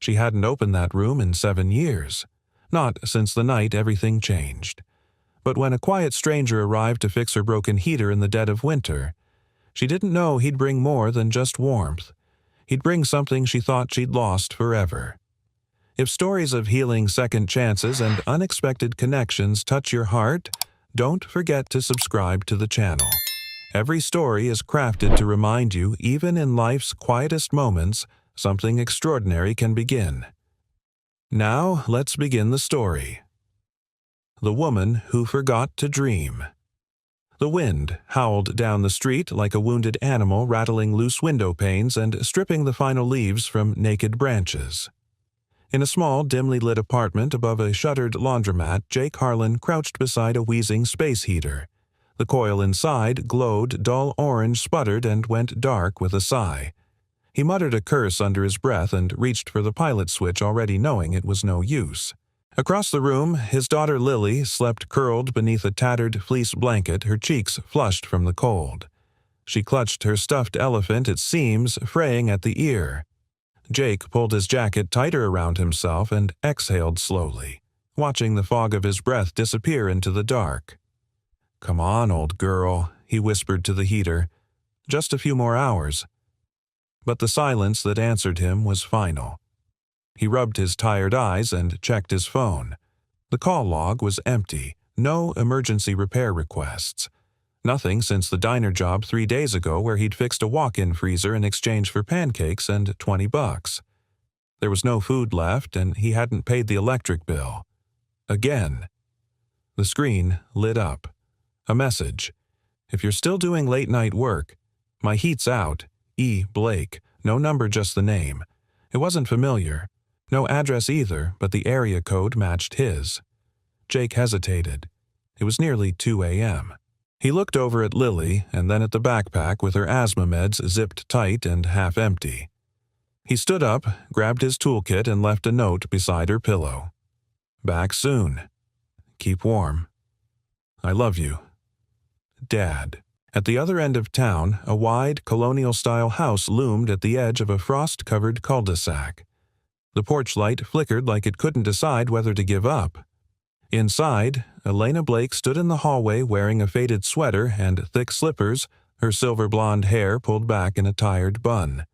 She hadn't opened that room in 7 years. Not since the night everything changed. But when a quiet stranger arrived to fix her broken heater in the dead of winter, she didn't know he'd bring more than just warmth. He'd bring something she thought she'd lost forever. If stories of healing second chances and unexpected connections touch your heart, don't forget to subscribe to the channel. Every story is crafted to remind you, even in life's quietest moments, something extraordinary can begin. Now, let's begin the story. The Woman Who Forgot to Dream. The wind howled down the street like a wounded animal, rattling loose window panes and stripping the final leaves from naked branches. In a small, dimly lit apartment above a shuttered laundromat, Jake Harlan crouched beside a wheezing space heater. The coil inside glowed dull orange, sputtered, and went dark with a sigh. He muttered a curse under his breath and reached for the pilot switch, already knowing it was no use. Across the room, his daughter Lily slept curled beneath a tattered fleece blanket, her cheeks flushed from the cold. She clutched her stuffed elephant, its seams fraying at the ear. Jake pulled his jacket tighter around himself and exhaled slowly, watching the fog of his breath disappear into the dark. "Come on, old girl," he whispered to the heater. "Just a few more hours." But the silence that answered him was final. He rubbed his tired eyes and checked his phone. The call log was empty, no emergency repair requests. Nothing since the diner job 3 days ago where he'd fixed a walk-in freezer in exchange for pancakes and $20. There was no food left, and he hadn't paid the electric bill. Again. The screen lit up. A message. "If you're still doing late-night work, my heat's out. E. Blake." No number, just the name. It wasn't familiar. No address either, but the area code matched his. Jake hesitated. It was nearly 2 a.m. He looked over at Lily and then at the backpack with her asthma meds zipped tight and half empty. He stood up, grabbed his toolkit, and left a note beside her pillow. "Back soon. Keep warm. I love you. Dad." At the other end of town, a wide, colonial-style house loomed at the edge of a frost-covered cul-de-sac. The porch light flickered like it couldn't decide whether to give up. Inside, Elena Blake stood in the hallway wearing a faded sweater and thick slippers, her silver blonde hair pulled back in a tired bun.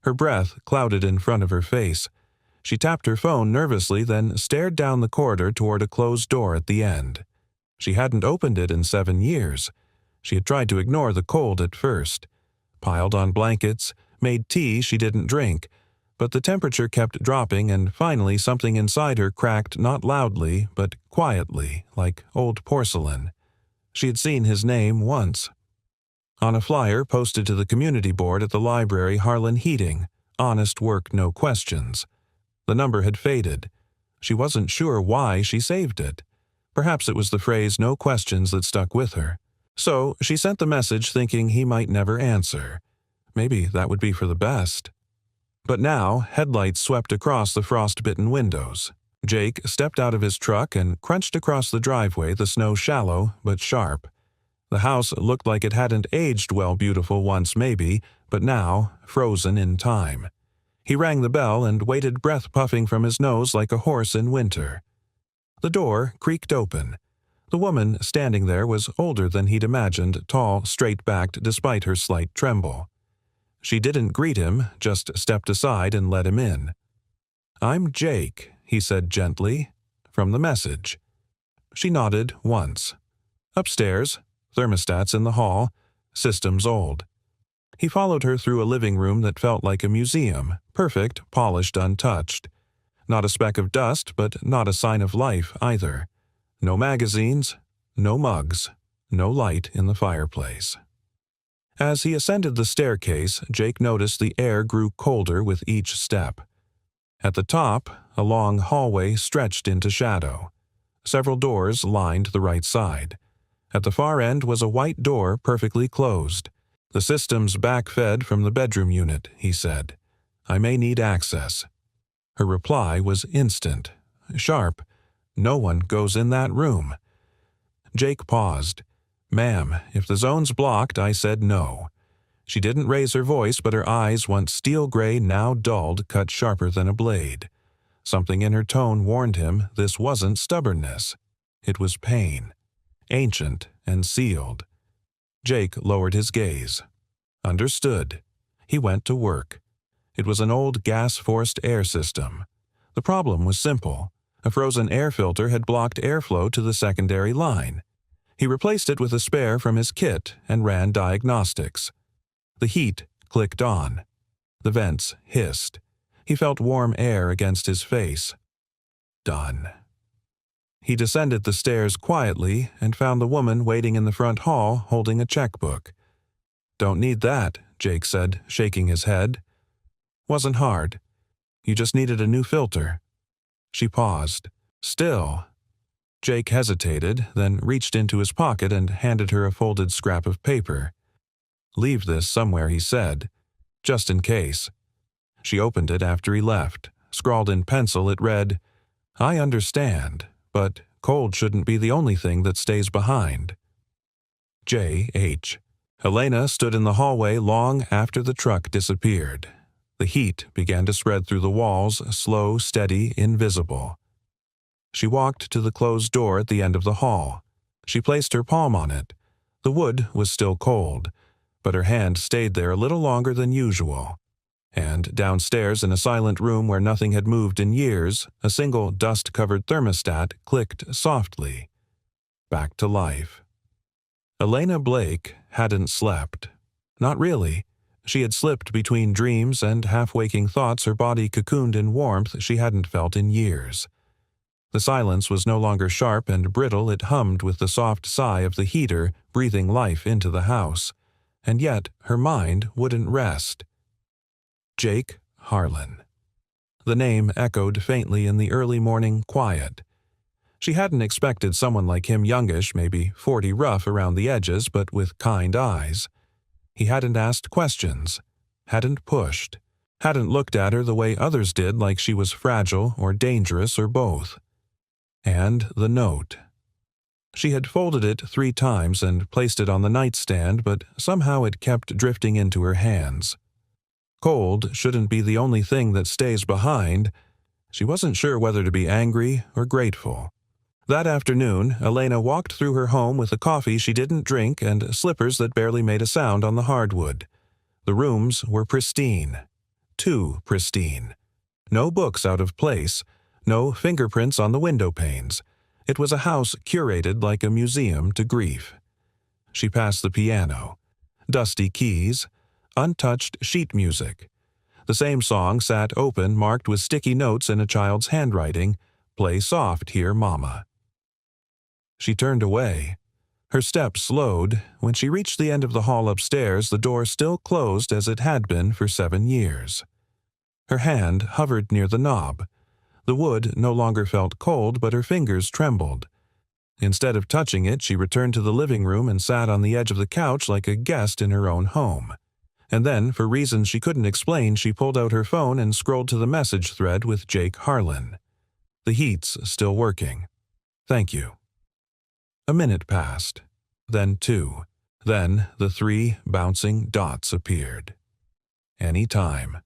Her breath clouded in front of her face. She tapped her phone nervously, then stared down the corridor toward a closed door at the end. She hadn't opened it in 7 years. She had tried to ignore the cold at first. Piled on blankets, made tea she didn't drink, but the temperature kept dropping, and finally something inside her cracked not loudly, but quietly, like old porcelain. She had seen his name once. On a flyer posted to the community board at the library, Harlan Heating, honest work, no questions. The number had faded. She wasn't sure why she saved it. Perhaps it was the phrase "no questions" that stuck with her. So she sent the message thinking he might never answer. Maybe that would be for the best. But now, headlights swept across the frost-bitten windows. Jake stepped out of his truck and crunched across the driveway, the snow shallow but sharp. The house looked like it hadn't aged well, beautiful once maybe, but now frozen in time. He rang the bell and waited, breath puffing from his nose like a horse in winter. The door creaked open. The woman standing there was older than he'd imagined, tall, straight-backed despite her slight tremble. She didn't greet him, just stepped aside and let him in. "I'm Jake," he said gently, "from the message." She nodded once. Upstairs, thermostats in the hall, systems old. He followed her through a living room that felt like a museum, perfect, polished, untouched. Not a speck of dust, but not a sign of life either. No magazines, no mugs, no light in the fireplace. As he ascended the staircase, Jake noticed the air grew colder with each step. At the top, a long hallway stretched into shadow. Several doors lined the right side. At the far end was a white door perfectly closed. "The system's backfed from the bedroom unit," he said. "I may need access." Her reply was instant, sharp. "No one goes in that room." Jake paused. "Ma'am, if the zone's blocked, I said no." She didn't raise her voice, but her eyes, once steel gray, now dulled, cut sharper than a blade. Something in her tone warned him this wasn't stubbornness. It was pain, ancient and sealed. Jake lowered his gaze. Understood. He went to work. It was an old gas-forced air system. The problem was simple. A frozen air filter had blocked airflow to the secondary line. He replaced it with a spare from his kit and ran diagnostics. The heat clicked on. The vents hissed. He felt warm air against his face. Done. He descended the stairs quietly and found the woman waiting in the front hall holding a checkbook. "Don't need that," Jake said, shaking his head. "Wasn't hard. You just needed a new filter." She paused. "Still." Jake hesitated, then reached into his pocket and handed her a folded scrap of paper. "Leave this somewhere," he said, "just in case." She opened it after he left. Scrawled in pencil, it read, "I understand, but cold shouldn't be the only thing that stays behind. J.H." Elena stood in the hallway long after the truck disappeared. The heat began to spread through the walls, slow, steady, invisible. She walked to the closed door at the end of the hall. She placed her palm on it. The wood was still cold, but her hand stayed there a little longer than usual. And downstairs in a silent room where nothing had moved in years, a single dust-covered thermostat clicked softly. Back to life. Elena Blake hadn't slept. Not really. She had slipped between dreams and half-waking thoughts, her body cocooned in warmth she hadn't felt in years. The silence was no longer sharp and brittle, it hummed with the soft sigh of the heater breathing life into the house. And yet her mind wouldn't rest. Jake Harlan. The name echoed faintly in the early morning quiet. She hadn't expected someone like him, youngish, maybe 40, rough around the edges, but with kind eyes. He hadn't asked questions, hadn't pushed, hadn't looked at her the way others did, like she was fragile or dangerous or both. And the note. She had folded it 3 times and placed it on the nightstand, but somehow it kept drifting into her hands. Cold shouldn't be the only thing that stays behind. She wasn't sure whether to be angry or grateful. That afternoon, Elena walked through her home with a coffee she didn't drink and slippers that barely made a sound on the hardwood. The rooms were pristine. Too pristine. No books out of place. No fingerprints on the window panes. It was a house curated like a museum to grief. She passed the piano. Dusty keys. Untouched sheet music. The same song sat open, marked with sticky notes in a child's handwriting. "Play soft here, Mama." She turned away. Her steps slowed. When she reached the end of the hall upstairs, the door still closed as it had been for 7 years. Her hand hovered near the knob. The wood no longer felt cold, but her fingers trembled. Instead of touching it, she returned to the living room and sat on the edge of the couch like a guest in her own home. And then, for reasons she couldn't explain, she pulled out her phone and scrolled to the message thread with Jake Harlan. "The heat's still working. Thank you." A minute passed. Then 2. Then the 3 bouncing dots appeared. Any time.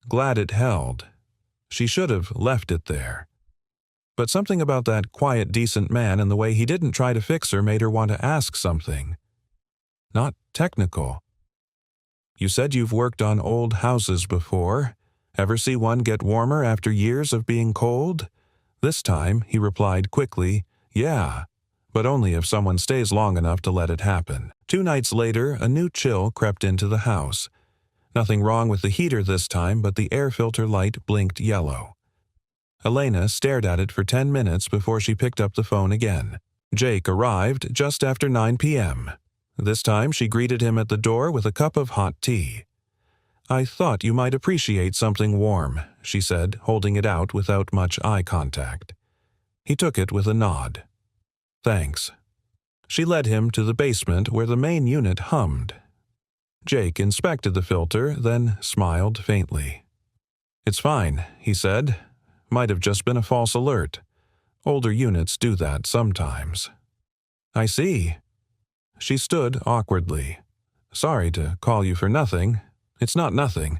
Glad it held. She should have left it there. But something about that quiet, decent man and the way he didn't try to fix her made her want to ask something. Not technical. "You said you've worked on old houses before. Ever see one get warmer after years of being cold?" This time, he replied quickly, "Yeah, but only if someone stays long enough to let it happen." 2 nights later, a new chill crept into the house. Nothing wrong with the heater this time, but the air filter light blinked yellow. Elena stared at it for 10 minutes before she picked up the phone again. Jake arrived just after 9 p.m. This time she greeted him at the door with a cup of hot tea. "I thought you might appreciate something warm," she said, holding it out without much eye contact. He took it with a nod. "Thanks." She led him to the basement where the main unit hummed. Jake inspected the filter, then smiled faintly. "It's fine," he said. "Might have just been a false alert. Older units do that sometimes." "I see." She stood awkwardly. Sorry to call you for nothing. It's not nothing."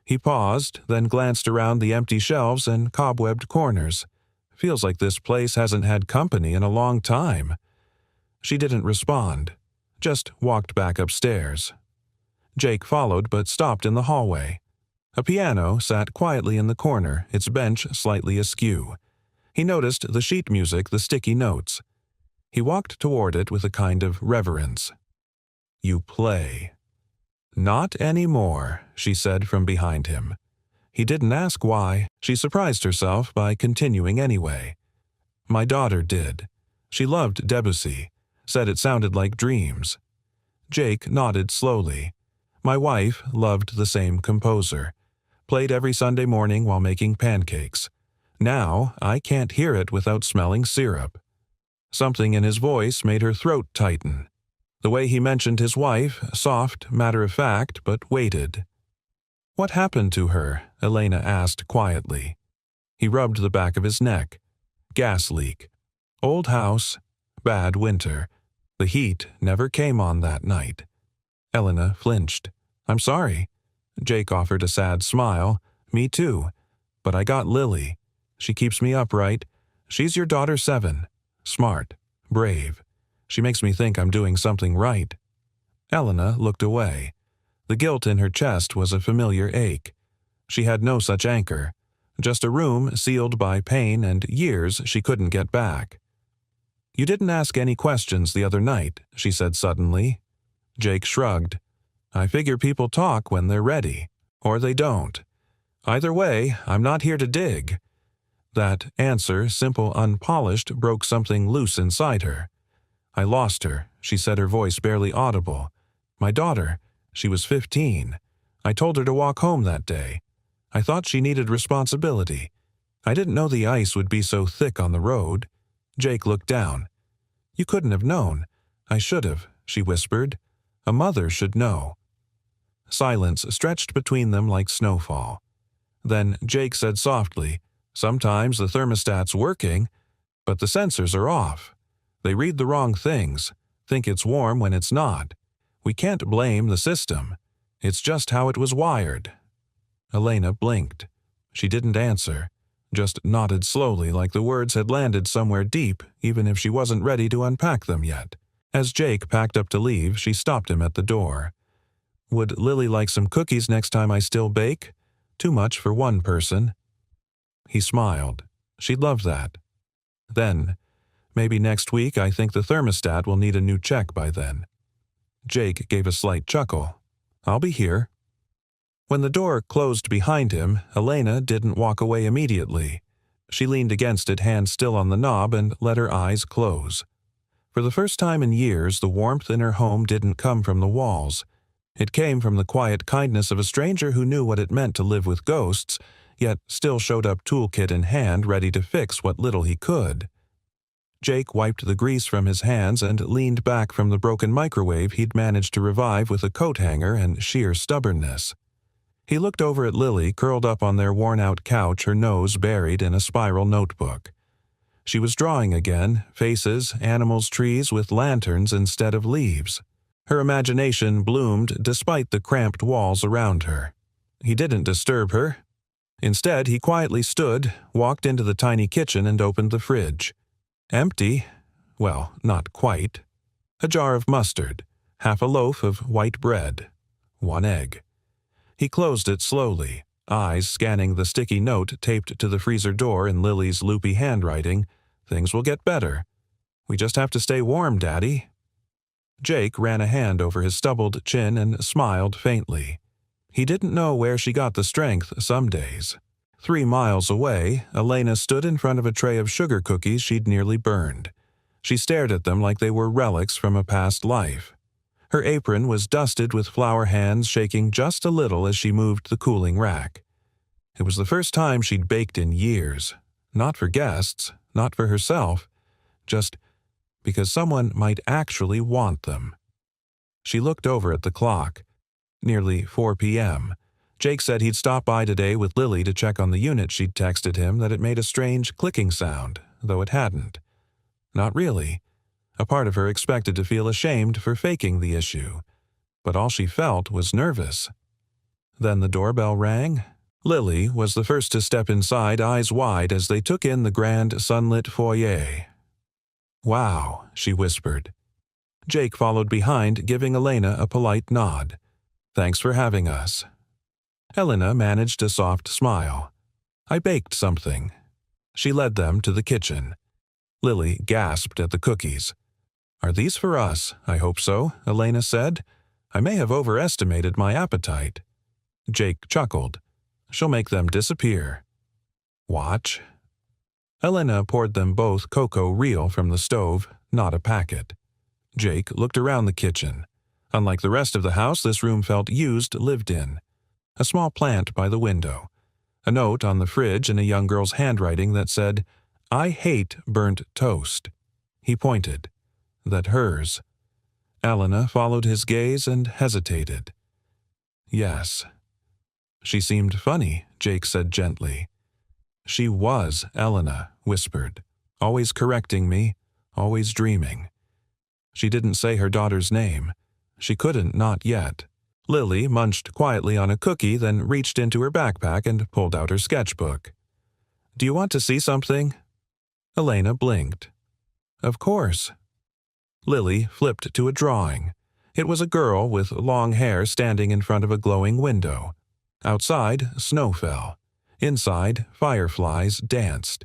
He paused, then glanced around the empty shelves and cobwebbed corners. "Feels like this place hasn't had company in a long time." She didn't respond, just walked back upstairs. Jake followed but stopped in the hallway. A piano sat quietly in the corner, its bench slightly askew. He noticed the sheet music, the sticky notes. He walked toward it with a kind of reverence. "You play." "Not anymore," she said from behind him. He didn't ask why. She surprised herself by continuing anyway. "My daughter did. She loved Debussy, said it sounded like dreams." Jake nodded slowly. "My wife loved the same composer. Played every Sunday morning while making pancakes. Now I can't hear it without smelling syrup." Something in his voice made her throat tighten. The way he mentioned his wife, soft, matter-of-fact, but weighted. "What happened to her?" Elena asked quietly. He rubbed the back of his neck. "Gas leak. Old house. Bad winter. The heat never came on that night." Elena flinched. "I'm sorry." Jake offered a sad smile. "Me too. But I got Lily. She keeps me upright. She's your daughter 7. Smart. Brave. She makes me think I'm doing something right." Elena looked away. The guilt in her chest was a familiar ache. She had no such anchor. Just a room sealed by pain and years she couldn't get back. "You didn't ask any questions the other night," she said suddenly. Jake shrugged. "I figure people talk when they're ready. Or they don't. Either way, I'm not here to dig." That answer, simple, unpolished, broke something loose inside her. "I lost her," she said, her voice barely audible. "My daughter. She was 15. I told her to walk home that day. I thought she needed responsibility. I didn't know the ice would be so thick on the road." Jake looked down. "You couldn't have known. I should have," she whispered. "A mother should know." Silence stretched between them like snowfall. Then Jake said softly, "Sometimes the thermostat's working, but the sensors are off. They read the wrong things, think it's warm when it's not. We can't blame the system. It's just how it was wired." Elena blinked. She didn't answer, just nodded slowly like the words had landed somewhere deep, even if she wasn't ready to unpack them yet. As Jake packed up to leave, she stopped him at the door. "Would Lily like some cookies next time I still bake? Too much for one person." He smiled. "She'd love that." Then, "Maybe next week. I think the thermostat will need a new check by then." Jake gave a slight chuckle. "I'll be here." When the door closed behind him, Elena didn't walk away immediately. She leaned against it, hand still on the knob, and let her eyes close. For the first time in years, the warmth in her home didn't come from the walls. It came from the quiet kindness of a stranger who knew what it meant to live with ghosts, yet still showed up toolkit in hand, ready to fix what little he could. Jake wiped the grease from his hands and leaned back from the broken microwave he'd managed to revive with a coat hanger and sheer stubbornness. He looked over at Lily, curled up on their worn-out couch, her nose buried in a spiral notebook. She was drawing again, faces, animals, trees with lanterns instead of leaves. Her imagination bloomed despite the cramped walls around her. He didn't disturb her. Instead, he quietly stood, walked into the tiny kitchen and opened the fridge. Empty. Well, not quite. A jar of mustard, half a loaf of white bread, 1 egg. He closed it slowly, eyes scanning the sticky note taped to the freezer door in Lily's loopy handwriting. "Things will get better. We just have to stay warm, Daddy." Jake ran a hand over his stubbled chin and smiled faintly. He didn't know where she got the strength some days. 3 miles away, Elena stood in front of a tray of sugar cookies she'd nearly burned. She stared at them like they were relics from a past life. Her apron was dusted with flour, hands shaking just a little as she moved the cooling rack. It was the first time she'd baked in years. Not for guests, not for herself, just because someone might actually want them. She looked over at the clock. Nearly 4 p.m. Jake said he'd stop by today with Lily to check on the unit she'd texted him, that it made a strange clicking sound, though it hadn't. Not really. A part of her expected to feel ashamed for faking the issue. but all she felt was nervous. Then the doorbell rang. Lily was the first to step inside, eyes wide as they took in the grand sunlit foyer. "Wow," she whispered. Jake followed behind, giving Elena a polite nod. "Thanks for having us." Elena managed a soft smile. "I baked something." She led them to the kitchen. Lily gasped at the cookies. "Are these for us? I hope so," Elena said. "I may have overestimated my appetite." Jake chuckled. "She'll make them disappear." "Watch." Elena poured them both cocoa real from the stove, not a packet. Jake looked around the kitchen. Unlike the rest of the house, this room felt used, lived in. A small plant by the window. A note on the fridge in a young girl's handwriting that said, "I hate burnt toast." He pointed. That hers. Elena followed his gaze and hesitated. "Yes." "She seemed funny," Jake said gently. "She was," Elena whispered. "Always correcting me, always dreaming." She didn't say her daughter's name. She couldn't, not yet. Lily munched quietly on a cookie, then reached into her backpack and pulled out her sketchbook. "Do you want to see something?" Elena blinked. "Of course." Lily flipped to a drawing. It was a girl with long hair standing in front of a glowing window. Outside, snow fell. Inside, fireflies danced.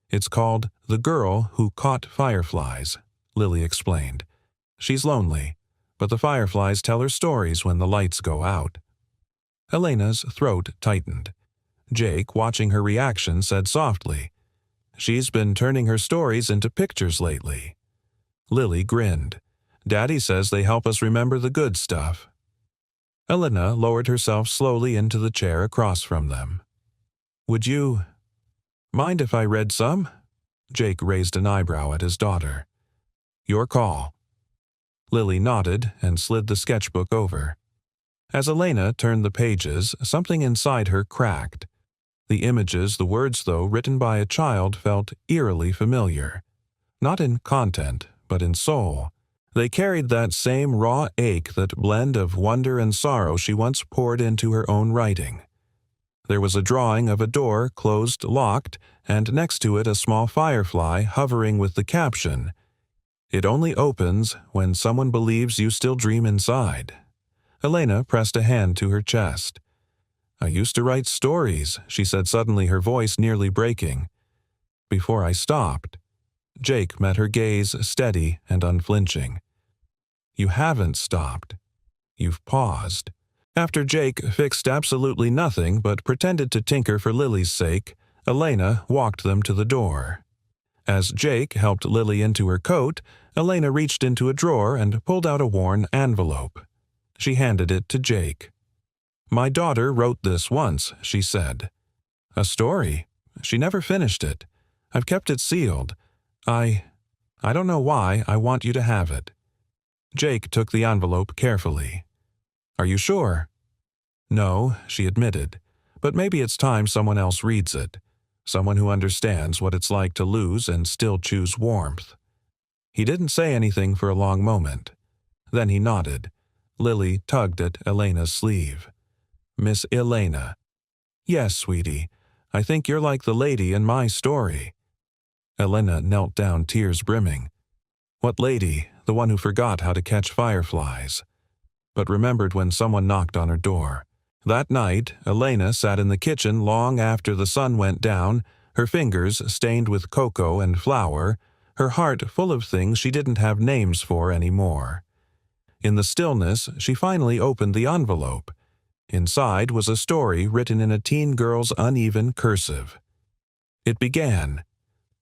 "It's called The Girl Who Caught Fireflies," Lily explained. "She's lonely, but the fireflies tell her stories when the lights go out." Elena's throat tightened. Jake, watching her reaction, said softly, "She's been turning her stories into pictures lately." Lily grinned. "Daddy says they help us remember the good stuff." Elena lowered herself slowly into the chair across from them. "Would you mind if I read some?" Jake raised an eyebrow at his daughter. "Your call." Lily nodded and slid the sketchbook over. As Elena turned the pages, something inside her cracked. The images, the words though, written by a child, felt eerily familiar. Not in content, but in soul. They carried that same raw ache, that blend of wonder and sorrow she once poured into her own writing. There was a drawing of a door closed, locked, and next to it a small firefly hovering with the caption, "It only opens when someone believes you still dream inside." Elena pressed a hand to her chest. "I used to write stories," she said suddenly, her voice nearly breaking. "Before I stopped." Jake met her gaze, steady and unflinching. "You haven't stopped. You've paused." After Jake fixed absolutely nothing but pretended to tinker for Lily's sake, Elena walked them to the door. As Jake helped Lily into her coat, Elena reached into a drawer and pulled out a worn envelope. She handed it to Jake. "My daughter wrote this once," she said. "A story. She never finished it. I've kept it sealed. I don't know why. I want you to have it." Jake took the envelope carefully. "Are you sure?" "No," she admitted, "but maybe it's time someone else reads it. Someone who understands what it's like to lose and still choose warmth." He didn't say anything for a long moment. Then he nodded. Lily tugged at Elena's sleeve. "Miss Elena." "Yes, sweetie. I think you're like the lady in my story." Elena knelt down, tears brimming. What lady? The one who forgot how to catch fireflies. But remembered when someone knocked on her door. That night, Elena sat in the kitchen long after the sun went down, her fingers stained with cocoa and flour, her heart full of things she didn't have names for anymore. In the stillness, she finally opened the envelope. Inside was a story written in a teen girl's uneven cursive. It began,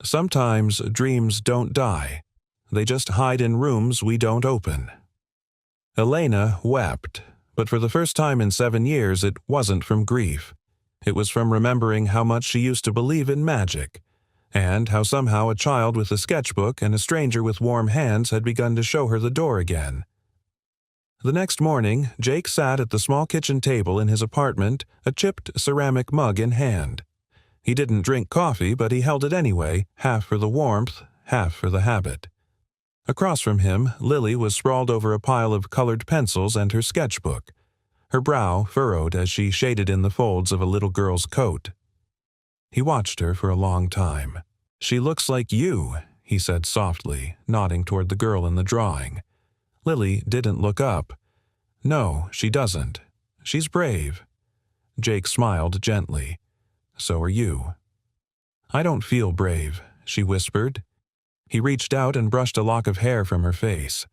"Sometimes dreams don't die. They just hide in rooms we don't open." Elena wept, but for the first time in 7 years it wasn't from grief. It was from remembering how much she used to believe in magic, and how somehow a child with a sketchbook and a stranger with warm hands had begun to show her the door again. The next morning, Jake sat at the small kitchen table in his apartment, a chipped ceramic mug in hand. He didn't drink coffee, but he held it anyway, half for the warmth, half for the habit. Across from him, Lily was sprawled over a pile of colored pencils and her sketchbook, her brow furrowed as she shaded in the folds of a little girl's coat. He watched her for a long time. "She looks like you," he said softly, nodding toward the girl in the drawing. Lily didn't look up. "No, she doesn't. She's brave." Jake smiled gently. "So are you." "I don't feel brave," she whispered. He reached out and brushed a lock of hair from her face.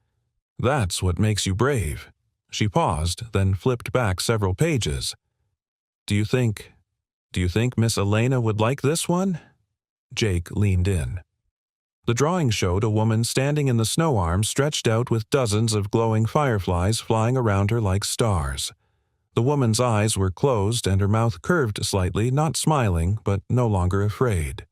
"That's what makes you brave." She paused, then flipped back several pages. Do you think Miss Elena would like this one?" Jake leaned in. The drawing showed a woman standing in the snow arm stretched out with dozens of glowing fireflies flying around her like stars. The woman's eyes were closed and her mouth curved slightly, not smiling, but no longer afraid.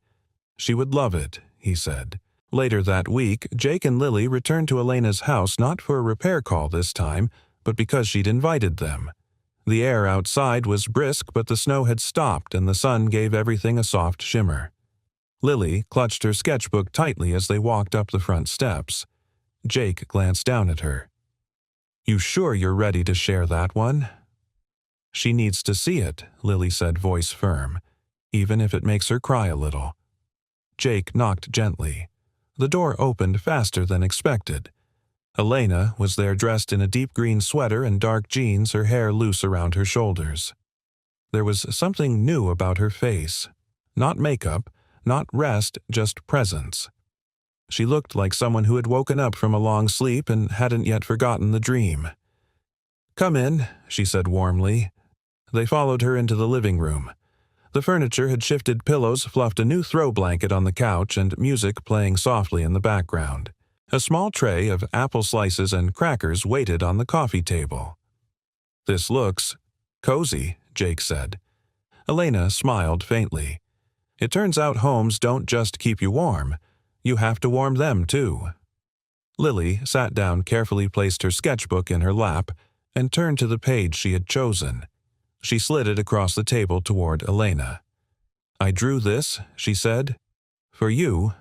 "She would love it," he said. Later that week, Jake and Lily returned to Elena's house not for a repair call this time, but because she'd invited them. The air outside was brisk, but the snow had stopped and the sun gave everything a soft shimmer. Lily clutched her sketchbook tightly as they walked up the front steps. Jake glanced down at her. "You sure you're ready to share that one?" "She needs to see it," Lily said, voice firm, "even if it makes her cry a little." Jake knocked gently. The door opened faster than expected. Elena was there dressed in a deep green sweater and dark jeans, her hair loose around her shoulders. There was something new about her face. Not makeup, not rest, just presence. She looked like someone who had woken up from a long sleep and hadn't yet forgotten the dream. "Come in," she said warmly. They followed her into the living room. The furniture had shifted, pillows fluffed, a new throw blanket on the couch, and music playing softly in the background. A small tray of apple slices and crackers waited on the coffee table. "This looks cozy," Jake said. Elena smiled faintly. "It turns out homes don't just keep you warm. You have to warm them, too." Lily sat down, carefully placed her sketchbook in her lap, and turned to the page she had chosen. She slid it across the table toward Elena. "I drew this," she said, "for you."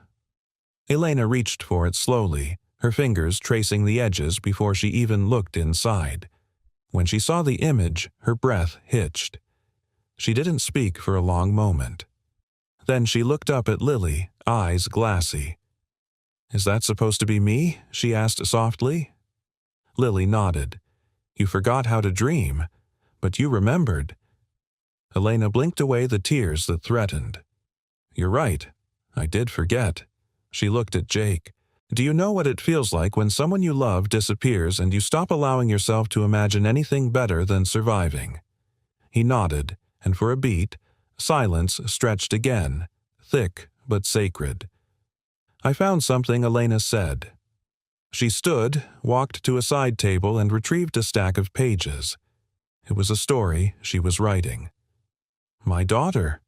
Elena reached for it slowly, her fingers tracing the edges before she even looked inside. When she saw the image, her breath hitched. She didn't speak for a long moment. Then she looked up at Lily, eyes glassy. "Is that supposed to be me?" she asked softly. Lily nodded. "You forgot how to dream, but you remembered." Elena blinked away the tears that threatened. "You're right. I did forget." She looked at Jake. "Do you know what it feels like when someone you love disappears and you stop allowing yourself to imagine anything better than surviving?" He nodded, and for a beat, silence stretched again, thick but sacred. "I found something," Elena said. She stood, walked to a side table, and retrieved a stack of pages. It was a story she was writing. "My daughter.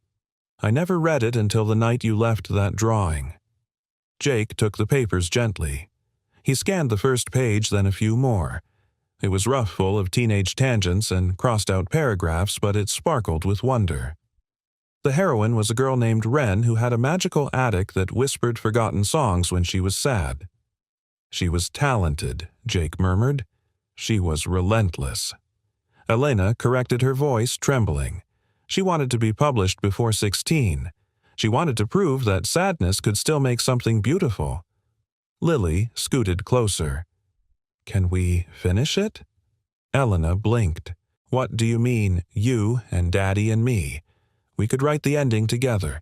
I never read it until the night you left that drawing." Jake took the papers gently. He scanned the first page, then a few more. It was rough, full of teenage tangents and crossed-out paragraphs, but it sparkled with wonder. The heroine was a girl named Wren who had a magical attic that whispered forgotten songs when she was sad. "She was talented," Jake murmured. "She was relentless." Elena corrected her voice, trembling. She wanted to be published before 16. She wanted to prove that sadness could still make something beautiful. Lily scooted closer. "Can we finish it?" Elena blinked. "What do you mean, you and Daddy and me? We could write the ending together.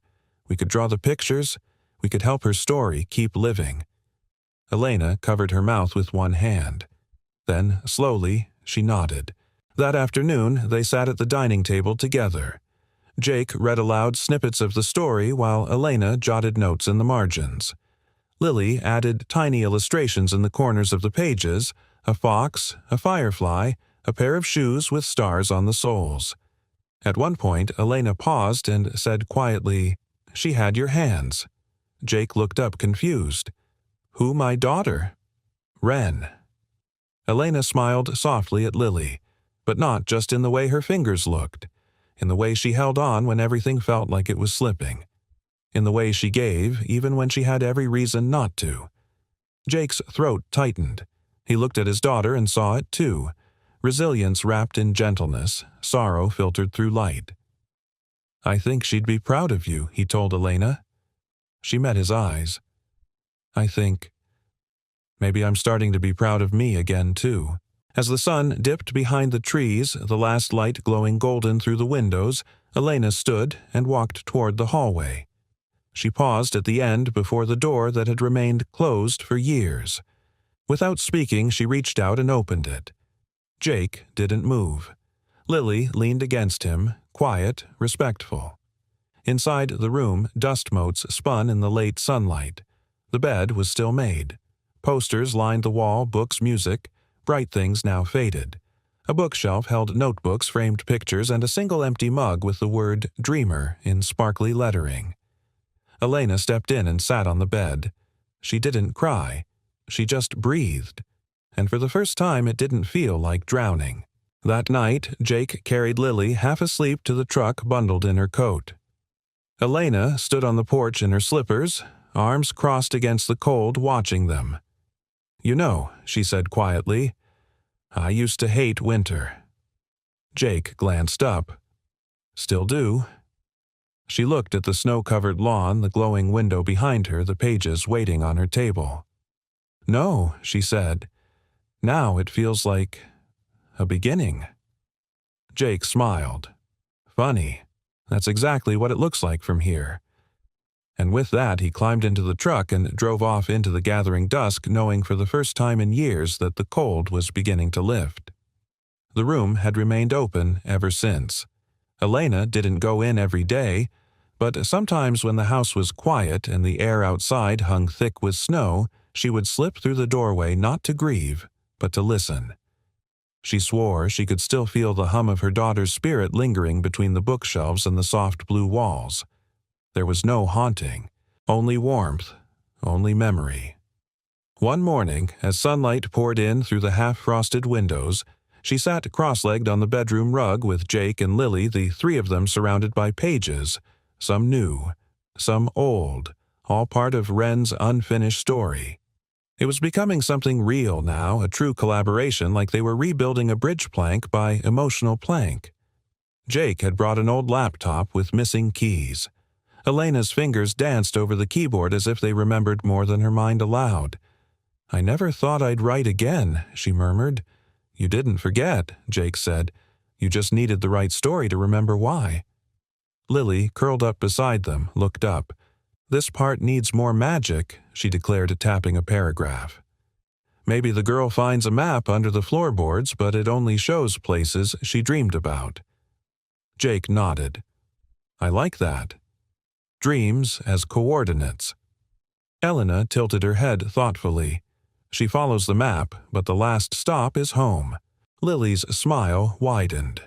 We could draw the pictures. We could help her story keep living." Elena covered her mouth with one hand. Then, slowly, she nodded. That afternoon, they sat at the dining table together. Jake read aloud snippets of the story while Elena jotted notes in the margins. Lily added tiny illustrations in the corners of the pages, a fox, a firefly, a pair of shoes with stars on the soles. At one point, Elena paused and said quietly, "She had your hands." Jake looked up confused. "Who, my daughter?" "Wren." Elena smiled softly at Lily, but not just in the way her fingers looked, in the way she held on when everything felt like it was slipping, in the way she gave even when she had every reason not to. Jake's throat tightened. He looked at his daughter and saw it too. Resilience wrapped in gentleness, sorrow filtered through light. "I think she'd be proud of you," he told Elena. She met his eyes. "I think maybe I'm starting to be proud of me again, too." As the sun dipped behind the trees, the last light glowing golden through the windows, Elena stood and walked toward the hallway. She paused at the end before the door that had remained closed for years. Without speaking, she reached out and opened it. Jake didn't move. Lily leaned against him, quiet, respectful. Inside the room, dust motes spun in the late sunlight. The bed was still made. Posters lined the wall, books, music. Bright things now faded. A bookshelf held notebooks, framed pictures, and a single empty mug with the word "Dreamer" in sparkly lettering. Elena stepped in and sat on the bed. She didn't cry. She just breathed. And for the first time it didn't feel like drowning. That night, Jake carried Lily half asleep to the truck bundled in her coat. Elena stood on the porch in her slippers, arms crossed against the cold, watching them. "You know," she said quietly, "I used to hate winter." Jake glanced up. "Still do." She looked at the snow-covered lawn, the glowing window behind her, the pages waiting on her table. "No," she said. "Now it feels like a beginning." Jake smiled. "Funny. That's exactly what it looks like from here." And with that, he climbed into the truck and drove off into the gathering dusk, knowing for the first time in years that the cold was beginning to lift. The room had remained open ever since. Elena didn't go in every day, but sometimes when the house was quiet and the air outside hung thick with snow, she would slip through the doorway not to grieve, but to listen. She swore she could still feel the hum of her daughter's spirit lingering between the bookshelves and the soft blue walls. There was no haunting, only warmth, only memory. One morning, as sunlight poured in through the half-frosted windows, she sat cross-legged on the bedroom rug with Jake and Lily, the three of them surrounded by pages, some new, some old, all part of Wren's unfinished story. It was becoming something real now, a true collaboration, like they were rebuilding a bridge plank by emotional plank. Jake had brought an old laptop with missing keys. Elena's fingers danced over the keyboard as if they remembered more than her mind allowed. "I never thought I'd write again," she murmured. "You didn't forget," Jake said. "You just needed the right story to remember why." Lily, curled up beside them, looked up. "This part needs more magic," she declared, tapping a paragraph. "Maybe the girl finds a map under the floorboards, but it only shows places she dreamed about." Jake nodded. "I like that. Dreams as coordinates." Elena tilted her head thoughtfully. "She follows the map, but the last stop is home." Lily's smile widened.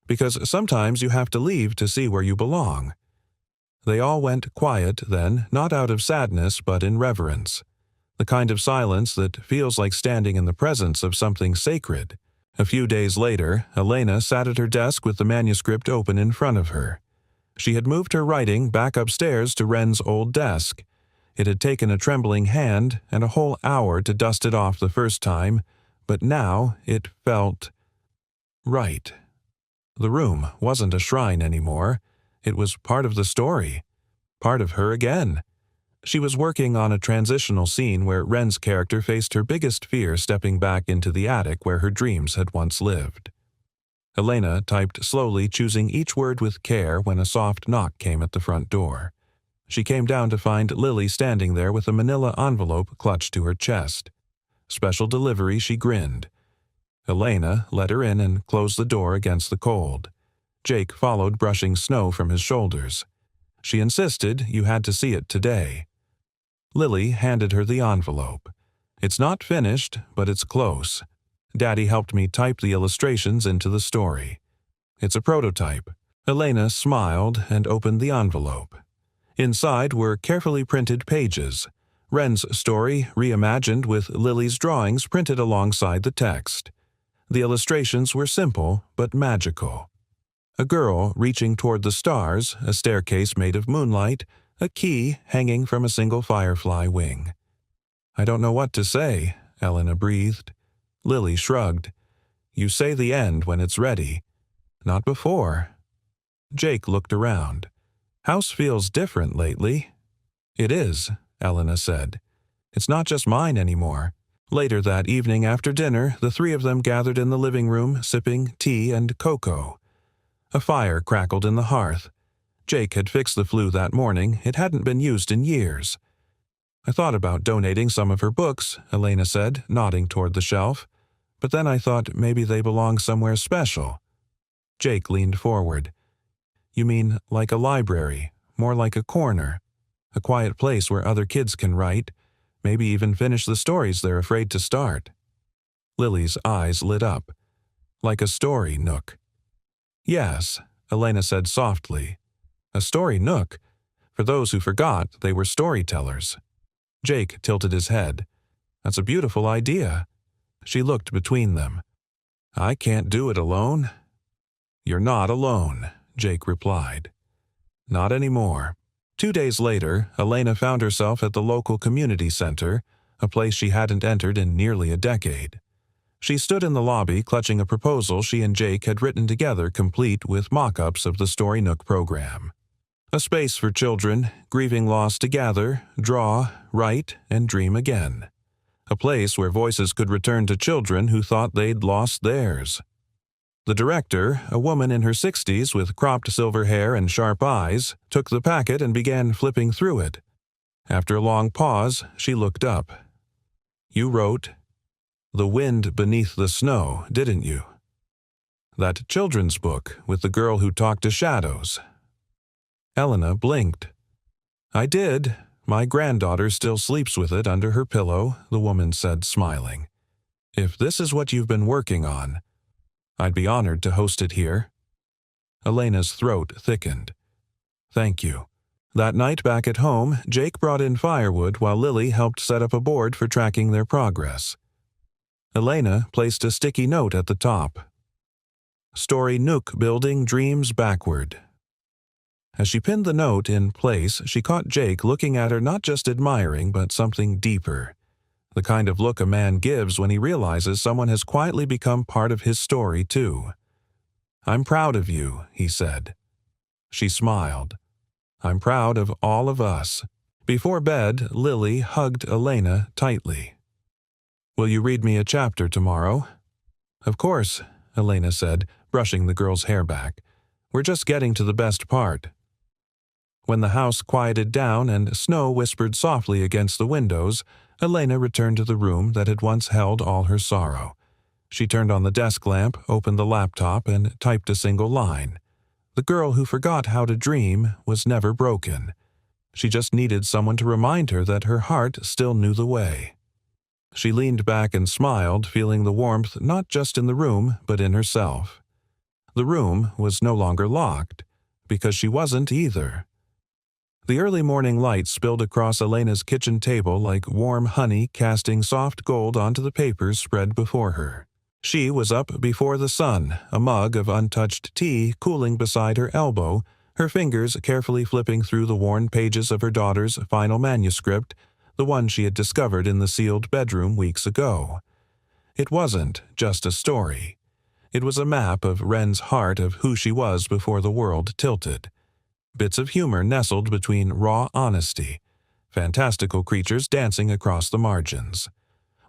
"Because sometimes you have to leave to see where you belong." They all went quiet then, not out of sadness but in reverence. The kind of silence that feels like standing in the presence of something sacred. A few days later, Elena sat at her desk with the manuscript open in front of her. She had moved her writing back upstairs to Wren's old desk. It had taken a trembling hand and a whole hour to dust it off the first time, but now it felt right. The room wasn't a shrine anymore. It was part of the story, part of her again. She was working on a transitional scene where Wren's character faced her biggest fear, stepping back into the attic where her dreams had once lived. Elena typed slowly, choosing each word with care when a soft knock came at the front door. She came down to find Lily standing there with a manila envelope clutched to her chest. "Special delivery," she grinned. Elena let her in and closed the door against the cold. Jake followed, brushing snow from his shoulders. She insisted you had to see it today. Lily handed her the envelope. "It's not finished, but it's close. Daddy helped me type the illustrations into the story. It's a prototype." Elena smiled and opened the envelope. Inside were carefully printed pages. Wren's story reimagined with Lily's drawings printed alongside the text. The illustrations were simple but magical. A girl reaching toward the stars, a staircase made of moonlight, a key hanging from a single firefly wing. I don't know what to say, Elena breathed. Lily shrugged. You say the end when it's ready. Not before. Jake looked around. House feels different lately. It is, Elena said. It's not just mine anymore. Later that evening after dinner, the three of them gathered in the living room, sipping tea and cocoa. A fire crackled in the hearth. Jake had fixed the flue that morning. It hadn't been used in years. I thought about donating some of her books, Elena said, nodding toward the shelf. But then I thought maybe they belong somewhere special. Jake leaned forward. You mean like a library, more like a corner, a quiet place where other kids can write, maybe even finish the stories they're afraid to start. Lily's eyes lit up. Like a story nook. Yes, Elena said softly. A story nook. For those who forgot, they were storytellers. Jake tilted his head. That's a beautiful idea. She looked between them. I can't do it alone. You're not alone, Jake replied. Not anymore. 2 days later, Elena found herself at the local community center, a place she hadn't entered in nearly a decade. She stood in the lobby clutching a proposal she and Jake had written together complete with mock-ups of the Story Nook program. A space for children, grieving loss to gather, draw, write, and dream again. A place where voices could return to children who thought they'd lost theirs. The director, a woman in her 60s with cropped silver hair and sharp eyes, took the packet and began flipping through it. After a long pause, she looked up. You wrote, "The Wind Beneath the Snow," didn't you? That children's book with the girl who talked to shadows. Elena blinked. I did. My granddaughter still sleeps with it under her pillow, the woman said, smiling. If this is what you've been working on, I'd be honored to host it here. Elena's throat thickened. Thank you. That night back at home, Jake brought in firewood while Lily helped set up a board for tracking their progress. Elena placed a sticky note at the top. Story Nook Building Dreams Backward. As she pinned the note in place, she caught Jake looking at her not just admiring, but something deeper. The kind of look a man gives when he realizes someone has quietly become part of his story, too. I'm proud of you, he said. She smiled. I'm proud of all of us. Before bed, Lily hugged Elena tightly. Will you read me a chapter tomorrow? Of course, Elena said, brushing the girl's hair back. We're just getting to the best part. When the house quieted down and snow whispered softly against the windows, Elena returned to the room that had once held all her sorrow. She turned on the desk lamp, opened the laptop, and typed a single line. The girl who forgot how to dream was never broken. She just needed someone to remind her that her heart still knew the way. She leaned back and smiled, feeling the warmth not just in the room, but in herself. The room was no longer locked, because she wasn't either. The early morning light spilled across Elena's kitchen table like warm honey casting soft gold onto the papers spread before her. She was up before the sun, a mug of untouched tea cooling beside her elbow, her fingers carefully flipping through the worn pages of her daughter's final manuscript, the one she had discovered in the sealed bedroom weeks ago. It wasn't just a story. It was a map of Wren's heart of who she was before the world tilted. Bits of humor nestled between raw honesty, fantastical creatures dancing across the margins.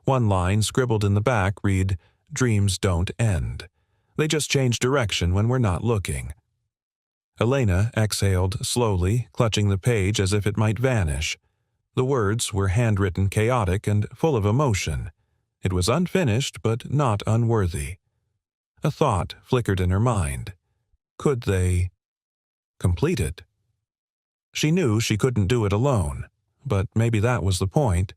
One line scribbled in the back read, Dreams don't end. They just change direction when we're not looking. Elena exhaled slowly, clutching the page as if it might vanish. The words were handwritten chaotic and full of emotion. It was unfinished but not unworthy. A thought flickered in her mind. Could they complete it? She knew she couldn't do it alone, but maybe that was the point.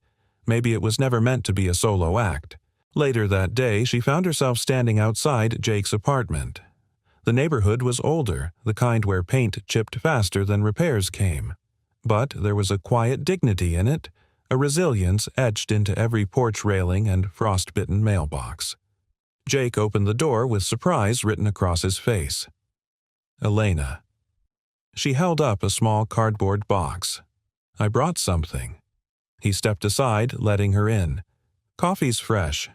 Maybe it was never meant to be a solo act. Later that day, she found herself standing outside Jake's apartment. The neighborhood was older, the kind where paint chipped faster than repairs came. But there was a quiet dignity in it, a resilience etched into every porch railing and frost-bitten mailbox. Jake opened the door with surprise written across his face. Elena. She held up a small cardboard box. I brought something. He stepped aside, letting her in. "Coffee's fresh."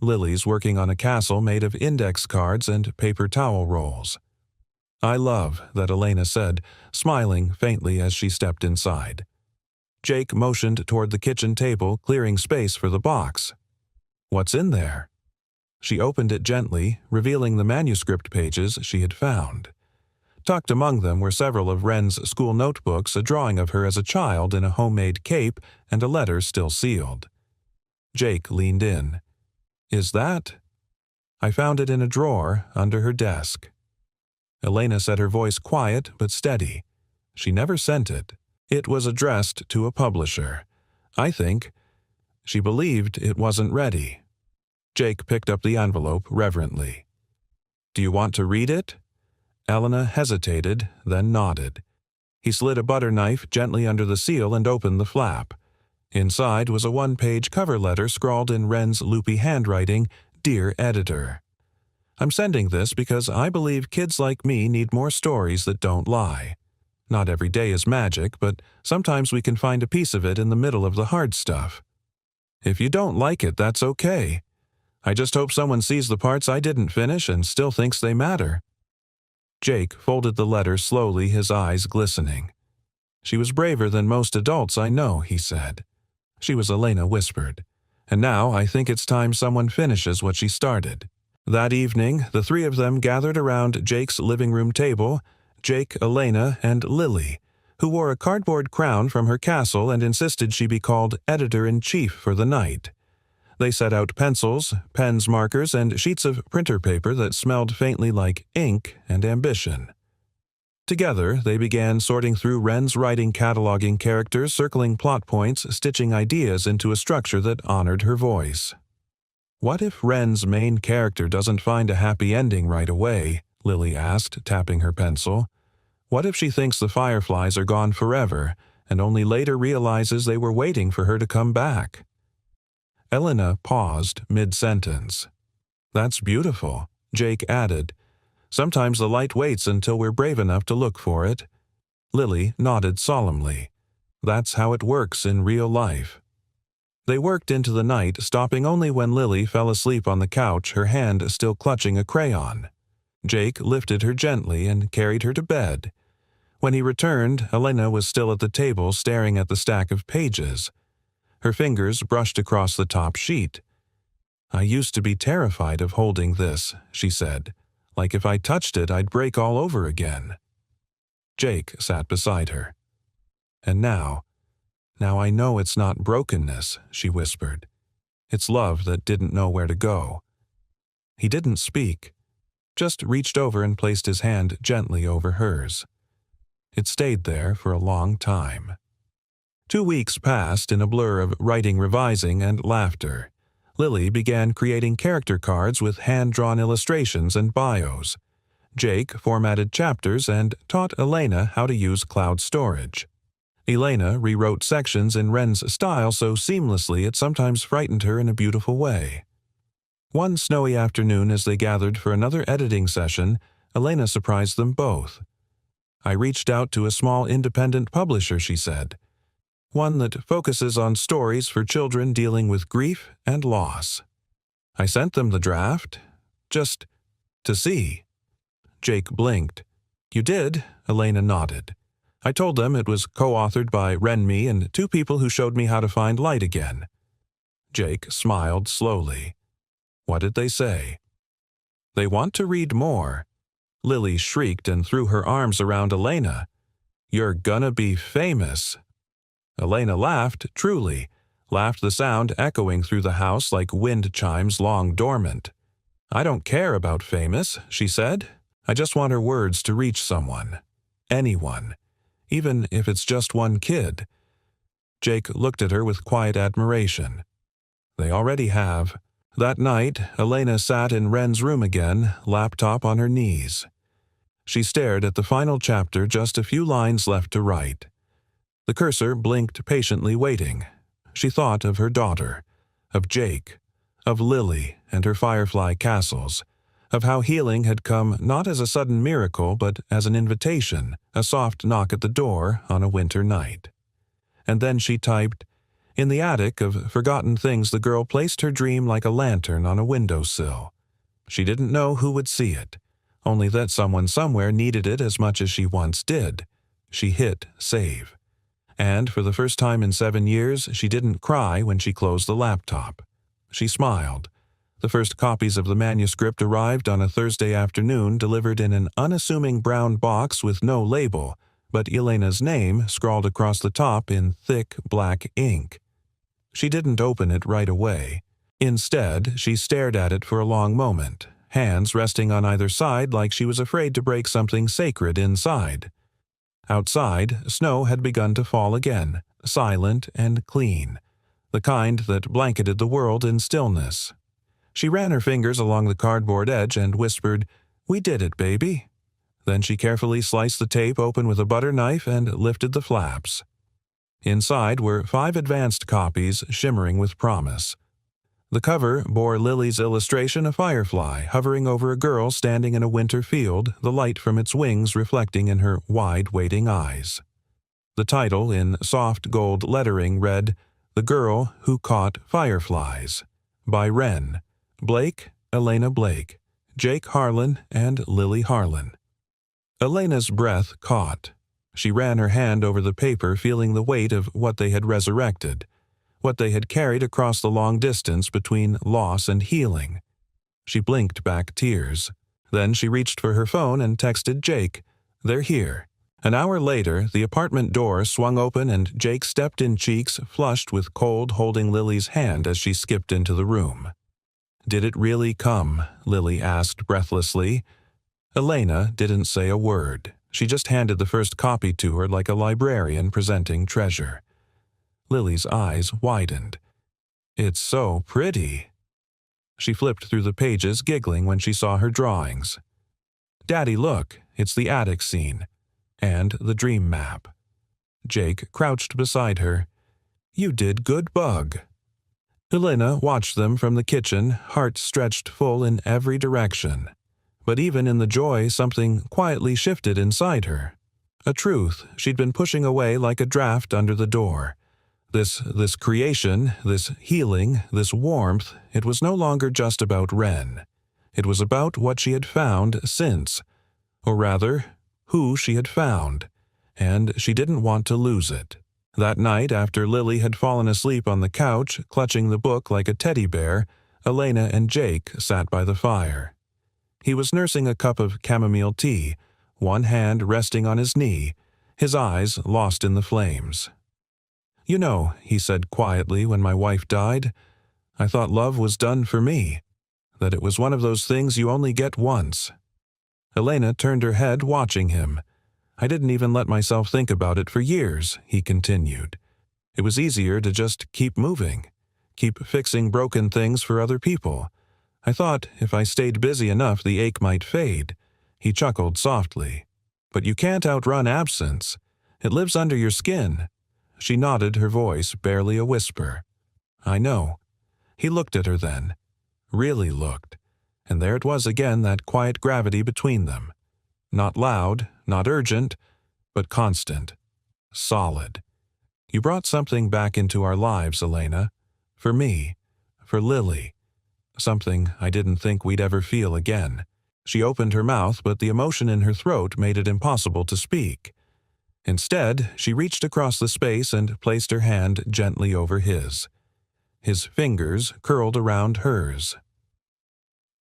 Lily's working on a castle made of index cards and paper towel rolls. "I love," that Elena said, smiling faintly as she stepped inside. Jake motioned toward the kitchen table, clearing space for the box. "What's in there?" She opened it gently, revealing the manuscript pages she had found. Tucked among them were several of Wren's school notebooks, a drawing of her as a child in a homemade cape, and a letter still sealed. Jake leaned in. "Is that?" "I found it in a drawer under her desk." Elena said, her voice quiet but steady. "She never sent it. It was addressed to a publisher. I think she believed it wasn't ready." Jake picked up the envelope reverently. "Do you want to read it?" Elena hesitated, then nodded. He slid a butter knife gently under the seal and opened the flap. Inside was a one-page cover letter scrawled in Wren's loopy handwriting, "Dear Editor. I'm sending this because I believe kids like me need more stories that don't lie. Not every day is magic, but sometimes we can find a piece of it in the middle of the hard stuff. If you don't like it, that's okay. I just hope someone sees the parts I didn't finish and still thinks they matter." Jake folded the letter slowly, his eyes glistening. "She was braver than most adults I know," he said. "She was," Elena whispered. "And now I think it's time someone finishes what she started." That evening, the three of them gathered around Jake's living room table, Jake, Elena, and Lily, who wore a cardboard crown from her castle and insisted she be called Editor-in-Chief for the night. They set out pencils, pens, markers, and sheets of printer paper that smelled faintly like ink and ambition. Together, they began sorting through Wren's writing, cataloging characters, circling plot points, stitching ideas into a structure that honored her voice. "What if Wren's main character doesn't find a happy ending right away?" Lily asked, tapping her pencil. "What if she thinks the fireflies are gone forever, and only later realizes they were waiting for her to come back?" Elena paused mid-sentence. "That's beautiful," Jake added. "Sometimes the light waits until we're brave enough to look for it." Lily nodded solemnly. "That's how it works in real life." They worked into the night, stopping only when Lily fell asleep on the couch, her hand still clutching a crayon. Jake lifted her gently and carried her to bed. When he returned, Elena was still at the table, staring at the stack of pages. Her fingers brushed across the top sheet. "I used to be terrified of holding this," she said. "Like if I touched it, I'd break all over again." Jake sat beside her. "And now I know it's not brokenness," she whispered. "It's love that didn't know where to go." He didn't speak, just reached over and placed his hand gently over hers. It stayed there for a long time. 2 weeks passed in a blur of writing, revising, and laughter. Lily began creating character cards with hand-drawn illustrations and bios. Jake formatted chapters and taught Elena how to use cloud storage. Elena rewrote sections in Wren's style so seamlessly it sometimes frightened her in a beautiful way. One snowy afternoon, as they gathered for another editing session, Elena surprised them both. "I reached out to a small independent publisher," she said. "One that focuses on stories for children dealing with grief and loss. I sent them the draft, just to see." Jake blinked. "You did?" Elena nodded. "I told them it was co-authored by Wren, me, and 2 people who showed me how to find light again." Jake smiled slowly. "What did they say?" "They want to read more." Lily shrieked and threw her arms around Elena. "You're gonna be famous." Elena laughed, truly, laughed, the sound echoing through the house like wind chimes long dormant. "I don't care about famous," she said. "I just want her words to reach someone. Anyone. Even if it's just one kid." Jake looked at her with quiet admiration. "They already have." That night, Elena sat in Wren's room again, laptop on her knees. She stared at the final chapter, just a few lines left to write. The cursor blinked patiently, waiting. She thought of her daughter, of Jake, of Lily and her firefly castles, of how healing had come not as a sudden miracle but as an invitation, a soft knock at the door on a winter night. And then she typed, In the attic of forgotten things, the girl placed her dream like a lantern on a windowsill. She didn't know who would see it, only that someone somewhere needed it as much as she once did. She hit save. And for the first time in 7 years, she didn't cry when she closed the laptop. She smiled. The first copies of the manuscript arrived on a Thursday afternoon, delivered in an unassuming brown box with no label, but Elena's name scrawled across the top in thick black ink. She didn't open it right away. Instead, she stared at it for a long moment, hands resting on either side like she was afraid to break something sacred inside. Outside, snow had begun to fall again, silent and clean, the kind that blanketed the world in stillness. She ran her fingers along the cardboard edge and whispered, "We did it, baby." Then she carefully sliced the tape open with a butter knife and lifted the flaps. Inside were 5 advanced copies shimmering with promise. The cover bore Lily's illustration, a firefly hovering over a girl standing in a winter field, the light from its wings reflecting in her wide, waiting eyes. The title, in soft gold lettering, read, "The Girl Who Caught Fireflies," by Wren, Blake, Elena Blake, Jake Harlan, and Lily Harlan. Elena's breath caught. She ran her hand over the paper, feeling the weight of what they had resurrected, what they had carried across the long distance between loss and healing. She blinked back tears. Then she reached for her phone and texted Jake, "They're here." An hour later, the apartment door swung open and Jake stepped in, cheeks flushed with cold, holding Lily's hand as she skipped into the room. "Did it really come?" Lily asked breathlessly. Elena didn't say a word. She just handed the first copy to her like a librarian presenting treasure. Lily's eyes widened. "It's so pretty." She flipped through the pages, giggling when she saw her drawings. "Daddy, look, it's the attic scene. And the dream map." Jake crouched beside her. "You did good, bug." Elena watched them from the kitchen, heart stretched full in every direction. But even in the joy, something quietly shifted inside her. A truth she'd been pushing away like a draft under the door. This creation, this healing, this warmth, it was no longer just about Wren. It was about what she had found since, or rather, who she had found, and she didn't want to lose it. That night, after Lily had fallen asleep on the couch, clutching the book like a teddy bear, Elena and Jake sat by the fire. He was nursing a cup of chamomile tea, one hand resting on his knee, his eyes lost in the flames. "You know," he said quietly, "when my wife died, I thought love was done for me, that it was one of those things you only get once." Elena turned her head, watching him. "I didn't even let myself think about it for years," he continued. "It was easier to just keep moving, keep fixing broken things for other people. I thought if I stayed busy enough, the ache might fade." He chuckled softly. "But you can't outrun absence. It lives under your skin." She nodded, her voice barely a whisper. "I know." He looked at her then. Really looked. And there it was again, that quiet gravity between them. Not loud, not urgent, but constant. Solid. "You brought something back into our lives, Elena. For me. For Lily. Something I didn't think we'd ever feel again." She opened her mouth, but the emotion in her throat made it impossible to speak. Instead, she reached across the space and placed her hand gently over his. His fingers curled around hers.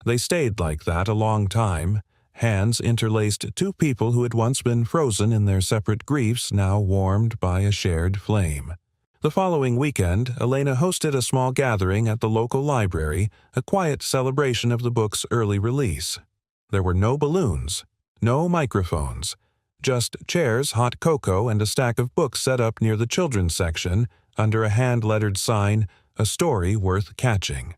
They stayed like that a long time, hands interlaced, two people who had once been frozen in their separate griefs, now warmed by a shared flame. The following weekend, Elena hosted a small gathering at the local library, a quiet celebration of the book's early release. There were no balloons, no microphones, just chairs, hot cocoa, and a stack of books set up near the children's section, under a hand-lettered sign, "A Story Worth Catching."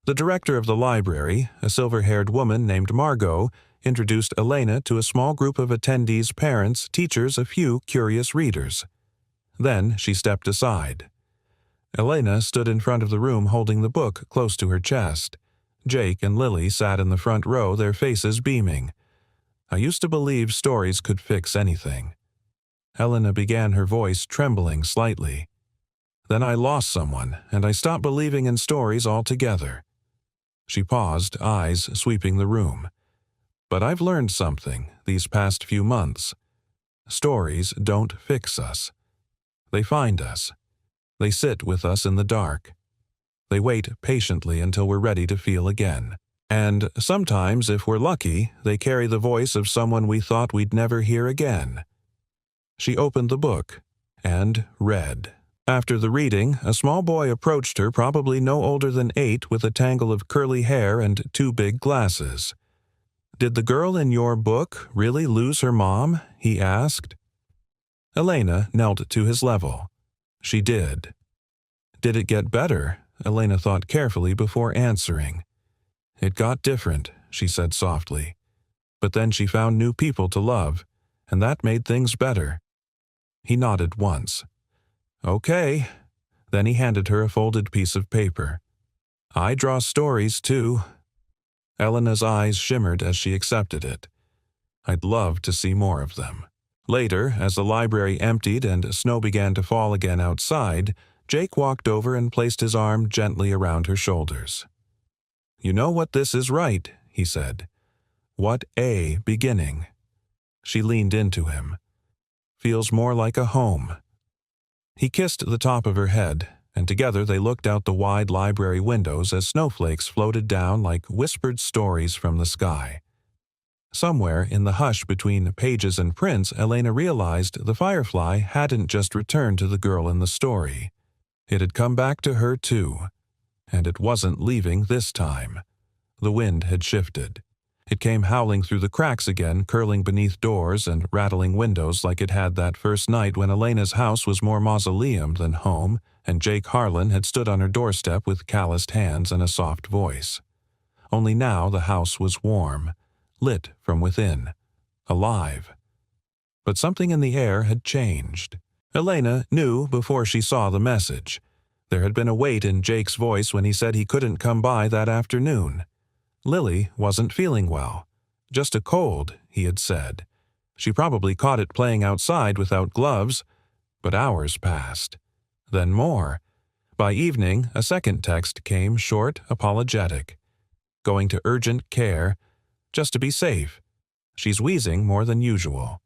The director of the library, a silver-haired woman named Margot, introduced Elena to a small group of attendees, parents, teachers, a few curious readers. Then she stepped aside. Elena stood in front of the room holding the book close to her chest. Jake and Lily sat in the front row, their faces beaming. "I used to believe stories could fix anything." Elena began, her voice trembling slightly. Then I lost someone, and I stopped believing in stories altogether." She paused, eyes sweeping the room. "But I've learned something these past few months. Stories don't fix us. They find us. They sit with us in the dark. They wait patiently until we're ready to feel again. And sometimes, if we're lucky, they carry the voice of someone we thought we'd never hear again." She opened the book and read. After the reading, a small boy approached her, probably no older than 8, with a tangle of curly hair and 2 big glasses. "Did the girl in your book really lose her mom?" he asked. Elena knelt to his level. She did. Did it get better? Elena thought carefully before answering. "It got different," she said softly. "But then she found new people to love, and that made things better." He nodded once. "Okay." Then he handed her a folded piece of paper. "I draw stories, too." Elena's eyes shimmered as she accepted it. "I'd love to see more of them." Later, as the library emptied and snow began to fall again outside, Jake walked over and placed his arm gently around her shoulders. "You know what this is, right?" he said. "What a beginning." She leaned into him. "Feels more like a home." He kissed the top of her head, and together they looked out the wide library windows as snowflakes floated down like whispered stories from the sky. Somewhere in the hush between pages and prints, Elena realized the firefly hadn't just returned to the girl in the story. It had come back to her too, and it wasn't leaving this time. The wind had shifted. It came howling through the cracks again, curling beneath doors and rattling windows like it had that first night when Elena's house was more mausoleum than home, and Jake Harlan had stood on her doorstep with calloused hands and a soft voice. Only now the house was warm, lit from within, alive. But something in the air had changed. Elena knew before she saw the message. There had been a weight in Jake's voice when he said he couldn't come by that afternoon. Lily wasn't feeling well. Just a cold, he had said. She probably caught it playing outside without gloves. But hours passed. Then more. By evening, a second text came, short, apologetic. "Going to urgent care. Just to be safe. She's wheezing more than usual."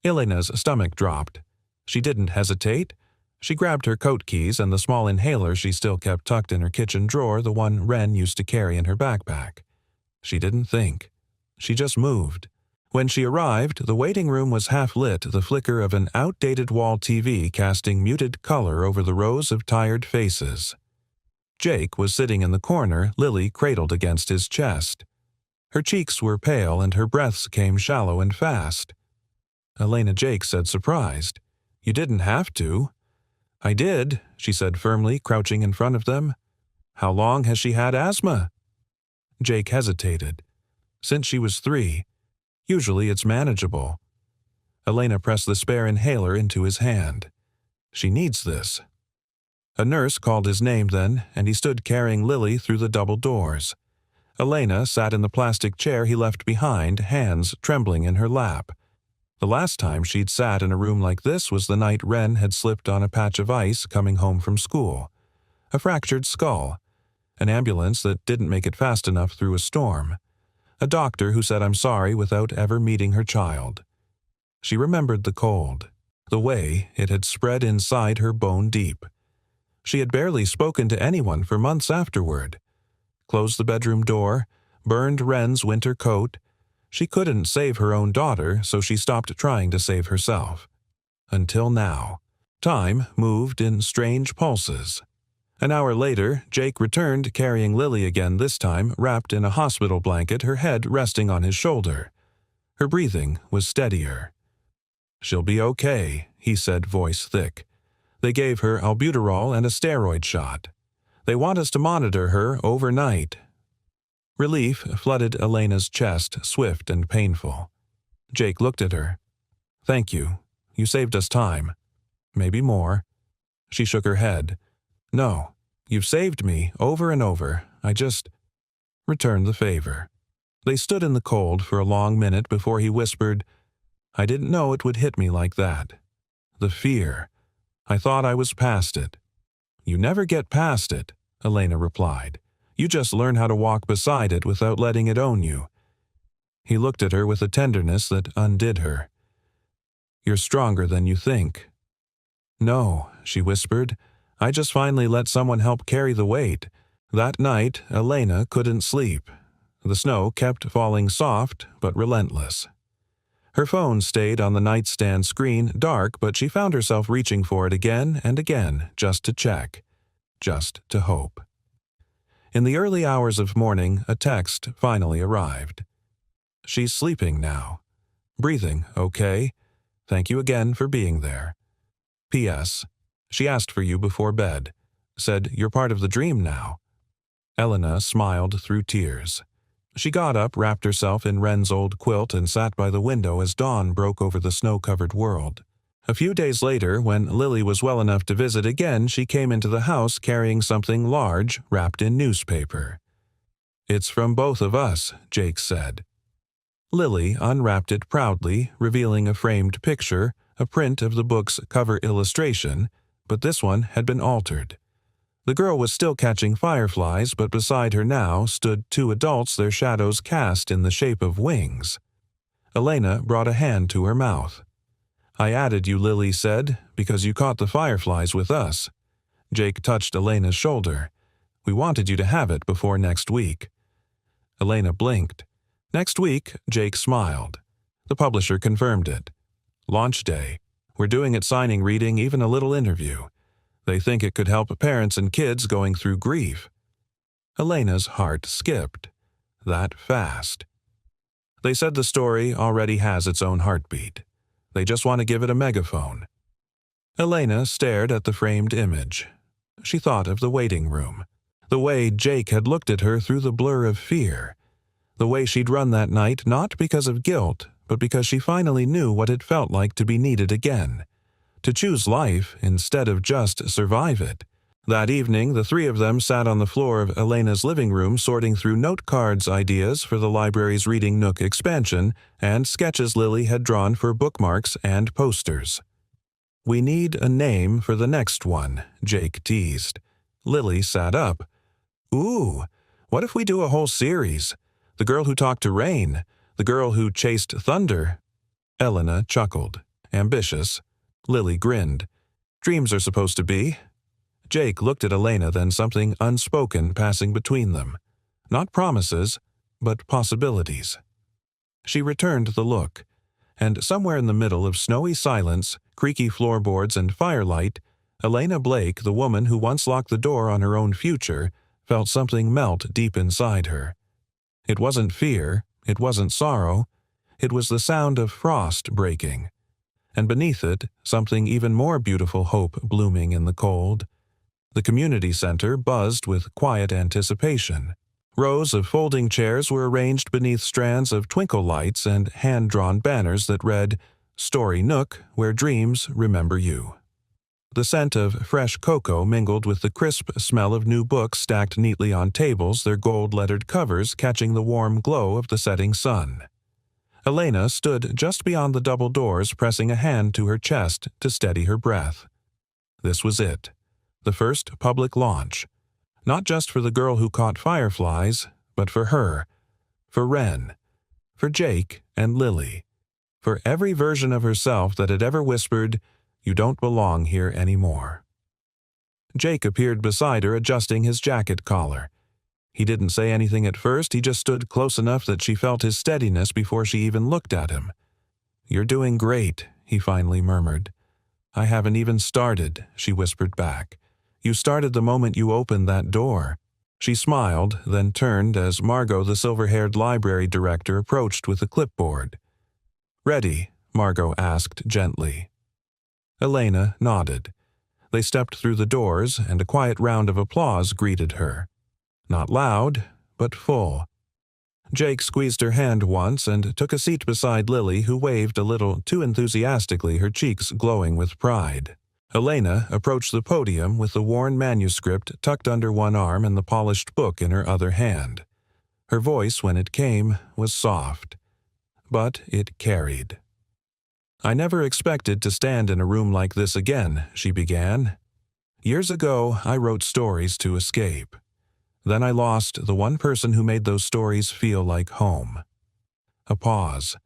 Elena's stomach dropped. She didn't hesitate. She grabbed her coat keys and the small inhaler she still kept tucked in her kitchen drawer, the one Wren used to carry in her backpack. She didn't think. She just moved. When she arrived, the waiting room was half lit, the flicker of an outdated wall TV casting muted color over the rows of tired faces. Jake was sitting in the corner, Lily cradled against his chest. Her cheeks were pale and her breaths came shallow and fast. Elena Jake said, surprised, "You didn't have to." "I did," she said firmly, crouching in front of them. "How long has she had asthma?" Jake hesitated. "Since she was 3. Usually it's manageable." Elena pressed the spare inhaler into his hand. "She needs this." A nurse called his name then, and he stood carrying Lily through the double doors. Elena sat in the plastic chair he left behind, hands trembling in her lap. The last time she'd sat in a room like this was the night Wren had slipped on a patch of ice coming home from school. A fractured skull. An ambulance that didn't make it fast enough through a storm. A doctor who said "I'm sorry" without ever meeting her child. She remembered the cold, the way it had spread inside her bone deep. She had barely spoken to anyone for months afterward. Closed the bedroom door, burned Wren's winter coat. She couldn't save her own daughter, so she stopped trying to save herself. Until now. Time moved in strange pulses. An hour later, Jake returned carrying Lily again, this time wrapped in a hospital blanket, her head resting on his shoulder. Her breathing was steadier. "She'll be okay," he said, voice thick. "They gave her albuterol and a steroid shot. They want us to monitor her overnight." Relief flooded Elena's chest, swift and painful. Jake looked at her. "Thank you. You saved us time. Maybe more." She shook her head. "No, you've saved me over and over. I just..." "Return the favor." They stood in the cold for a long minute before he whispered, "I didn't know it would hit me like that. The fear. I thought I was past it. You never get past it, Elena replied. You just learn how to walk beside it without letting it own you. He looked at her with a tenderness that undid her. You're stronger than you think. No, she whispered. I just finally let someone help carry the weight. That night, Elena couldn't sleep. The snow kept falling soft but relentless. Her phone stayed on the nightstand screen, dark, but she found herself reaching for it again and again, just to check, just to hope. In the early hours of morning, a text finally arrived. She's sleeping now. Breathing okay. Thank you again for being there. P.S. She asked for you before bed. Said you're part of the dream now. Elena smiled through tears. She got up, wrapped herself in Wren's old quilt, and sat by the window as dawn broke over the snow-covered world. A few days later, when Lily was well enough to visit again, she came into the house carrying something large wrapped in newspaper. It's from both of us, Jake said. Lily unwrapped it proudly, revealing a framed picture, a print of the book's cover illustration, but this one had been altered. The girl was still catching fireflies, but beside her now stood two adults, their shadows cast in the shape of wings. Elena brought a hand to her mouth. I added you, Lily said, because you caught the fireflies with us. Jake touched Elena's shoulder. We wanted you to have it before next week. Elena blinked. Next week, Jake smiled. The publisher confirmed it. Launch day. We're doing it signing, reading, even a little interview. They think it could help parents and kids going through grief. Elena's heart skipped. That fast. They said the story already has its own heartbeat. They just want to give it a megaphone. Elena stared at the framed image. She thought of the waiting room. The way Jake had looked at her through the blur of fear. The way she'd run that night not because of guilt, but because she finally knew what it felt like to be needed again. To choose life instead of just survive it. That evening, the three of them sat on the floor of Elena's living room sorting through note cards ideas for the library's Reading Nook expansion and sketches Lily had drawn for bookmarks and posters. We need a name for the next one, Jake teased. Lily sat up. Ooh, what if we do a whole series? The girl who talked to rain, the girl who chased thunder. Elena chuckled. Ambitious. Lily grinned. Dreams are supposed to be. Jake looked at Elena, then something unspoken passing between them. Not promises, but possibilities. She returned the look, and somewhere in the middle of snowy silence, creaky floorboards, and firelight, Elena Blake, the woman who once locked the door on her own future, felt something melt deep inside her. It wasn't fear, it wasn't sorrow, it was the sound of frost breaking. And beneath it, something even more beautiful hope blooming in the cold. The community center buzzed with quiet anticipation. Rows of folding chairs were arranged beneath strands of twinkle lights and hand-drawn banners that read, Story Nook, where dreams remember you. The scent of fresh cocoa mingled with the crisp smell of new books stacked neatly on tables, their gold-lettered covers catching the warm glow of the setting sun. Elena stood just beyond the double doors, pressing a hand to her chest to steady her breath. This was it. The first public launch. Not just for the girl who caught fireflies, but for her. For Wren. For Jake and Lily. For every version of herself that had ever whispered, You don't belong here anymore. Jake appeared beside her, adjusting his jacket collar. He didn't say anything at first, he just stood close enough that she felt his steadiness before she even looked at him. You're doing great, he finally murmured. I haven't even started, she whispered back. You started the moment you opened that door. She smiled, then turned as Margot, the silver-haired library director, approached with a clipboard. Ready? Margot asked gently. Elena nodded. They stepped through the doors, and a quiet round of applause greeted her. Not loud, but full. Jake squeezed her hand once and took a seat beside Lily, who waved a little too enthusiastically, her cheeks glowing with pride. Elena approached the podium with the worn manuscript tucked under one arm and the polished book in her other hand. Her voice, when it came, was soft. But it carried. I never expected to stand in a room like this again, she began. Years ago, I wrote stories to escape. Then I lost the one person who made those stories feel like home. A pause.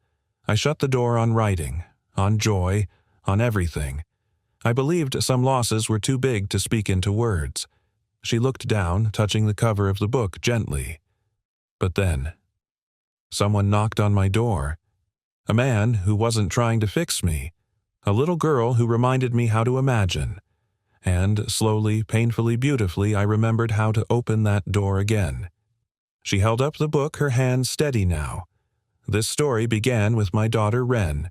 I shut the door on writing, on joy, on everything. I believed some losses were too big to speak into words. She looked down, touching the cover of the book gently. But then, someone knocked on my door. A man who wasn't trying to fix me. A little girl who reminded me how to imagine. And slowly, painfully, beautifully, I remembered how to open that door again. She held up the book, her hand steady now. This story began with my daughter Wren,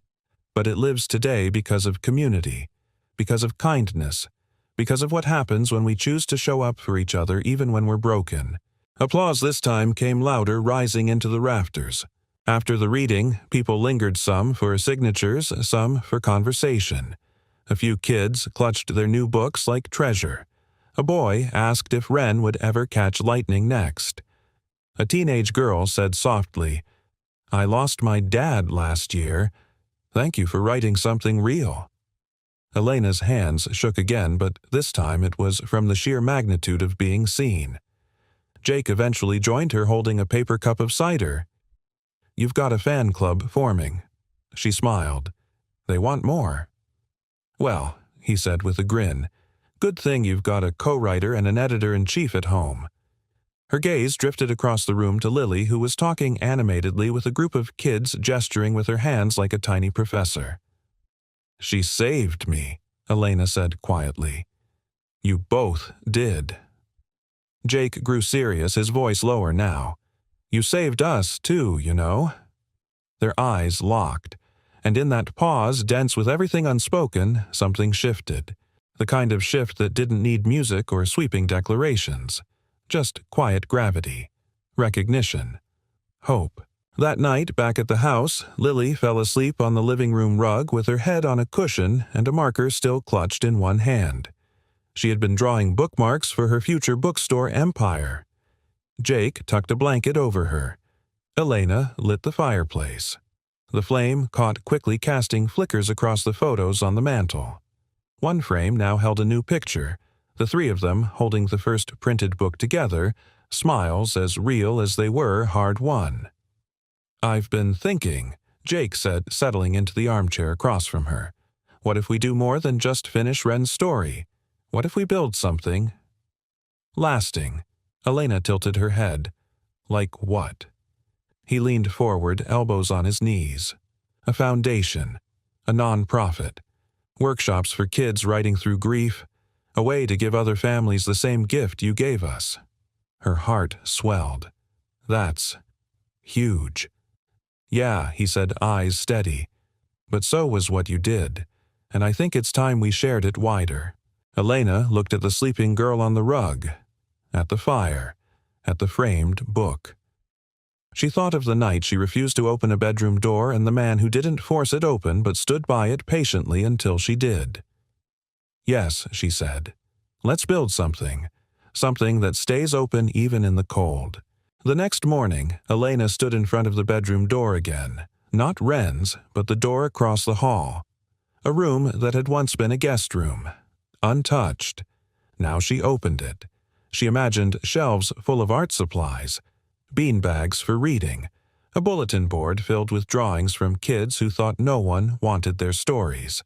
but it lives today because of community, because of kindness, because of what happens when we choose to show up for each other even when we're broken. Applause this time came louder, rising into the rafters. After the reading, people lingered, some for signatures, some for conversation. A few kids clutched their new books like treasure. A boy asked if Wren would ever catch lightning next. A teenage girl said softly, "I lost my dad last year. Thank you for writing something real." Elena's hands shook again, but this time it was from the sheer magnitude of being seen. Jake eventually joined her, holding a paper cup of cider. "You've got a fan club forming." She smiled. "They want more." "Well," he said with a grin, "good thing you've got a co-writer and an editor-in-chief at home." Her gaze drifted across the room to Lily, who was talking animatedly with a group of kids, gesturing with her hands like a tiny professor. "She saved me," Elena said quietly. "You both did." Jake grew serious, his voice lower now. "You saved us, too, you know." Their eyes locked, and in that pause, dense with everything unspoken, something shifted. The kind of shift that didn't need music or sweeping declarations. Just quiet gravity. Recognition. Hope. That night, back at the house, Lily fell asleep on the living room rug with her head on a cushion and a marker still clutched in one hand. She had been drawing bookmarks for her future bookstore empire. Jake tucked a blanket over her. Elena lit the fireplace. The flame caught quickly, casting flickers across the photos on the mantel. One frame now held a new picture, the three of them holding the first printed book together, smiles as real as they were hard-won. "I've been thinking," Jake said, settling into the armchair across from her. "What if we do more than just finish Wren's story? What if we build something lasting?" Elena tilted her head. "Like what?" He leaned forward, elbows on his knees. "A foundation. A non-profit. Workshops for kids writing through grief. A way to give other families the same gift you gave us." Her heart swelled. "That's huge." "Yeah," he said, eyes steady. "But so was what you did, and I think it's time we shared it wider." Elena looked at the sleeping girl on the rug, at the fire, at the framed book. She thought of the night she refused to open a bedroom door and the man who didn't force it open but stood by it patiently until she did. "Yes," she said. "Let's build something. Something that stays open even in the cold." The next morning, Elena stood in front of the bedroom door again. Not Wren's, but the door across the hall. A room that had once been a guest room. Untouched. Now she opened it. She imagined shelves full of art supplies, beanbags for reading, a bulletin board filled with drawings from kids who thought no one wanted their stories.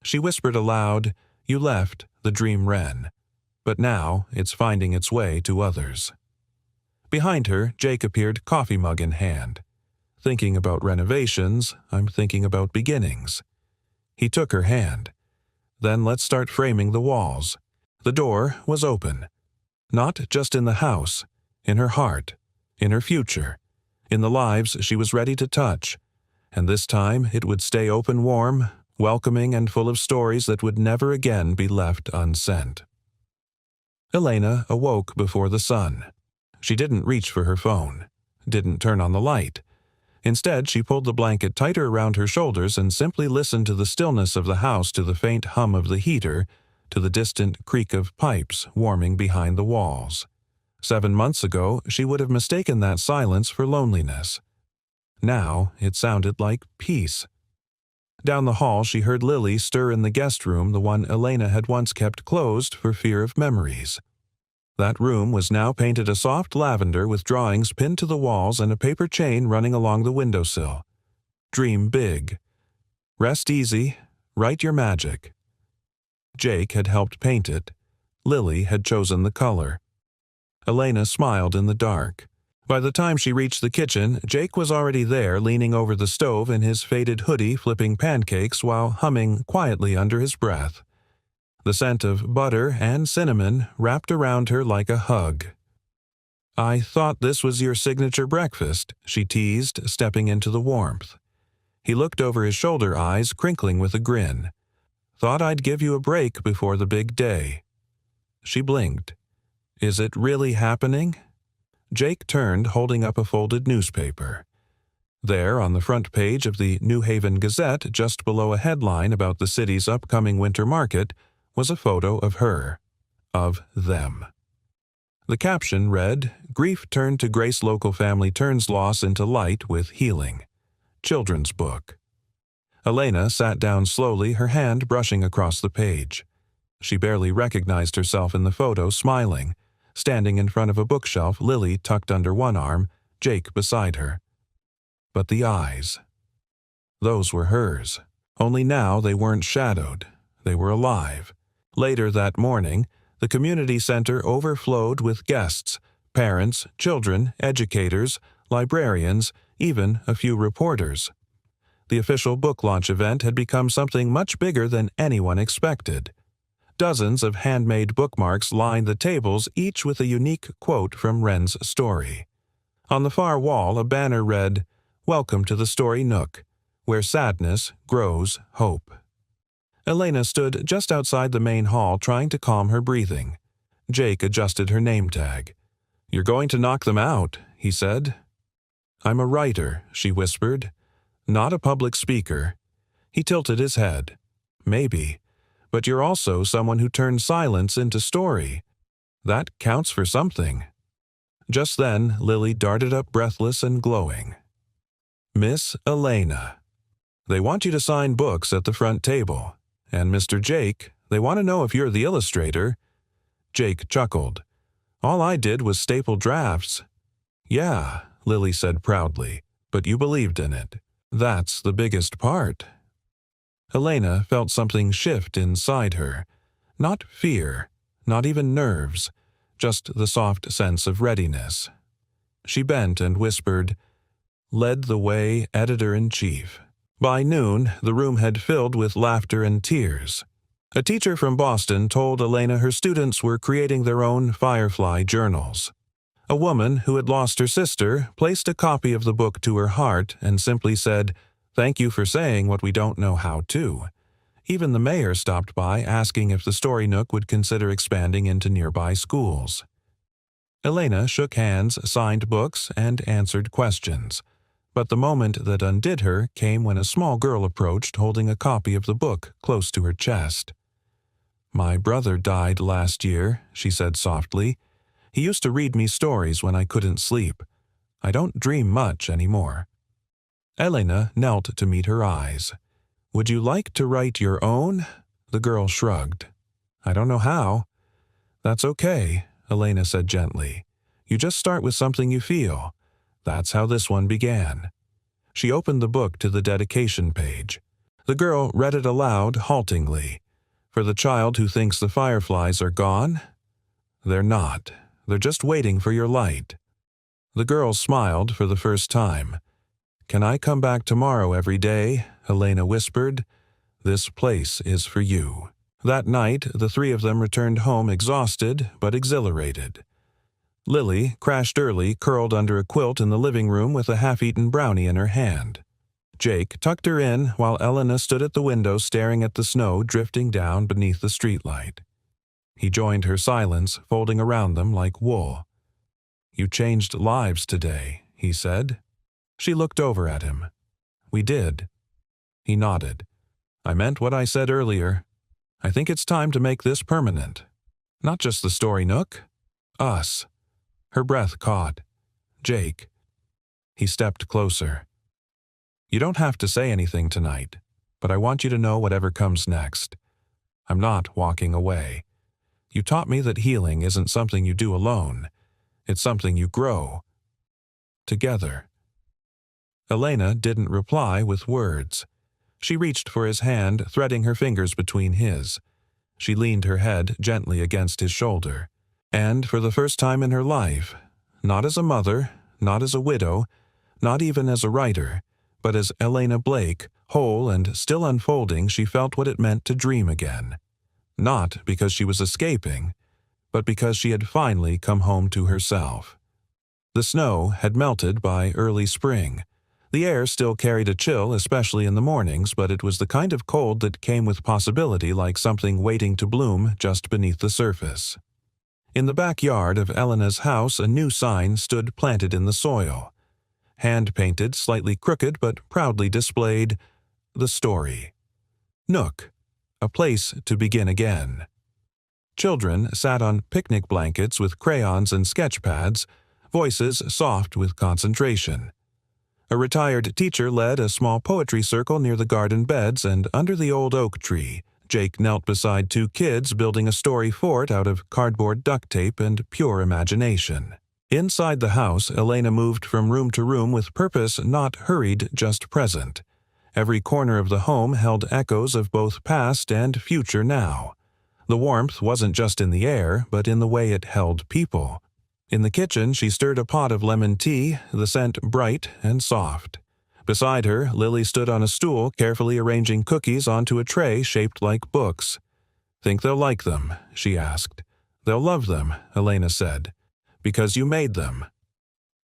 She whispered aloud, "You left the dream Wren, but now it's finding its way to others." Behind her, Jake appeared, coffee mug in hand. "Thinking about renovations, I'm thinking about beginnings." He took her hand. "Then let's start framing the walls." The door was open. Not just in the house, in her heart, in her future, in the lives she was ready to touch. And this time it would stay open, warm, welcoming, and full of stories that would never again be left unsent. Elena awoke before the sun. She didn't reach for her phone, didn't turn on the light. Instead, she pulled the blanket tighter around her shoulders and simply listened to the stillness of the house, to the faint hum of the heater, to the distant creak of pipes warming behind the walls. 7 months ago, she would have mistaken that silence for loneliness. Now, it sounded like peace. Down the hall she heard Lily stir in the guest room, the one Elena had once kept closed for fear of memories. That room was now painted a soft lavender with drawings pinned to the walls and a paper chain running along the windowsill. Dream big. Rest easy. Write your magic. Jake had helped paint it. Lily had chosen the color. Elena smiled in the dark. By the time she reached the kitchen, Jake was already there, leaning over the stove in his faded hoodie, flipping pancakes while humming quietly under his breath. The scent of butter and cinnamon wrapped around her like a hug. "I thought this was your signature breakfast," she teased, stepping into the warmth. He looked over his shoulder, eyes crinkling with a grin. "Thought I'd give you a break before the big day." She blinked. "Is it really happening?" Jake turned, holding up a folded newspaper. There, on the front page of the New Haven Gazette, just below a headline about the city's upcoming winter market, was a photo of her. Of them. The caption read, "Grief turned to Grace local family turns loss into light with healing." Children's book. Elena sat down slowly, her hand brushing across the page. She barely recognized herself in the photo, smiling, standing in front of a bookshelf, Lily tucked under one arm, Jake beside her. But the eyes. Those were hers. Only now they weren't shadowed. They were alive. Later that morning, the community center overflowed with guests, parents, children, educators, librarians, even a few reporters. The official book launch event had become something much bigger than anyone expected. Dozens of handmade bookmarks lined the tables, each with a unique quote from Wren's story. On the far wall, a banner read, "Welcome to the Story Nook, where sadness grows hope." Elena stood just outside the main hall, trying to calm her breathing. Jake adjusted her name tag. "You're going to knock them out," he said. "I'm a writer," she whispered. "Not a public speaker." He tilted his head. "Maybe. But you're also someone who turned silence into story. That counts for something." Just then, Lily darted up breathless and glowing. "Miss Elena, they want you to sign books at the front table. And Mr. Jake, they want to know if you're the illustrator." Jake chuckled. "All I did was staple drafts." "Yeah," Lily said proudly, "but you believed in it. That's the biggest part." Elena felt something shift inside her. Not fear, not even nerves, just the soft sense of readiness. She bent and whispered, "Led the way, editor-in-chief." By noon, the room had filled with laughter and tears. A teacher from Boston told Elena her students were creating their own Firefly journals. A woman who had lost her sister placed a copy of the book to her heart and simply said, "Thank you for saying what we don't know how to." Even the mayor stopped by, asking if the Story Nook would consider expanding into nearby schools. Elena shook hands, signed books, and answered questions. But the moment that undid her came when a small girl approached, holding a copy of the book close to her chest. "My brother died last year," she said softly. "He used to read me stories when I couldn't sleep. I don't dream much anymore." Elena knelt to meet her eyes. "Would you like to write your own?" The girl shrugged. "I don't know how." "That's okay," Elena said gently. "You just start with something you feel. That's how this one began." She opened the book to the dedication page. The girl read it aloud haltingly. "For the child who thinks the fireflies are gone? They're not. They're just waiting for your light." The girl smiled for the first time. "Can I come back tomorrow every day?" Elena whispered. "This place is for you." That night, the three of them returned home exhausted but exhilarated. Lily, crashed early, curled under a quilt in the living room with a half-eaten brownie in her hand. Jake tucked her in while Elena stood at the window staring at the snow drifting down beneath the streetlight. He joined her silence, folding around them like wool. "You changed lives today," he said. She looked over at him. "We did." He nodded. "I meant what I said earlier. I think it's time to make this permanent. Not just the Story Nook. Us." Her breath caught. "Jake." He stepped closer. "You don't have to say anything tonight. but I want you to know whatever comes next. I'm not walking away. You taught me that healing isn't something you do alone. It's something you grow together." Elena didn't reply with words. She reached for his hand, threading her fingers between his. She leaned her head gently against his shoulder. And for the first time in her life, not as a mother, not as a widow, not even as a writer, but as Elena Blake, whole and still unfolding, she felt what it meant to dream again. Not because she was escaping, but because she had finally come home to herself. The snow had melted by early spring. The air still carried a chill, especially in the mornings, but it was the kind of cold that came with possibility, like something waiting to bloom just beneath the surface. In the backyard of Elena's house, a new sign stood planted in the soil. Hand-painted, slightly crooked, but proudly displayed, "The Story." Nook, a place to begin again. Children sat on picnic blankets with crayons and sketch pads, voices soft with concentration. A retired teacher led a small poetry circle near the garden beds, and under the old oak tree, Jake knelt beside two kids building a story fort out of cardboard duct tape and pure imagination. Inside the house, Elena moved from room to room with purpose, not hurried, just present. Every corner of the home held echoes of both past and future now. The warmth wasn't just in the air, but in the way it held people. In the kitchen, she stirred a pot of lemon tea, the scent bright and soft. Beside her, Lily stood on a stool, carefully arranging cookies onto a tray shaped like books. "Think they'll like them?" she asked. "They'll love them," Elena said, "because you made them."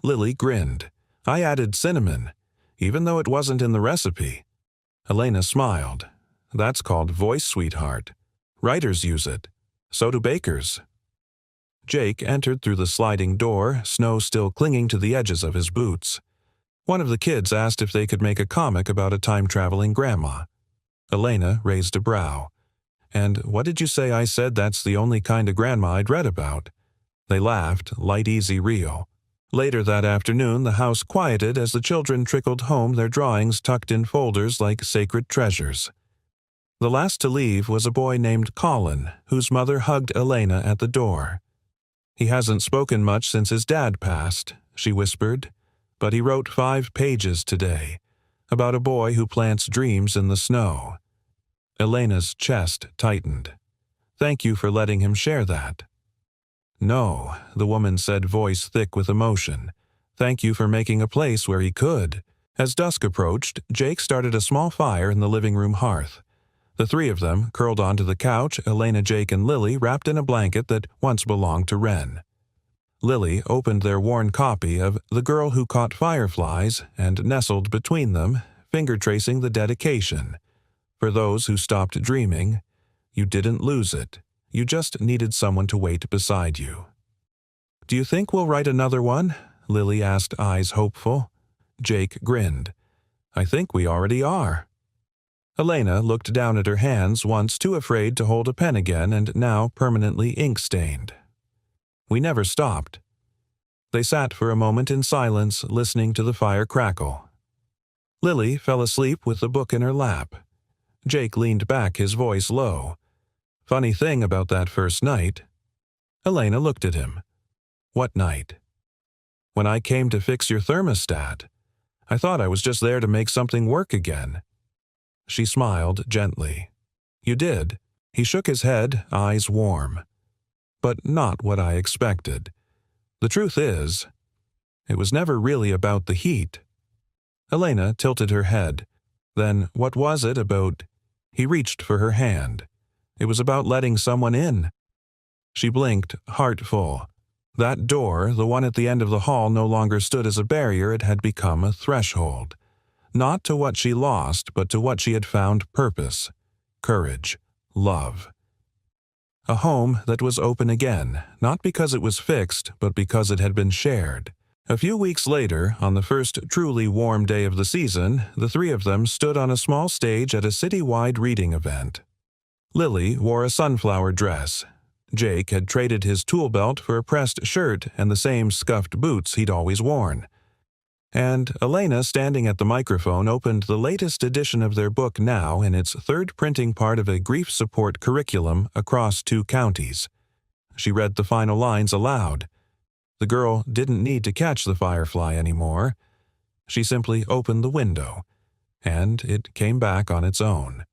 Lily grinned. "I added cinnamon, even though it wasn't in the recipe." Elena smiled. "That's called voice, sweetheart. Writers use it. So do bakers." Jake entered through the sliding door, snow still clinging to the edges of his boots. One of the kids asked if they could make a comic about a time-traveling grandma. Elena raised a brow. "And what did you say I said that's the only kind of grandma I'd read about?" They laughed, light, easy, real. Later that afternoon, the house quieted as the children trickled home, their drawings tucked in folders like sacred treasures. The last to leave was a boy named Colin, whose mother hugged Elena at the door. "He hasn't spoken much since his dad passed," she whispered, "but he wrote 5 pages today, about a boy who plants dreams in the snow." Elena's chest tightened. "Thank you for letting him share that." "No," the woman said, voice thick with emotion. "Thank you for making a place where he could." As dusk approached, Jake started a small fire in the living room hearth. The three of them, curled onto the couch, Elena, Jake, and Lily, wrapped in a blanket that once belonged to Wren. Lily opened their worn copy of The Girl Who Caught Fireflies and nestled between them, finger-tracing the dedication. "For those who stopped dreaming, you didn't lose it. You just needed someone to wait beside you." "Do you think we'll write another one?" Lily asked, eyes hopeful. Jake grinned. "I think we already are." Elena looked down at her hands, once too afraid to hold a pen again and now permanently ink-stained. "We never stopped." They sat for a moment in silence, listening to the fire crackle. Lily fell asleep with the book in her lap. Jake leaned back, his voice low. "Funny thing about that first night." Elena looked at him. "What night?" "When I came to fix your thermostat. I thought I was just there to make something work again." She smiled gently. "You did." He shook his head, eyes warm. "But not what I expected. The truth is, it was never really about the heat." Elena tilted her head. "Then what was it about?" He reached for her hand. "It was about letting someone in." She blinked, heart full. That door, the one at the end of the hall, no longer stood as a barrier, it had become a threshold. Not to what she lost, but to what she had found: purpose, courage, love. A home that was open again, not because it was fixed, but because it had been shared. A few weeks later, on the first truly warm day of the season, the three of them stood on a small stage at a city-wide reading event. Lily wore a sunflower dress. Jake had traded his tool belt for a pressed shirt and the same scuffed boots he'd always worn. And Elena, standing at the microphone, opened the latest edition of their book now in its third printing, part of a grief support curriculum across 2 counties. She read the final lines aloud. The girl didn't need to catch the firefly anymore. She simply opened the window, and it came back on its own.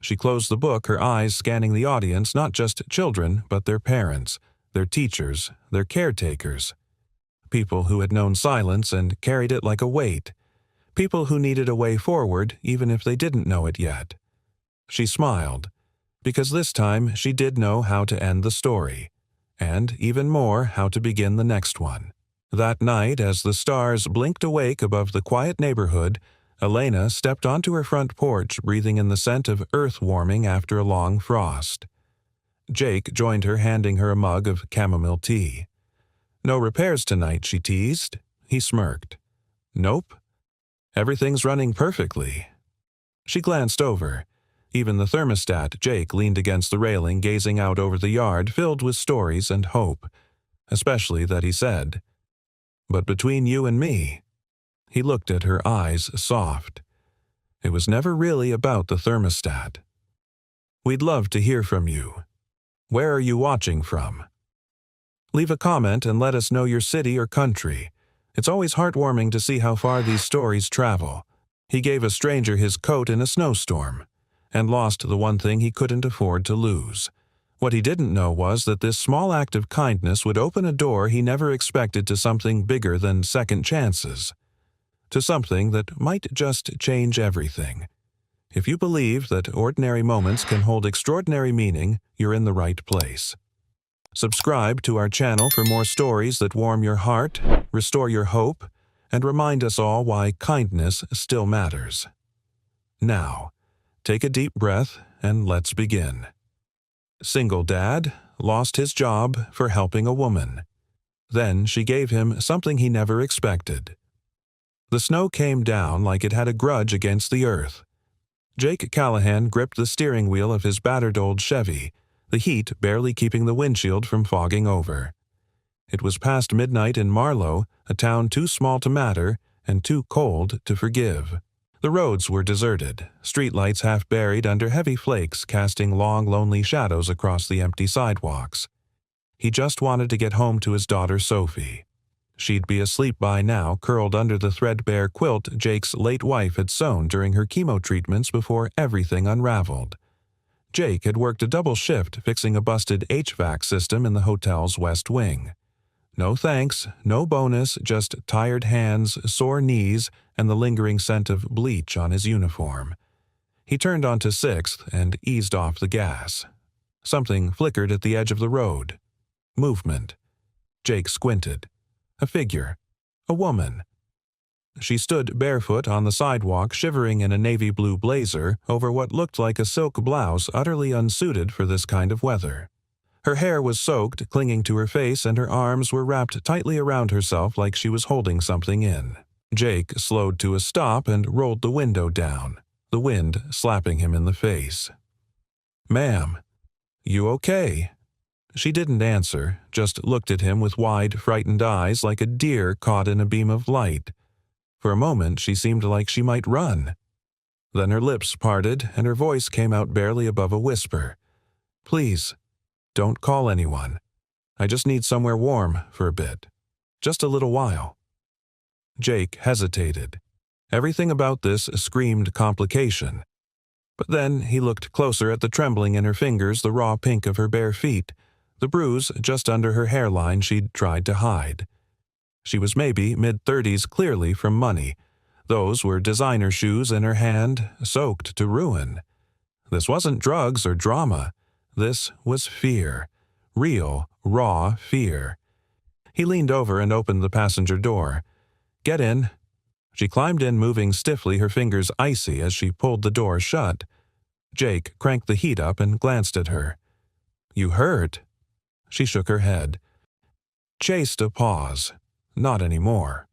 She closed the book, her eyes scanning the audience, not just children, but their parents, their teachers, their caretakers. People who had known silence and carried it like a weight. People who needed a way forward, even if they didn't know it yet. She smiled, because this time she did know how to end the story, and even more how to begin the next one. That night, as the stars blinked awake above the quiet neighborhood, Elena stepped onto her front porch, breathing in the scent of earth warming after a long frost. Jake joined her, handing her a mug of chamomile tea. "No repairs tonight," she teased. He smirked. "Nope. Everything's running perfectly." She glanced over. Even the thermostat, Jake leaned against the railing, gazing out over the yard, filled with stories and hope. Especially that he said, "But between you and me," he looked at her, eyes soft. "It was never really about the thermostat. We'd love to hear from you. Where are you watching from? Leave a comment and let us know your city or country. It's always heartwarming to see how far these stories travel." He gave a stranger his coat in a snowstorm, and lost the one thing he couldn't afford to lose. What he didn't know was that this small act of kindness would open a door he never expected to something bigger than second chances. To something that might just change everything. If you believe that ordinary moments can hold extraordinary meaning, you're in the right place. Subscribe to our channel for more stories that warm your heart, restore your hope, and remind us all why kindness still matters. Now, take a deep breath and let's begin. Single dad lost his job for helping a woman. Then she gave him something he never expected. The snow came down like it had a grudge against the earth. Jake Callahan gripped the steering wheel of his battered old Chevy, the heat barely keeping the windshield from fogging over. It was past midnight in Marlow, a town too small to matter and too cold to forgive. The roads were deserted, streetlights half buried under heavy flakes casting long, lonely shadows across the empty sidewalks. He just wanted to get home to his daughter Sophie. She'd be asleep by now, curled under the threadbare quilt Jake's late wife had sewn during her chemo treatments before everything unraveled. Jake had worked a double shift fixing a busted HVAC system in the hotel's west wing. No thanks, no bonus, just tired hands, sore knees, and the lingering scent of bleach on his uniform. He turned onto 6th and eased off the gas. Something flickered at the edge of the road. Movement. Jake squinted. A figure. A woman. She stood barefoot on the sidewalk, shivering in a navy blue blazer over what looked like a silk blouse utterly unsuited for this kind of weather. Her hair was soaked, clinging to her face, and her arms were wrapped tightly around herself like she was holding something in. Jake slowed to a stop and rolled the window down, the wind slapping him in the face. "Ma'am, you okay?" She didn't answer, just looked at him with wide, frightened eyes like a deer caught in a beam of light. For a moment she seemed like she might run. Then her lips parted and her voice came out barely above a whisper. "Please, don't call anyone. I just need somewhere warm for a bit. Just a little while." Jake hesitated. Everything about this screamed complication. But then he looked closer at the trembling in her fingers, the raw pink of her bare feet, the bruise just under her hairline she'd tried to hide. She was maybe mid-30s, clearly from money. Those were designer shoes in her hand, soaked to ruin. This wasn't drugs or drama. This was fear. Real, raw fear. He leaned over and opened the passenger door. "Get in." She climbed in, moving stiffly, her fingers icy as she pulled the door shut. Jake cranked the heat up and glanced at her. "You hurt?" She shook her head. Chased a pause. Not anymore.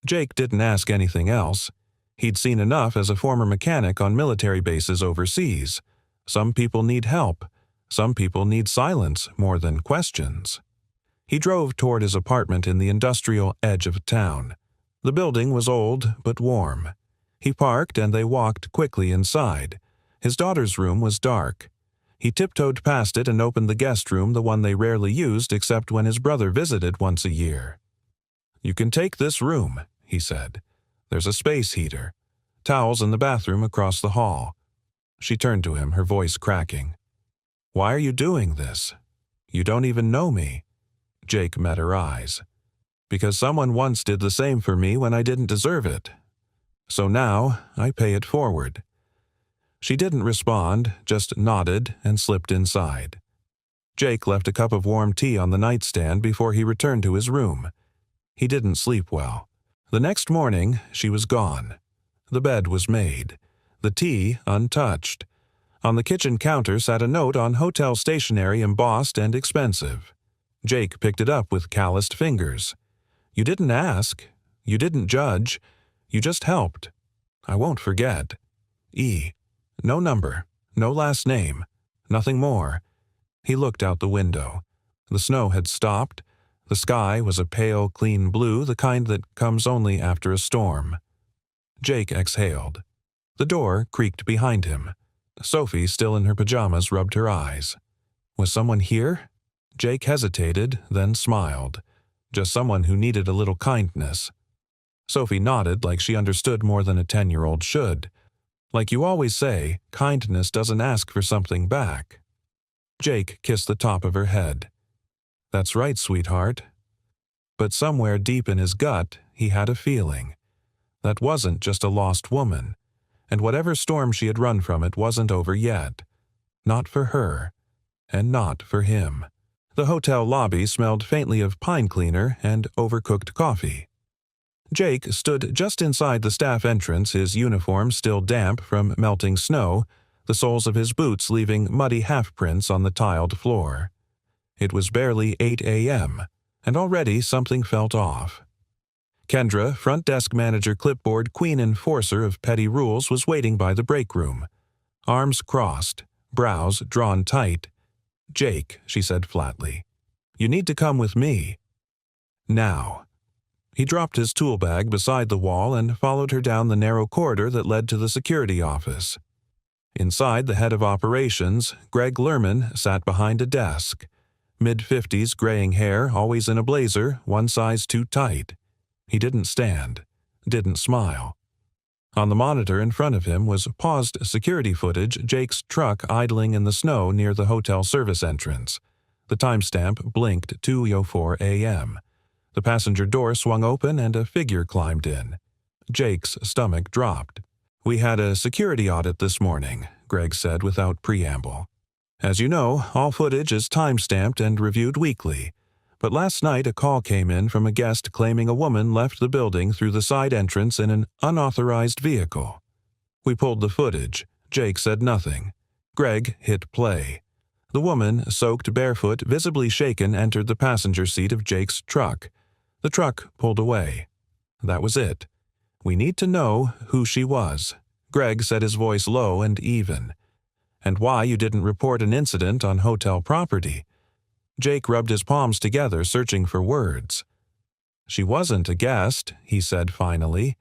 Jake didn't ask anything else. He'd seen enough as a former mechanic on military bases overseas. Some people need help. Some people need silence more than questions. He drove toward his apartment in the industrial edge of town. The building was old but warm. He parked and they walked quickly inside. His daughter's room was dark. He tiptoed past it and opened the guest room, the one they rarely used except when his brother visited once a year. "You can take this room," he said. "There's a space heater. Towels in the bathroom across the hall." She turned to him, her voice cracking. "Why are you doing this? You don't even know me." Jake met her eyes. "Because someone once did the same for me when I didn't deserve it. So now I pay it forward." She didn't respond, just nodded and slipped inside. Jake left a cup of warm tea on the nightstand before he returned to his room. He didn't sleep well. The next morning, she was gone. The bed was made. The tea untouched. On the kitchen counter sat a note on hotel stationery embossed and expensive. Jake picked it up with calloused fingers. "You didn't ask. You didn't judge. You just helped. I won't forget. E. No number. No last name. Nothing more." He looked out the window. The snow had stopped. The sky was a pale, clean blue, the kind that comes only after a storm. Jake exhaled. The door creaked behind him. Sophie, still in her pajamas, rubbed her eyes. Was someone here? Jake hesitated, then smiled. Just someone who needed a little kindness. Sophie nodded like she understood more than a 10-year-old should. Like you always say, kindness doesn't ask for something back. Jake kissed the top of her head. "That's right, sweetheart." But somewhere deep in his gut, he had a feeling. That wasn't just a lost woman. And whatever storm she had run from, it wasn't over yet. Not for her. And not for him. The hotel lobby smelled faintly of pine cleaner and overcooked coffee. Jake stood just inside the staff entrance, his uniform still damp from melting snow, the soles of his boots leaving muddy half-prints on the tiled floor. It was barely 8 a.m., and already something felt off. Kendra, front desk manager clipboard queen enforcer of petty rules, was waiting by the break room. Arms crossed, brows drawn tight. "Jake," she said flatly, "you need to come with me. Now." He dropped his tool bag beside the wall and followed her down the narrow corridor that led to the security office. Inside, the head of operations, Greg Lerman, sat behind a desk. Mid-50s, graying hair, always in a blazer, one size too tight. He didn't stand, didn't smile. On the monitor in front of him was paused security footage, Jake's truck idling in the snow near the hotel service entrance. The timestamp blinked 2:04 a.m. The passenger door swung open and a figure climbed in. Jake's stomach dropped. "We had a security audit this morning," Greg said without preamble. "As you know, all footage is time-stamped and reviewed weekly. But last night a call came in from a guest claiming a woman left the building through the side entrance in an unauthorized vehicle. We pulled the footage. Jake said nothing. Greg hit play. The woman, soaked barefoot, visibly shaken, entered the passenger seat of Jake's truck. The truck pulled away. That was it. We need to know who she was." Greg said, his voice low and even. "And why you didn't report an incident on hotel property." Jake rubbed his palms together, searching for words. "She wasn't a guest," he said finally.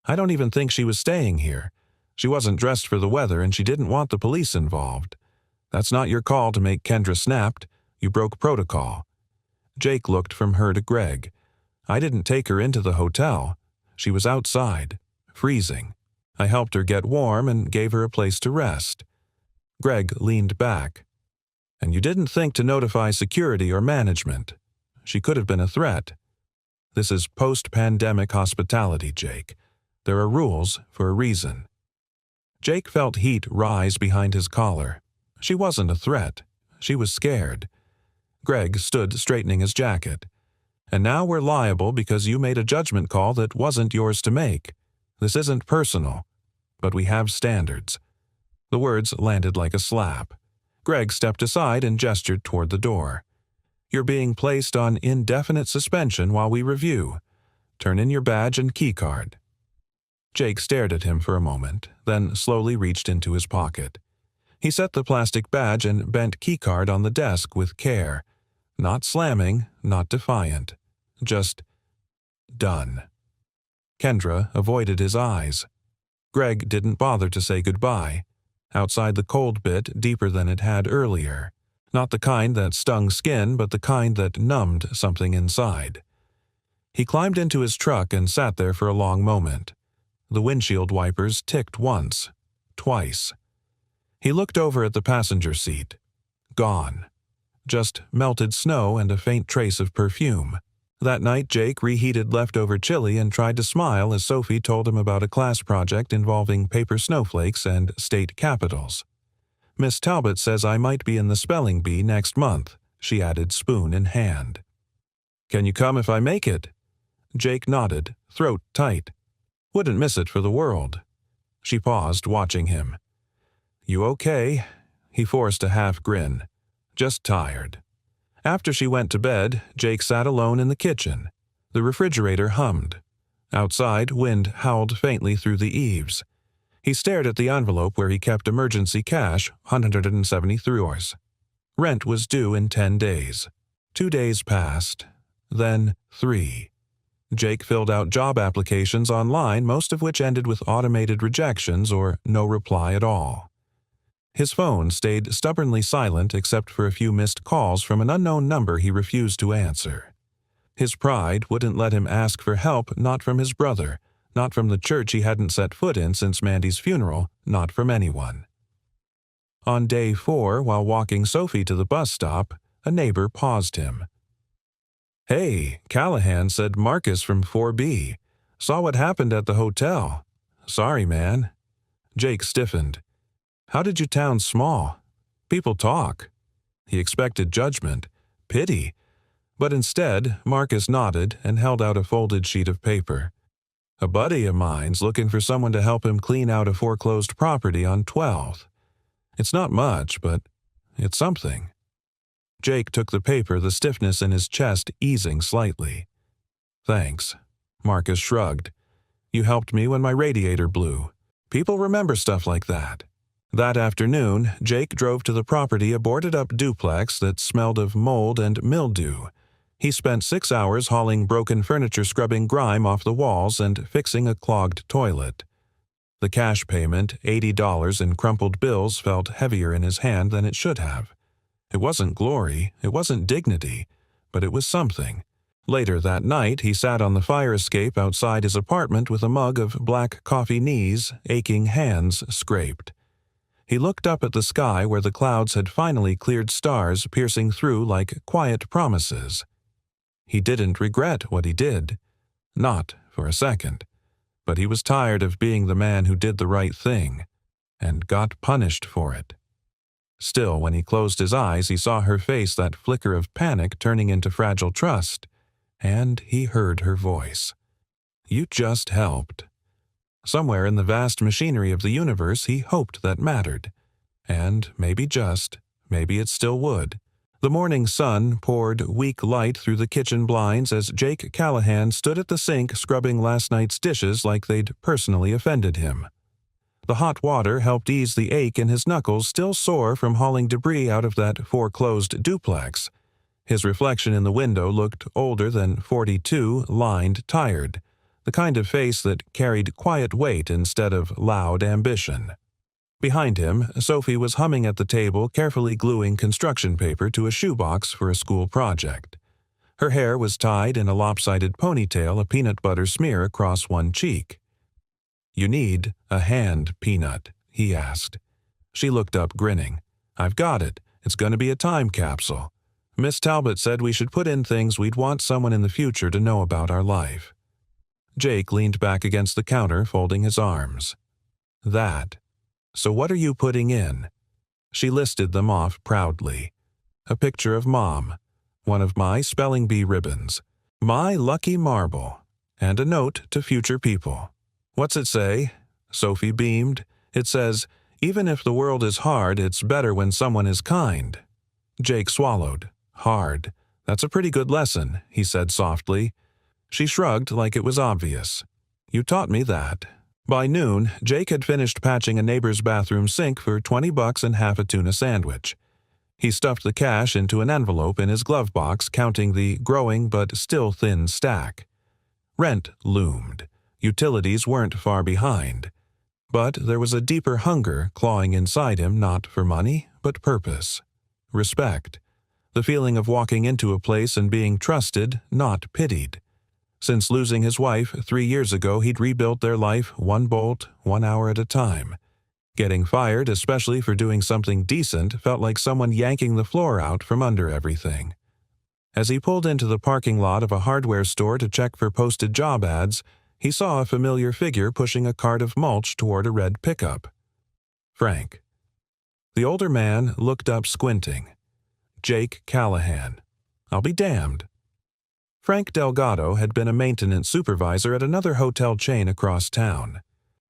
"I don't even think she was staying here. She wasn't dressed for the weather and she didn't want the police involved. That's not your call to make." Kendra snapped. "You broke protocol." Jake looked from her to Greg. "I didn't take her into the hotel. She was outside, freezing. I helped her get warm and gave her a place to rest." Greg leaned back. "And you didn't think to notify security or management. She could have been a threat. This is post-pandemic hospitality, Jake. There are rules for a reason." Jake felt heat rise behind his collar. She wasn't a threat. She was scared. Greg stood straightening his jacket. "And now we're liable because you made a judgment call that wasn't yours to make. This isn't personal, but we have standards." The words landed like a slap. Greg stepped aside and gestured toward the door. "You're being placed on indefinite suspension while we review. Turn in your badge and keycard." Jake stared at him for a moment, then slowly reached into his pocket. He set the plastic badge and bent keycard on the desk with care. Not slamming, not defiant. Just done. Kendra avoided his eyes. Greg didn't bother to say goodbye. Outside the cold bit deeper than it had earlier. Not the kind that stung skin, but the kind that numbed something inside. He climbed into his truck and sat there for a long moment. The windshield wipers ticked once, twice. He looked over at the passenger seat. Gone. Just melted snow and a faint trace of perfume. That night, Jake reheated leftover chili and tried to smile as Sophie told him about a class project involving paper snowflakes and state capitals. "Miss Talbot says I might be in the spelling bee next month," she added, spoon in hand. "Can you come if I make it?" Jake nodded, throat tight. "Wouldn't miss it for the world." She paused, watching him. "You okay?" He forced a half grin. "Just tired." After she went to bed, Jake sat alone in the kitchen. The refrigerator hummed. Outside, wind howled faintly through the eaves. He stared at the envelope where he kept emergency cash, 173 euros. Rent was due in 10 days. 2 days passed. Then 3. Jake filled out job applications online, most of which ended with automated rejections or no reply at all. His phone stayed stubbornly silent except for a few missed calls from an unknown number he refused to answer. His pride wouldn't let him ask for help, not from his brother, not from the church he hadn't set foot in since Mandy's funeral, not from anyone. On day 4, while walking Sophie to the bus stop, a neighbor paused him. "Hey, Callahan said Marcus from 4B. Saw what happened at the hotel. Sorry, man." Jake stiffened. "How did your town small? People talk." He expected judgment, pity, but instead Marcus nodded and held out a folded sheet of paper. "A buddy of mine's looking for someone to help him clean out a foreclosed property on 12th. It's not much, but it's something." Jake took the paper, the stiffness in his chest easing slightly. "Thanks." Marcus shrugged. "You helped me when my radiator blew. People remember stuff like that." That afternoon, Jake drove to the property a boarded-up duplex that smelled of mold and mildew. He spent 6 hours hauling broken furniture, scrubbing grime off the walls, and fixing a clogged toilet. The cash payment, $80 in crumpled bills, felt heavier in his hand than it should have. It wasn't glory, it wasn't dignity, but it was something. Later that night, he sat on the fire escape outside his apartment with a mug of black coffee, knees, aching hands scraped. He looked up at the sky where the clouds had finally cleared, stars piercing through like quiet promises. He didn't regret what he did. Not for a second. But he was tired of being the man who did the right thing, and got punished for it. Still, when he closed his eyes, he saw her face, that flicker of panic turning into fragile trust, and he heard her voice. "You just helped." Somewhere in the vast machinery of the universe, he hoped that mattered. And maybe it still would. The morning sun poured weak light through the kitchen blinds as Jake Callahan stood at the sink scrubbing last night's dishes like they'd personally offended him. The hot water helped ease the ache in his knuckles, still sore from hauling debris out of that foreclosed duplex. His reflection in the window looked older than 42, lined, tired. The kind of face that carried quiet weight instead of loud ambition. Behind him, Sophie was humming at the table, carefully gluing construction paper to a shoebox for a school project. Her hair was tied in a lopsided ponytail, a peanut butter smear across one cheek. "You need a hand, Peanut?" he asked. She looked up, grinning. "I've got it. It's going to be a time capsule. Miss Talbot said we should put in things we'd want someone in the future to know about our life." Jake leaned back against the counter, folding his arms. "That. So what are you putting in?" She listed them off proudly. A picture of Mom, one of my spelling bee ribbons, my lucky marble, and a note to future people. "What's it say?" Sophie beamed. "It says, 'Even if the world is hard, it's better when someone is kind.'" Jake swallowed. "Hard. That's a pretty good lesson," he said softly. She shrugged like it was obvious. "You taught me that." By noon, Jake had finished patching a neighbor's bathroom sink for $20 and half a tuna sandwich. He stuffed the cash into an envelope in his glove box, counting the growing but still thin stack. Rent loomed. Utilities weren't far behind. But there was a deeper hunger clawing inside him, not for money, but purpose. Respect. The feeling of walking into a place and being trusted, not pitied. Since losing his wife 3 years ago, he'd rebuilt their life 1 bolt, 1 hour at a time. Getting fired, especially for doing something decent, felt like someone yanking the floor out from under everything. As he pulled into the parking lot of a hardware store to check for posted job ads, he saw a familiar figure pushing a cart of mulch toward a red pickup. Frank. The older man looked up, squinting. Jake Callahan. I'll be damned. Frank Delgado had been a maintenance supervisor at another hotel chain across town.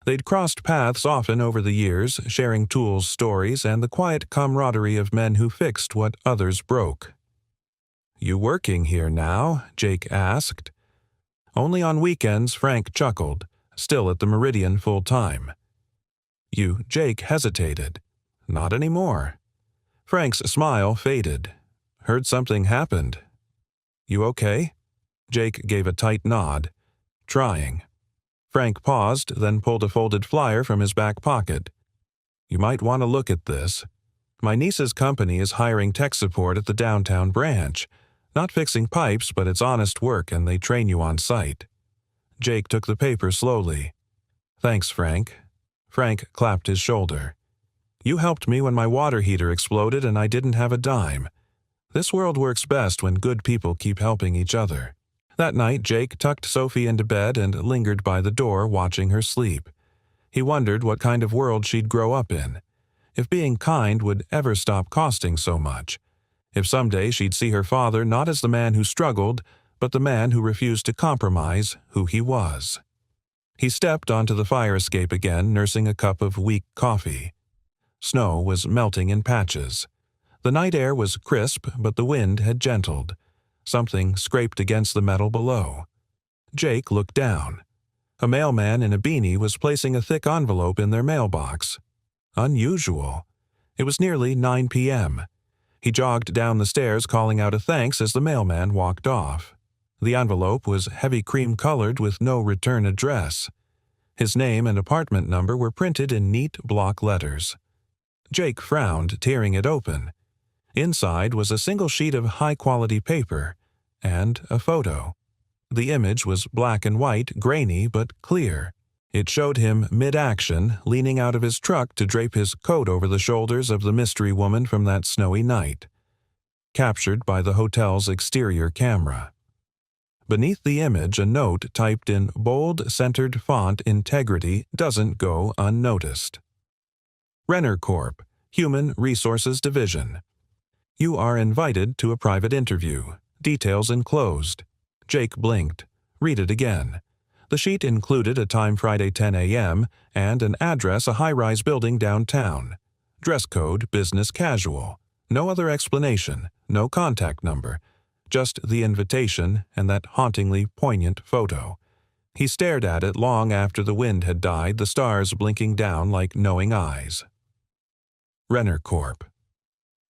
They'd crossed paths often over the years, sharing tools, stories, and the quiet camaraderie of men who fixed what others broke. "You working here now?" Jake asked. Only on weekends, Frank chuckled, still at the Meridian full-time. Jake hesitated. Not anymore. Frank's smile faded. Heard something happened. You okay? Jake gave a tight nod. Trying. Frank paused, then pulled a folded flyer from his back pocket. You might want to look at this. My niece's company is hiring tech support at the downtown branch. Not fixing pipes, but it's honest work and they train you on site. Jake took the paper slowly. Thanks, Frank. Frank clapped his shoulder. You helped me when my water heater exploded and I didn't have a dime. This world works best when good people keep helping each other. That night, Jake tucked Sophie into bed and lingered by the door, watching her sleep. He wondered what kind of world she'd grow up in. If being kind would ever stop costing so much. If someday she'd see her father not as the man who struggled, but the man who refused to compromise who he was. He stepped onto the fire escape again, nursing a cup of weak coffee. Snow was melting in patches. The night air was crisp, but the wind had gentled. Something scraped against the metal below. Jake looked down. A mailman in a beanie was placing a thick envelope in their mailbox. Unusual. It was nearly 9 p.m. He jogged down the stairs, calling out a thanks as the mailman walked off. The envelope was heavy cream-colored with no return address. His name and apartment number were printed in neat block letters. Jake frowned, tearing it open. Inside was a single sheet of high-quality paper and a photo. The image was black and white, grainy but clear. It showed him mid-action, leaning out of his truck to drape his coat over the shoulders of the mystery woman from that snowy night. Captured by the hotel's exterior camera. Beneath the image, a note typed in bold, centered font: integrity doesn't go unnoticed. Renner Corp., Human Resources Division. You are invited to a private interview. Details enclosed. Jake blinked. Read it again. The sheet included a time Friday 10 a.m. and an address, a high-rise building downtown. Dress code business casual. No other explanation, no contact number. Just the invitation and that hauntingly poignant photo. He stared at it long after the wind had died, the stars blinking down like knowing eyes. Renner Corp.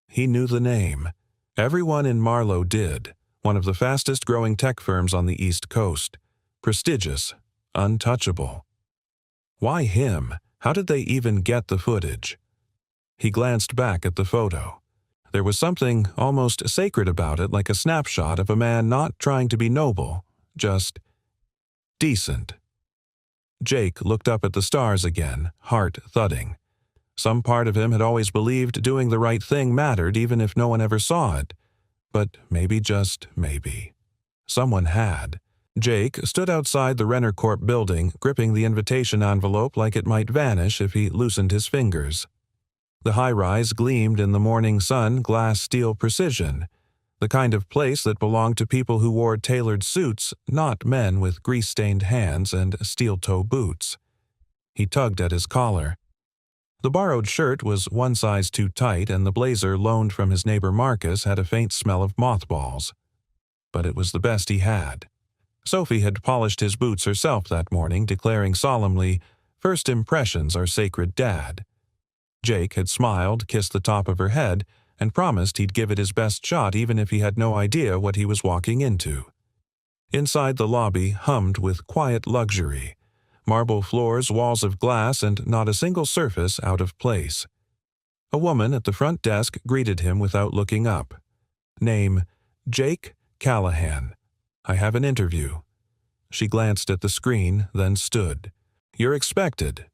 He knew the name. Everyone in Marlow did. One of the fastest-growing tech firms on the East Coast. Prestigious. Untouchable. Why him? How did they even get the footage? He glanced back at the photo. There was something almost sacred about it, like a snapshot of a man not trying to be noble, just decent. Jake looked up at the stars again, heart thudding. Some part of him had always believed doing the right thing mattered even if no one ever saw it. But maybe, just maybe, someone had. Jake stood outside the Renner Corp building, gripping the invitation envelope like it might vanish if he loosened his fingers. The high-rise gleamed in the morning sun, glass steel precision, the kind of place that belonged to people who wore tailored suits, not men with grease-stained hands and steel-toe boots. He tugged at his collar. The borrowed shirt was one size too tight, and the blazer loaned from his neighbor Marcus had a faint smell of mothballs. But it was the best he had. Sophie had polished his boots herself that morning, declaring solemnly, "First impressions are sacred, Dad." Jake had smiled, kissed the top of her head, and promised he'd give it his best shot even if he had no idea what he was walking into. Inside, the lobby hummed with quiet luxury. Marble floors, walls of glass, and not a single surface out of place. A woman at the front desk greeted him without looking up. Name, Jake Callahan. I have an interview. She glanced at the screen, then stood. You're expected.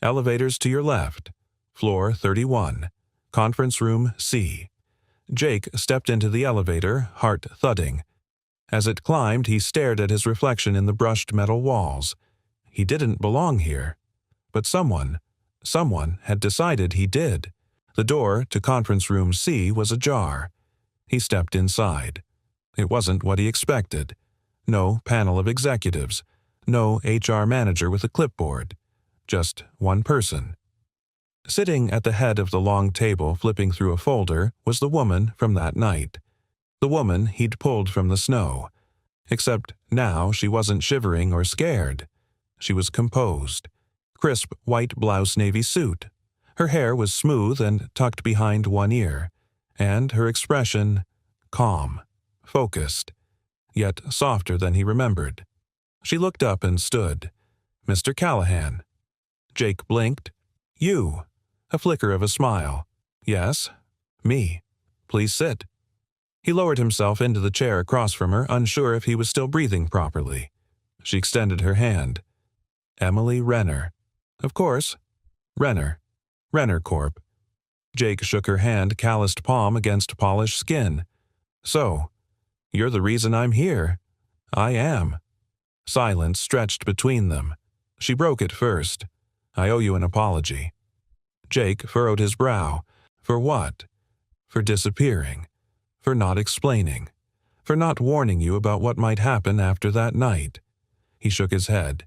Elevators to your left. Floor 31. Conference room C. Jake stepped into the elevator, heart thudding. As it climbed, he stared at his reflection in the brushed metal walls. He didn't belong here. But someone had decided he did. The door to conference room C was ajar. He stepped inside. It wasn't what he expected. No panel of executives. No HR manager with a clipboard. Just one person. Sitting at the head of the long table flipping through a folder was the woman from that night. The woman he'd pulled from the snow. Except now she wasn't shivering or scared. She was composed. Crisp white blouse navy suit. Her hair was smooth and tucked behind one ear, and her expression calm, focused, yet softer than he remembered. She looked up and stood. Mr. Callahan. Jake blinked. You. A flicker of a smile. Yes, me. Please sit. He lowered himself into the chair across from her, unsure if he was still breathing properly. She extended her hand. Emily Renner. Of course. Renner. Renner Corp. Jake shook her hand, calloused palm against polished skin. So, you're the reason I'm here. I am. Silence stretched between them. She broke it first. I owe you an apology. Jake furrowed his brow. For what? For disappearing. For not explaining. For not warning you about what might happen after that night. He shook his head.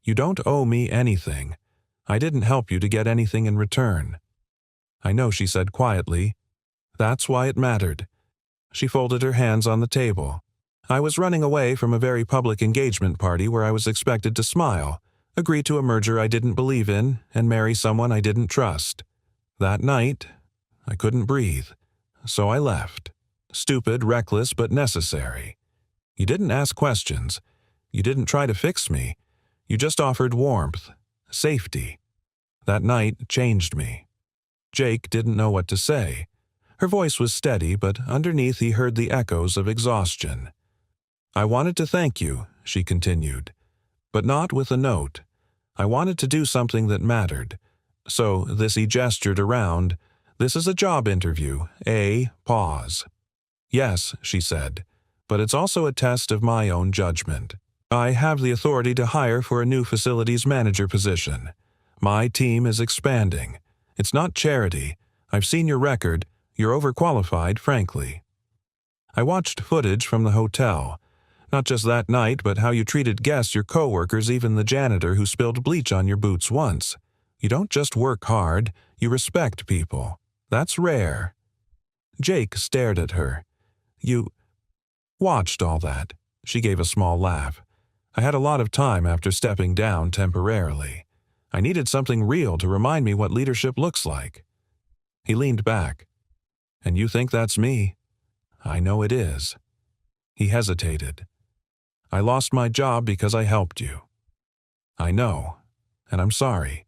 You don't owe me anything. I didn't help you to get anything in return. I know, she said quietly. That's why it mattered. She folded her hands on the table. I was running away from a very public engagement party where I was expected to smile, agree to a merger I didn't believe in, and marry someone I didn't trust. That night, I couldn't breathe, so I left. Stupid, reckless, but necessary. You didn't ask questions. You didn't try to fix me. You just offered warmth, safety. That night changed me. Jake didn't know what to say. Her voice was steady, but underneath he heard the echoes of exhaustion. I wanted to thank you, she continued, but not with a note. I wanted to do something that mattered. So this he gestured around. This is a job interview, pause. Yes, she said, but it's also a test of my own judgment. I have the authority to hire for a new facilities manager position. My team is expanding. It's not charity. I've seen your record. You're overqualified, frankly. I watched footage from the hotel. Not just that night, but how you treated guests, your coworkers, even the janitor who spilled bleach on your boots once. You don't just work hard, you respect people. That's rare. Jake stared at her. You watched all that. She gave a small laugh. I had a lot of time after stepping down temporarily. I needed something real to remind me what leadership looks like. He leaned back. And you think that's me? I know it is. He hesitated. I lost my job because I helped you. I know, and I'm sorry.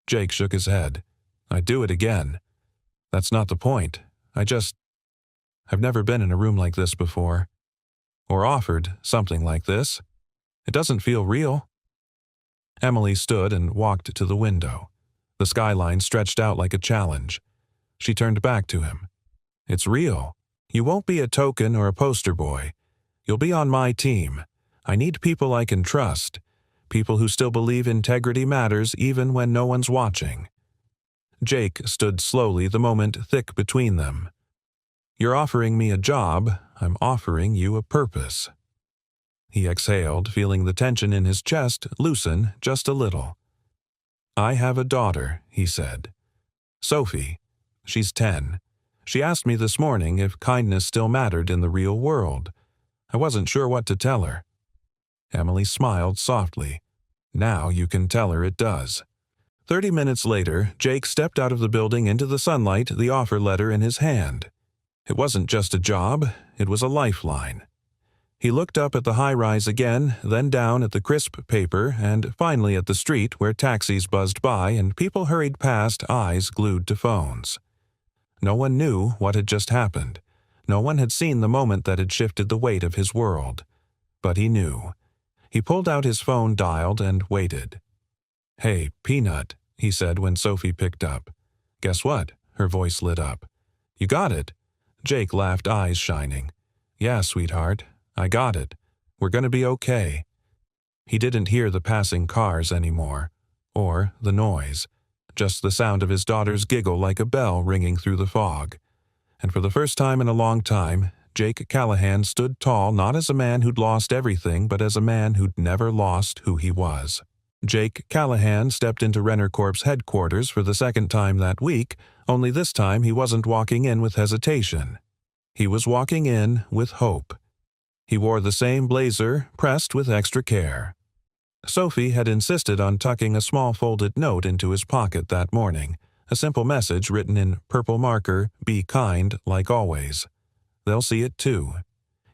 Jake shook his head. I'd do it again. That's not the point. I've never been in a room like this before. Or offered something like this. It doesn't feel real. Emily stood and walked to the window. The skyline stretched out like a challenge. She turned back to him. It's real. You won't be a token or a poster boy. You'll be on my team. I need people I can trust. People who still believe integrity matters even when no one's watching. Jake stood slowly, the moment thick between them. You're offering me a job. I'm offering you a purpose. He exhaled, feeling the tension in his chest loosen just a little. I have a daughter, he said. Sophie. She's 10. She asked me this morning if kindness still mattered in the real world. I wasn't sure what to tell her. Emily smiled softly. Now you can tell her it does. 30 minutes later, Jake stepped out of the building into the sunlight, the offer letter in his hand. It wasn't just a job, it was a lifeline. He looked up at the high-rise again, then down at the crisp paper, and finally at the street where taxis buzzed by and people hurried past, eyes glued to phones. No one knew what had just happened. No one had seen the moment that had shifted the weight of his world. But he knew. He pulled out his phone, dialed, and waited. "Hey, Peanut," he said when Sophie picked up. "Guess what?" Her voice lit up. "You got it." Jake laughed, eyes shining. "Yeah, sweetheart. I got it. We're gonna be okay." He didn't hear the passing cars anymore, or the noise, just the sound of his daughter's giggle like a bell ringing through the fog. And for the first time in a long time, Jake Callahan stood tall not as a man who'd lost everything, but as a man who'd never lost who he was. Jake Callahan stepped into Renner Corp's headquarters for the second time that week, only this time he wasn't walking in with hesitation. He was walking in with hope. He wore the same blazer, pressed with extra care. Sophie had insisted on tucking a small folded note into his pocket that morning, a simple message written in purple marker, "Be kind, like always." They'll see it too.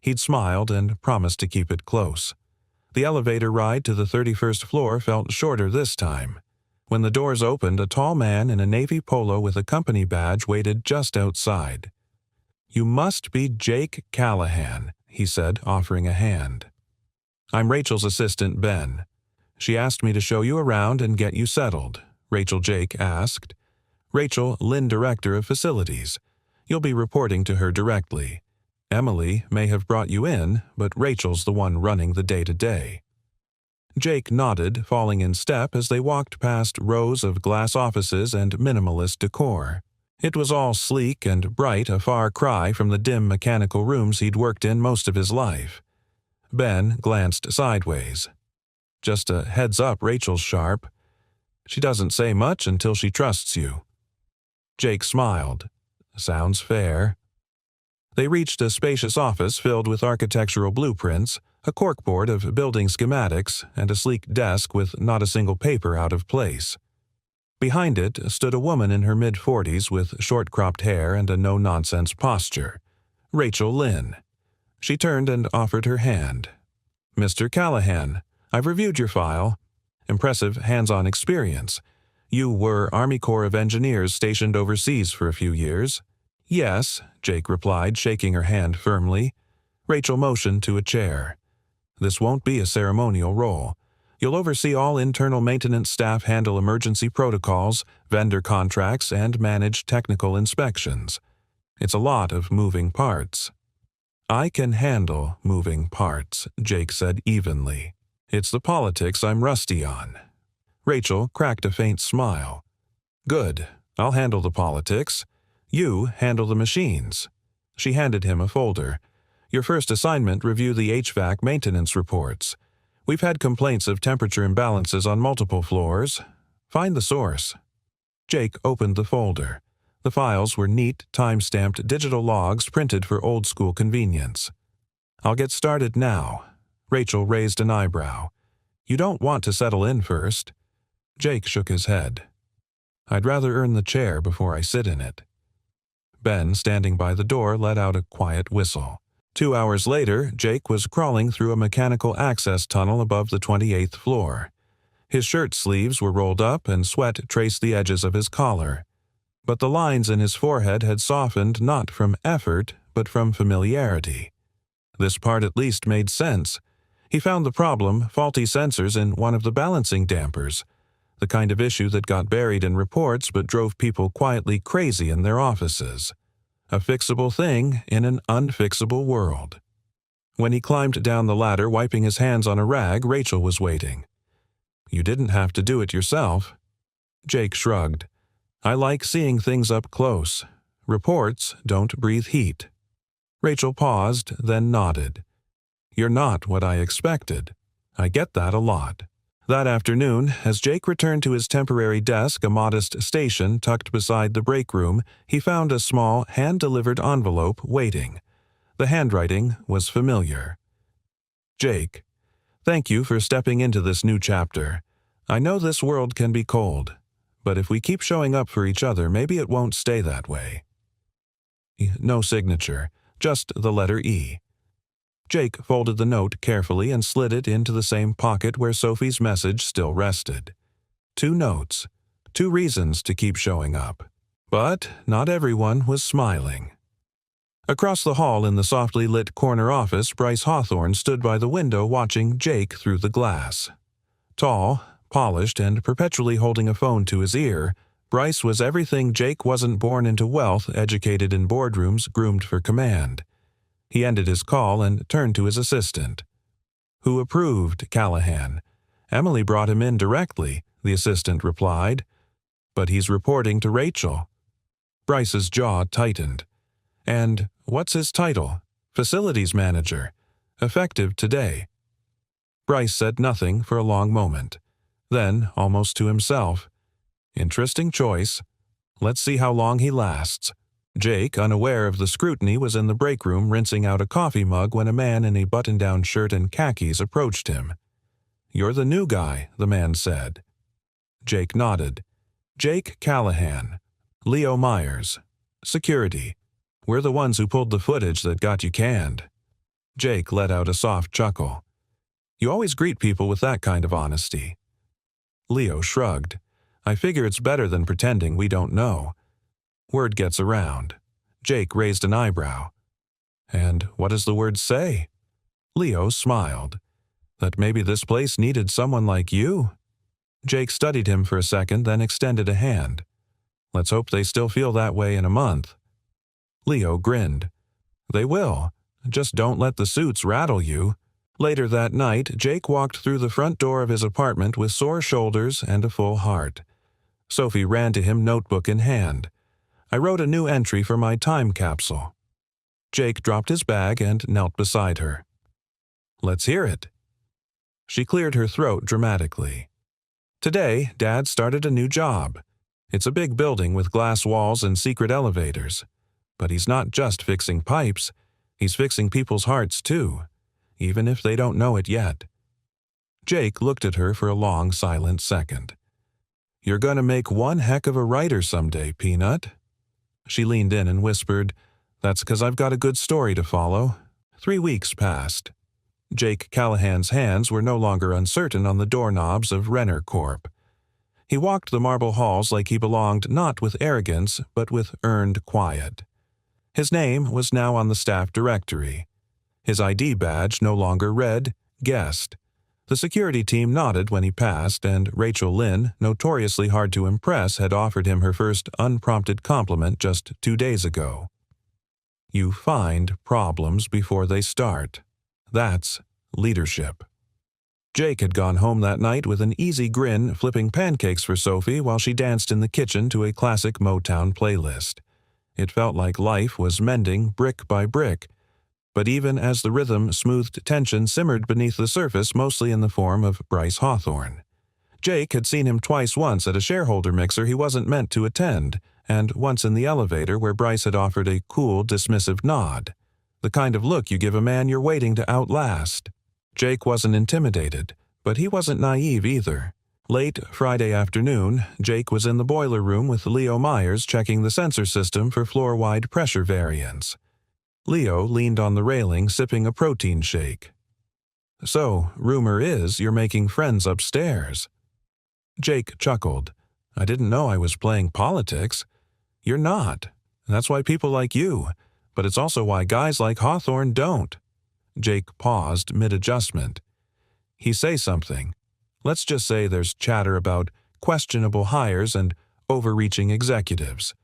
He'd smiled and promised to keep it close. The elevator ride to the 31st floor felt shorter this time. When the doors opened, a tall man in a navy polo with a company badge waited just outside. "You must be Jake Callahan," he said, offering a hand. "I'm Rachel's assistant, Ben. She asked me to show you around and get you settled," Rachel Jake asked. "Rachel, Lynn, Director of Facilities. You'll be reporting to her directly. Emily may have brought you in, but Rachel's the one running the day-to-day." Jake nodded, falling in step as they walked past rows of glass offices and minimalist decor. It was all sleek and bright, a far cry from the dim mechanical rooms he'd worked in most of his life. Ben glanced sideways. "Just a heads up, Rachel's sharp. She doesn't say much until she trusts you." Jake smiled. "Sounds fair." They reached a spacious office filled with architectural blueprints, a corkboard of building schematics, and a sleek desk with not a single paper out of place. Behind it stood a woman in her mid-40s with short-cropped hair and a no-nonsense posture. Rachel Lynn. She turned and offered her hand. "Mr. Callahan, I've reviewed your file. Impressive hands-on experience. You were Army Corps of Engineers stationed overseas for a few years." "Yes," Jake replied, shaking her hand firmly. Rachel motioned to a chair. "This won't be a ceremonial role. You'll oversee all internal maintenance staff, handle emergency protocols, vendor contracts, and manage technical inspections. It's a lot of moving parts." "I can handle moving parts," Jake said evenly. "It's the politics I'm rusty on." Rachel cracked a faint smile. "Good. I'll handle the politics. You handle the machines." She handed him a folder. "Your first assignment, review the HVAC maintenance reports. We've had complaints of temperature imbalances on multiple floors. Find the source." Jake opened the folder. The files were neat, time-stamped digital logs printed for old-school convenience. "I'll get started now." Rachel raised an eyebrow. "You don't want to settle in first?" Jake shook his head. "I'd rather earn the chair before I sit in it." Ben, standing by the door, let out a quiet whistle. 2 hours later, Jake was crawling through a mechanical access tunnel above the 28th floor. His shirt sleeves were rolled up and sweat traced the edges of his collar. But the lines in his forehead had softened not from effort, but from familiarity. This part at least made sense. He found the problem, faulty sensors in one of the balancing dampers, the kind of issue that got buried in reports but drove people quietly crazy in their offices. A fixable thing in an unfixable world. When he climbed down the ladder, wiping his hands on a rag, Rachel was waiting. "You didn't have to do it yourself." Jake shrugged. "I like seeing things up close. Reports don't breathe heat." Rachel paused, then nodded. "You're not what I expected. I get that a lot." That afternoon, as Jake returned to his temporary desk, a modest station tucked beside the break room, he found a small, hand-delivered envelope waiting. The handwriting was familiar. "Jake, thank you for stepping into this new chapter. I know this world can be cold, but if we keep showing up for each other, maybe it won't stay that way." No signature, just the letter E. Jake folded the note carefully and slid it into the same pocket where Sophie's message still rested. 2 notes, 2 reasons to keep showing up. But not everyone was smiling. Across the hall in the softly lit corner office, Bryce Hawthorne stood by the window watching Jake through the glass. Tall, polished, and perpetually holding a phone to his ear, Bryce was everything Jake wasn't born into wealth, educated in boardrooms, groomed for command. He ended his call and turned to his assistant. "Who approved, Callahan?" "Emily brought him in directly," the assistant replied. "But he's reporting to Rachel." Bryce's jaw tightened. "And what's his title?" "Facilities manager. Effective today." Bryce said nothing for a long moment. Then, almost to himself, "Interesting choice. Let's see how long he lasts." Jake, unaware of the scrutiny, was in the break room rinsing out a coffee mug when a man in a button-down shirt and khakis approached him. "You're the new guy," the man said. Jake nodded. "Jake Callahan. Leo Myers. Security. We're the ones who pulled the footage that got you canned." Jake let out a soft chuckle. "You always greet people with that kind of honesty." Leo shrugged. "I figure it's better than pretending we don't know. Word gets around." Jake raised an eyebrow. "And what does the word say?" Leo smiled. "That maybe this place needed someone like you?" Jake studied him for a second, then extended a hand. "Let's hope they still feel that way in a month." Leo grinned. "They will. Just don't let the suits rattle you." Later that night, Jake walked through the front door of his apartment with sore shoulders and a full heart. Sophie ran to him, notebook in hand. "I wrote a new entry for my time capsule." Jake dropped his bag and knelt beside her. "Let's hear it." She cleared her throat dramatically. "Today, Dad started a new job. It's a big building with glass walls and secret elevators. But he's not just fixing pipes, he's fixing people's hearts too, even if they don't know it yet." Jake looked at her for a long, silent second. "You're going to make one heck of a writer someday, Peanut." She leaned in and whispered, "That's 'cause I've got a good story to follow." 3 weeks passed. Jake Callahan's hands were no longer uncertain on the doorknobs of Renner Corp. He walked the marble halls like he belonged not with arrogance, but with earned quiet. His name was now on the staff directory. His ID badge no longer read guest. The security team nodded when he passed, and Rachel Lynn, notoriously hard to impress, had offered him her first unprompted compliment just 2 days ago. You find problems before they start. That's leadership. Jake had gone home that night with an easy grin, flipping pancakes for Sophie while she danced in the kitchen to a classic Motown playlist. It felt like life was mending brick by brick. But even as the rhythm smoothed, tension simmered beneath the surface, mostly in the form of Bryce Hawthorne. Jake had seen him once at a shareholder mixer he wasn't meant to attend, and once in the elevator where Bryce had offered a cool, dismissive nod. The kind of look you give a man you're waiting to outlast. Jake wasn't intimidated, but he wasn't naive either. Late Friday afternoon, Jake was in the boiler room with Leo Myers checking the sensor system for floor-wide pressure variance. Leo leaned on the railing, sipping a protein shake. "So, rumor is you're making friends upstairs." Jake chuckled. "I didn't know I was playing politics." "You're not. That's why people like you, but it's also why guys like Hawthorne don't." Jake paused mid-adjustment. He say something. Let's just say there's chatter about questionable hires and overreaching executives.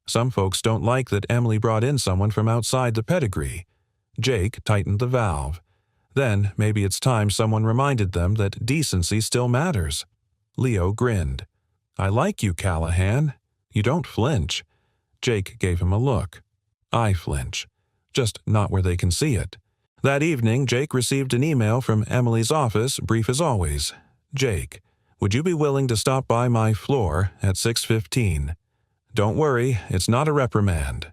Some folks don't like that Emily brought in someone from outside the pedigree. Jake tightened the valve. Then maybe it's time someone reminded them that decency still matters. Leo grinned. "I like you, Callahan. You don't flinch." Jake gave him a look. "I flinch. Just not where they can see it." That evening, Jake received an email from Emily's office, brief as always. "Jake, would you be willing to stop by my floor at 6:15? Don't worry, it's not a reprimand."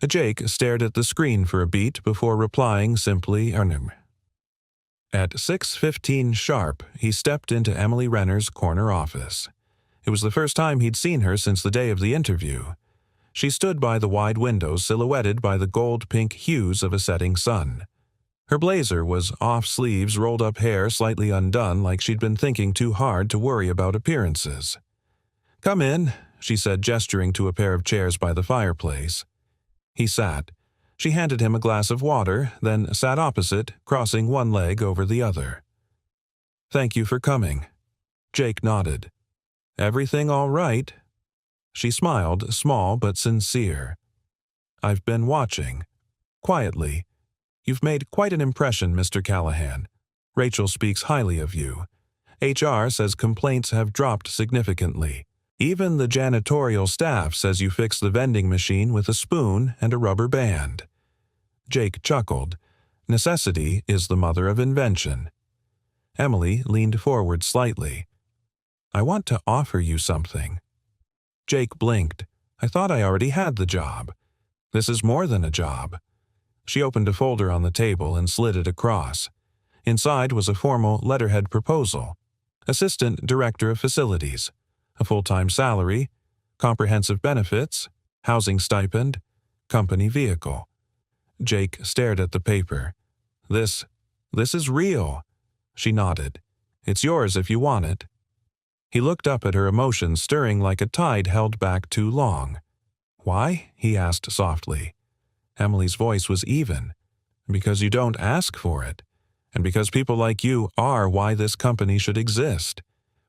Jake stared at the screen for a beat before replying simply, "Ernim." At 6:15 sharp, he stepped into Emily Renner's corner office. It was the first time he'd seen her since the day of the interview. She stood by the wide windows silhouetted by the gold-pink hues of a setting sun. Her blazer was off sleeves, rolled up hair slightly undone like she'd been thinking too hard to worry about appearances. "Come in," she said, gesturing to a pair of chairs by the fireplace. He sat. She handed him a glass of water, then sat opposite, crossing one leg over the other. "Thank you for coming." Jake nodded. "Everything all right?" She smiled, small but sincere. "I've been watching." Quietly. "You've made quite an impression, Mr. Callahan. Rachel speaks highly of you. HR says complaints have dropped significantly. Even the janitorial staff says you fixed the vending machine with a spoon and a rubber band." Jake chuckled. Necessity is the mother of invention. Emily leaned forward slightly. "I want to offer you something." Jake blinked. "I thought I already had the job." "This is more than a job." She opened a folder on the table and slid it across. Inside was a formal letterhead proposal. Assistant Director of Facilities. A full-time salary. Comprehensive benefits. Housing stipend. Company vehicle. Jake stared at the paper. This is real." She nodded. "It's yours if you want it." He looked up at her emotions stirring like a tide held back too long. "Why?" he asked softly. Emily's voice was even. "Because you don't ask for it. And because people like you are why this company should exist.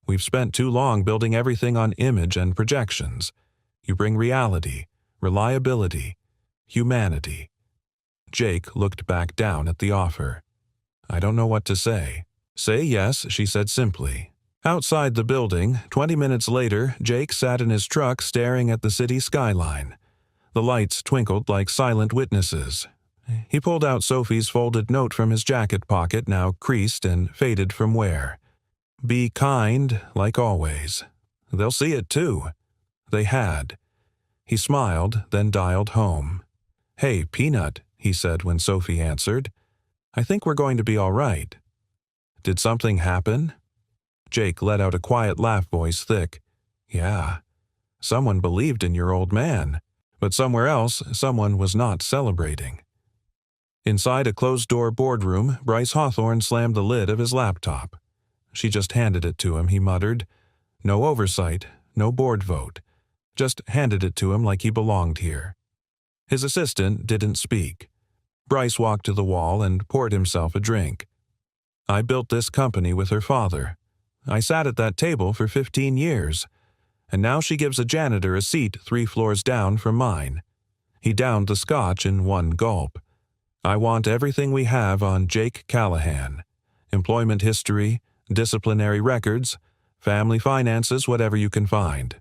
We've spent too long building everything on image and projections. You bring reality, reliability, humanity." Jake looked back down at the offer. "I don't know what to say." "Say yes," she said simply. Outside the building, 20 minutes later, Jake sat in his truck staring at the city skyline. The lights twinkled like silent witnesses. He pulled out Sophie's folded note from his jacket pocket, now creased and faded from wear. "Be kind, like always. They'll see it too." They had. He smiled, then dialed home. "Hey, Peanut," he said when Sophie answered. "I think we're going to be all right." "Did something happen?" Jake let out a quiet laugh, voice thick. "Yeah. Someone believed in your old man. But somewhere else, someone was not celebrating." Inside a closed-door boardroom, Bryce Hawthorne slammed the lid of his laptop. "She just handed it to him," he muttered. No oversight, no board vote. Just handed it to him like he belonged here. His assistant didn't speak. Bryce walked to the wall and poured himself a drink. "I built this company with her father. I sat at that table for 15 years. And now she gives a janitor a seat 3 floors down from mine." He downed the scotch in one gulp. "I want everything we have on Jake Callahan. Employment history, disciplinary records, family finances, whatever you can find."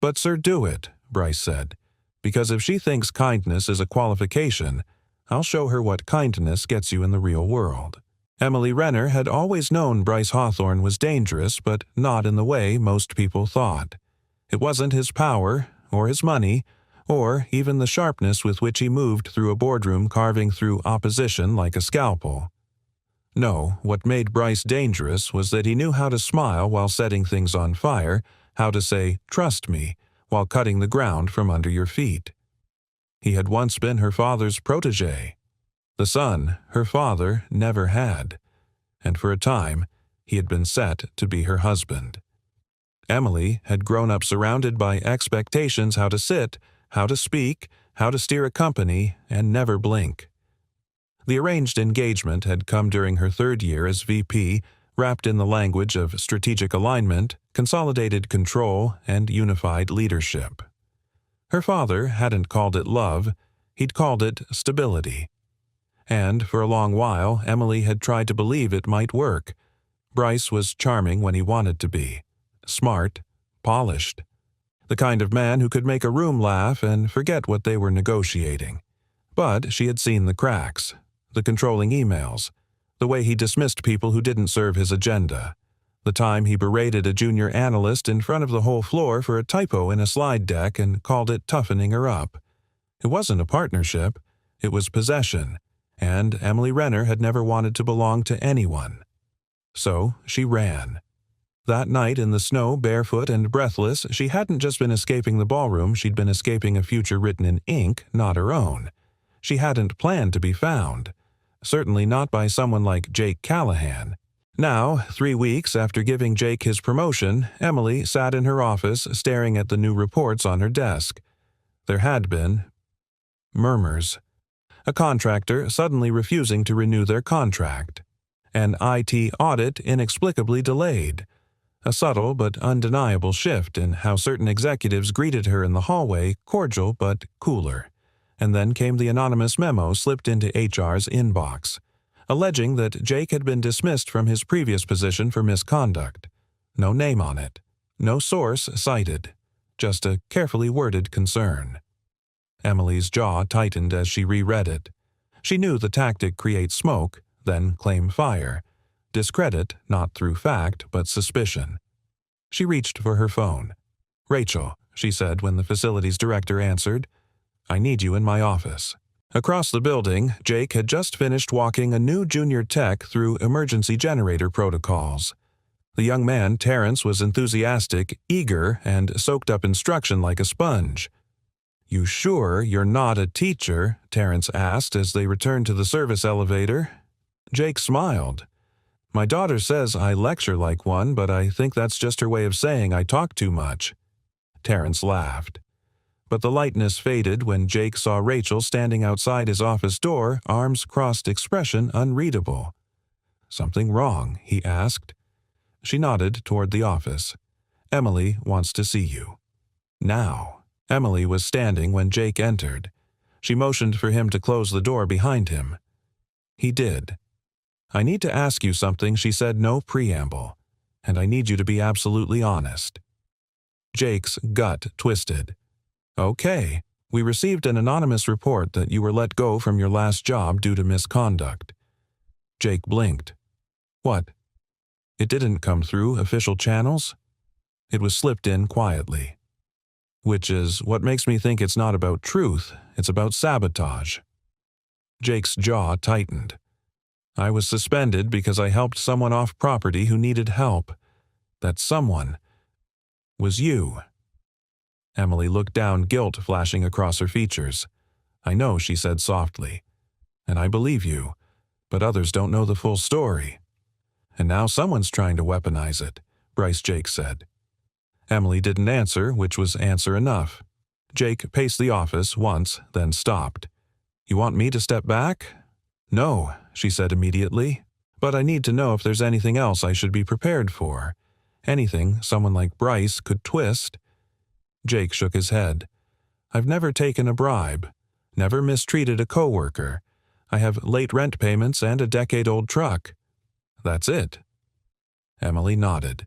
"But sir, do it," Bryce said. "Because if she thinks kindness is a qualification, I'll show her what kindness gets you in the real world." Emily Renner had always known Bryce Hawthorne was dangerous, but not in the way most people thought. It wasn't his power, or his money, or even the sharpness with which he moved through a boardroom carving through opposition like a scalpel. No, what made Bryce dangerous was that he knew how to smile while setting things on fire, how to say, "Trust me," while cutting the ground from under your feet. He had once been her father's protégé. The son her father never had, and for a time he had been set to be her husband. Emily had grown up surrounded by expectations how to sit, how to speak, how to steer a company, and never blink. The arranged engagement had come during her 3rd year as VP, wrapped in the language of strategic alignment, consolidated control, and unified leadership. Her father hadn't called it love, he'd called it stability. And for a long while, Emily had tried to believe it might work. Bryce was charming when he wanted to be. Smart, polished. The kind of man who could make a room laugh and forget what they were negotiating. But she had seen the cracks, the controlling emails, the way he dismissed people who didn't serve his agenda, the time he berated a junior analyst in front of the whole floor for a typo in a slide deck and called it toughening her up. It wasn't a partnership, it was possession. And Emily Renner had never wanted to belong to anyone. So she ran. That night in the snow, barefoot and breathless, she hadn't just been escaping the ballroom, she'd been escaping a future written in ink, not her own. She hadn't planned to be found. Certainly not by someone like Jake Callahan. Now, 3 weeks after giving Jake his promotion, Emily sat in her office staring at the new reports on her desk. There had been murmurs. A contractor suddenly refusing to renew their contract. An IT audit inexplicably delayed. A subtle but undeniable shift in how certain executives greeted her in the hallway, cordial but cooler. And then came the anonymous memo slipped into HR's inbox, alleging that Jake had been dismissed from his previous position for misconduct. No name on it. No source cited. Just a carefully worded concern. Emily's jaw tightened as she reread it. She knew the tactic create smoke, then claim fire. Discredit, not through fact, but suspicion. She reached for her phone. "Rachel," she said when the facilities director answered, "I need you in my office." Across the building, Jake had just finished walking a new junior tech through emergency generator protocols. The young man, Terrence, was enthusiastic, eager, and soaked up instruction like a sponge. "You sure you're not a teacher?" Terrence asked as they returned to the service elevator. Jake smiled. "My daughter says I lecture like one, but I think that's just her way of saying I talk too much." Terrence laughed. But the lightness faded when Jake saw Rachel standing outside his office door, arms crossed, expression unreadable. "Something wrong?" he asked. She nodded toward the office. "Emily wants to see you." Now. Emily was standing when Jake entered. She motioned for him to close the door behind him. He did. "I need to ask you something," she said, no preamble. "And I need you to be absolutely honest." Jake's gut twisted. "Okay, we received an anonymous report that you were let go from your last job due to misconduct." Jake blinked. "What? It didn't come through official channels?" "It was slipped in quietly." "Which is what makes me think it's not about truth, it's about sabotage." Jake's jaw tightened. "I was suspended because I helped someone off property who needed help. That someone was you." Emily looked down, guilt flashing across her features. "I know," she said softly. "And I believe you, but others don't know the full story." "And now someone's trying to weaponize it," Bryce Jake said. Emily didn't answer, which was answer enough. Jake paced the office once, then stopped. "You want me to step back?" "No," she said immediately. "But I need to know if there's anything else I should be prepared for. Anything someone like Bryce could twist." Jake shook his head. "I've never taken a bribe. Never mistreated a coworker. I have late rent payments and a decade-old truck. That's it." Emily nodded.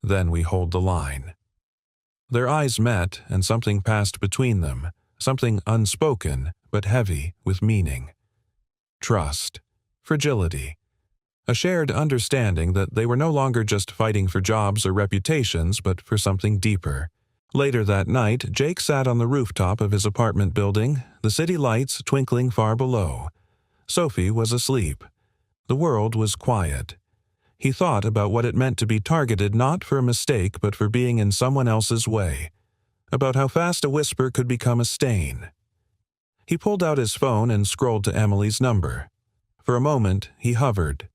"Then we hold the line." Their eyes met, and something passed between them, something unspoken, but heavy with meaning. Trust. Fragility. A shared understanding that they were no longer just fighting for jobs or reputations, but for something deeper. Later that night, Jake sat on the rooftop of his apartment building, the city lights twinkling far below. Sophie was asleep. The world was quiet. He thought about what it meant to be targeted not for a mistake but for being in someone else's way. About how fast a whisper could become a stain. He pulled out his phone and scrolled to Emily's number. For a moment, he hovered.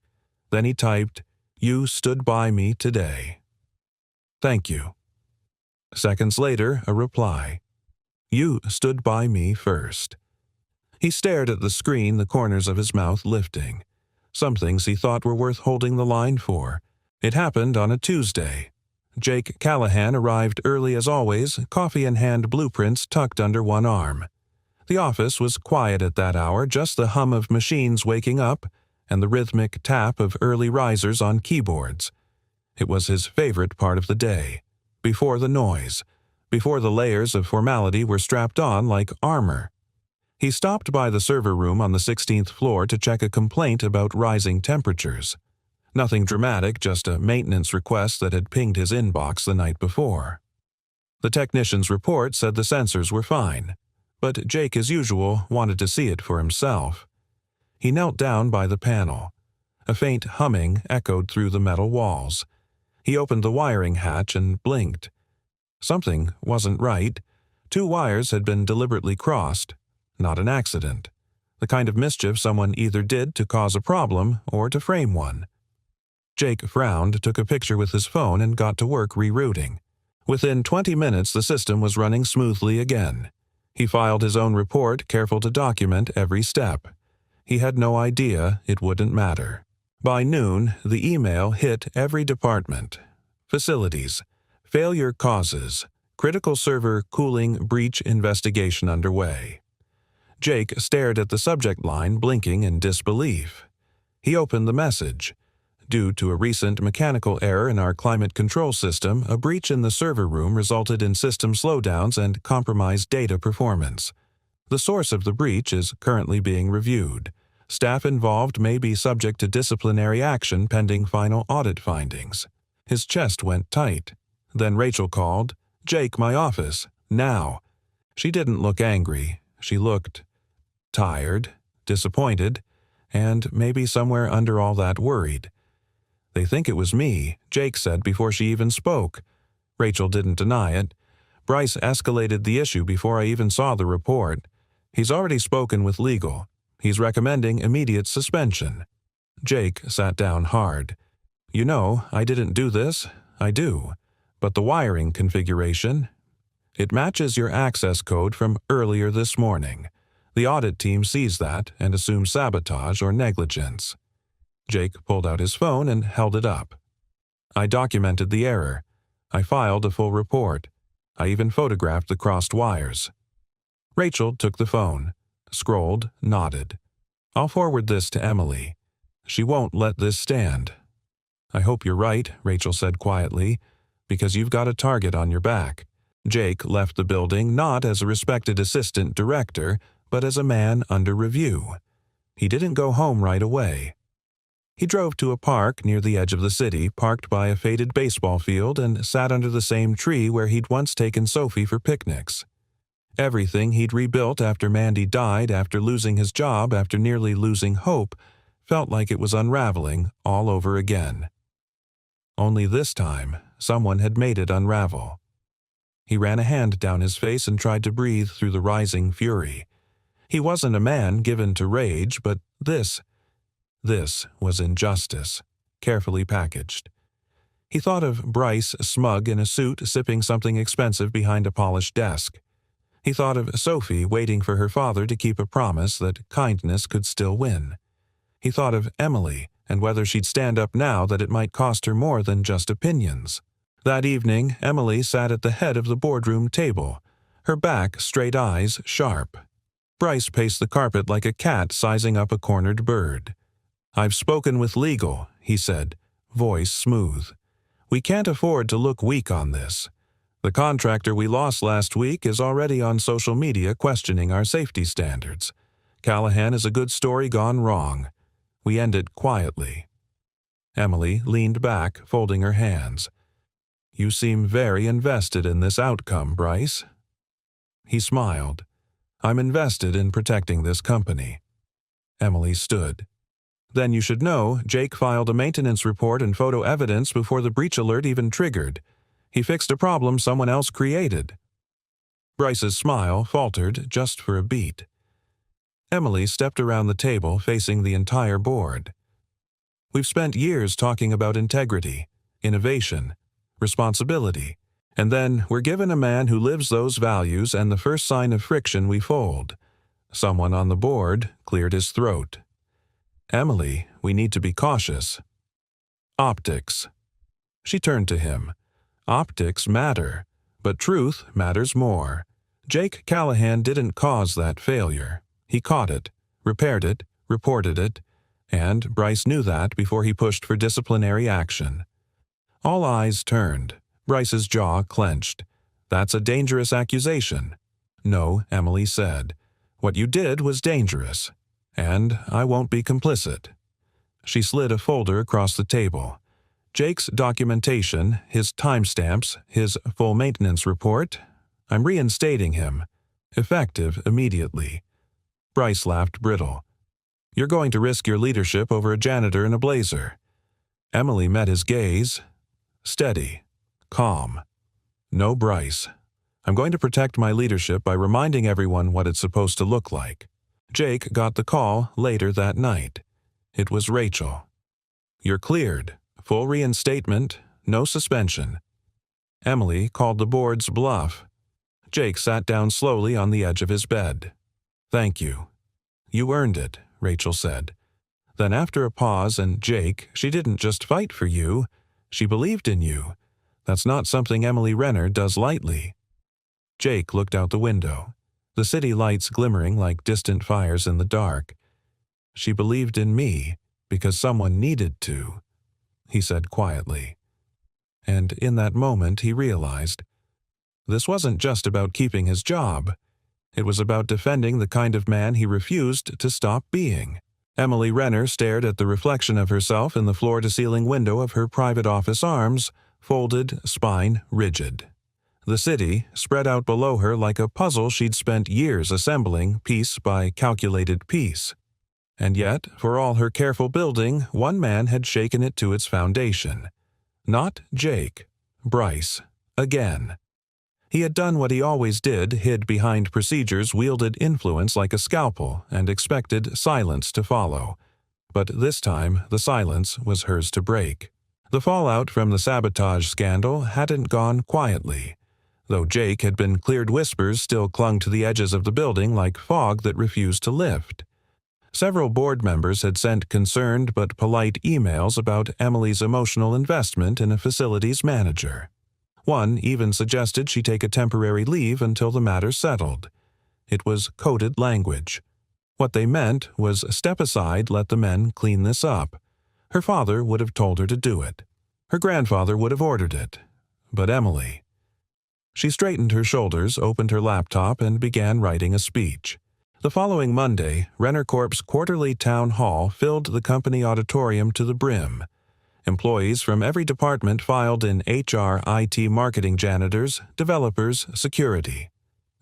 Then he typed, "You stood by me today." "Thank you." Seconds later, a reply. "You stood by me first." He stared at the screen, the corners of his mouth lifting. Some things he thought were worth holding the line for. It happened on a Tuesday. Jake Callahan arrived early as always, coffee in hand, blueprints tucked under one arm. The office was quiet at that hour, just the hum of machines waking up and the rhythmic tap of early risers on keyboards. It was his favorite part of the day. Before the noise. Before the layers of formality were strapped on like armor. He stopped by the server room on the 16th floor to check a complaint about rising temperatures. Nothing dramatic, just a maintenance request that had pinged his inbox the night before. The technician's report said the sensors were fine, but Jake, as usual, wanted to see it for himself. He knelt down by the panel. A faint humming echoed through the metal walls. He opened the wiring hatch and blinked. Something wasn't right. 2 wires had been deliberately crossed. Not an accident. the kind of mischief someone either did to cause a problem or to frame one. Jake frowned, took a picture with his phone, and got to work rerouting. Within 20 minutes, the system was running smoothly again. He filed his own report, careful to document every step. He had no idea it wouldn't matter. By noon, the email hit every department. Facilities. Failure causes. Critical server cooling breach investigation underway. Jake stared at the subject line, blinking in disbelief. He opened the message. Due to a recent mechanical error in our climate control system, a breach in the server room resulted in system slowdowns and compromised data performance. The source of the breach is currently being reviewed. Staff involved may be subject to disciplinary action pending final audit findings. His chest went tight. Then Rachel called, "Jake, my office. Now." She didn't look angry. She looked tired, disappointed, and maybe somewhere under all that worried. "They think it was me," Jake said before she even spoke. Rachel didn't deny it. "Bryce escalated the issue before I even saw the report. He's already spoken with legal. He's recommending immediate suspension." Jake sat down hard. "You know, I didn't do this. I do. But the wiring configuration, it matches your access code from earlier this morning. The audit team sees that and assumes sabotage or negligence." Jake pulled out his phone and held it up. "I documented the error. I filed a full report. I even photographed the crossed wires." Rachel took the phone, scrolled, nodded. "I'll forward this to Emily. She won't let this stand." "I hope you're right," Rachel said quietly, "because you've got a target on your back." Jake left the building not as a respected assistant director, but as a man under review. He didn't go home right away. He drove to a park near the edge of the city, parked by a faded baseball field, and sat under the same tree where he'd once taken Sophie for picnics. Everything he'd rebuilt after Mandy died, after losing his job, after nearly losing hope, felt like it was unraveling all over again. Only this time, someone had made it unravel. He ran a hand down his face and tried to breathe through the rising fury. He wasn't a man given to rage, but this was injustice, carefully packaged. He thought of Bryce smug in a suit sipping something expensive behind a polished desk. He thought of Sophie waiting for her father to keep a promise that kindness could still win. He thought of Emily and whether she'd stand up now that it might cost her more than just opinions. That evening, Emily sat at the head of the boardroom table, her back, straight eyes, sharp. Bryce paced the carpet like a cat sizing up a cornered bird. "I've spoken with legal," he said, voice smooth. "We can't afford to look weak on this. The contractor we lost last week is already on social media questioning our safety standards. Callahan is a good story gone wrong. We end it quietly." Emily leaned back, folding her hands. "You seem very invested in this outcome, Bryce." He smiled. "I'm invested in protecting this company." Emily stood. "Then you should know Jake filed a maintenance report and photo evidence before the breach alert even triggered. He fixed a problem someone else created." Bryce's smile faltered just for a beat. Emily stepped around the table, facing the entire board. "We've spent years talking about integrity, innovation, responsibility, and then we're given a man who lives those values, and the first sign of friction we fold." Someone on the board cleared his throat. "Emily, we need to be cautious." "Optics." She turned to him. "Optics matter, but truth matters more. Jake Callahan didn't cause that failure. He caught it, repaired it, reported it, and Bryce knew that before he pushed for disciplinary action." All eyes turned. Bryce's jaw clenched. "That's a dangerous accusation." "No," Emily said. "What you did was dangerous. And I won't be complicit." She slid a folder across the table. "Jake's documentation, his timestamps, his full maintenance report. I'm reinstating him. Effective immediately." Bryce laughed brittle. "You're going to risk your leadership over a janitor in a blazer." Emily met his gaze. Steady. Calm. "No, Bryce. I'm going to protect my leadership by reminding everyone what it's supposed to look like. Jake got the call later that night. It was Rachel. "You're cleared. Full reinstatement, no suspension." Emily called the board's bluff. Jake sat down slowly on the edge of his bed. "Thank you." "You earned it," Rachel said. Then after a pause, "And Jake, she didn't just fight for you. She believed in you. That's not something Emily Renner does lightly." Jake looked out the window, the city lights glimmering like distant fires in the dark. "She believed in me because someone needed to," he said quietly. And in that moment he realized this wasn't just about keeping his job. It was about defending the kind of man he refused to stop being. Emily Renner stared at the reflection of herself in the floor-to-ceiling window of her private office, arms folded, spine rigid. The city spread out below her like a puzzle she'd spent years assembling, piece by calculated piece. And yet, for all her careful building, one man had shaken it to its foundation. Not Jake. Bryce. Again. He had done what he always did, hid behind procedures, wielded influence like a scalpel, and expected silence to follow. But this time, the silence was hers to break. The fallout from the sabotage scandal hadn't gone quietly. Though Jake had been cleared, whispers still clung to the edges of the building like fog that refused to lift. Several board members had sent concerned but polite emails about Emily's emotional investment in a facilities manager. One even suggested she take a temporary leave until the matter settled. It was coded language. What they meant was step aside, let the men clean this up. Her father would have told her to do it. Her grandfather would have ordered it. But Emily... She straightened her shoulders, opened her laptop, and began writing a speech. The following Monday, Renner Corp's quarterly town hall filled the company auditorium to the brim. Employees from every department filed in: HR, IT, marketing, janitors, developers, security.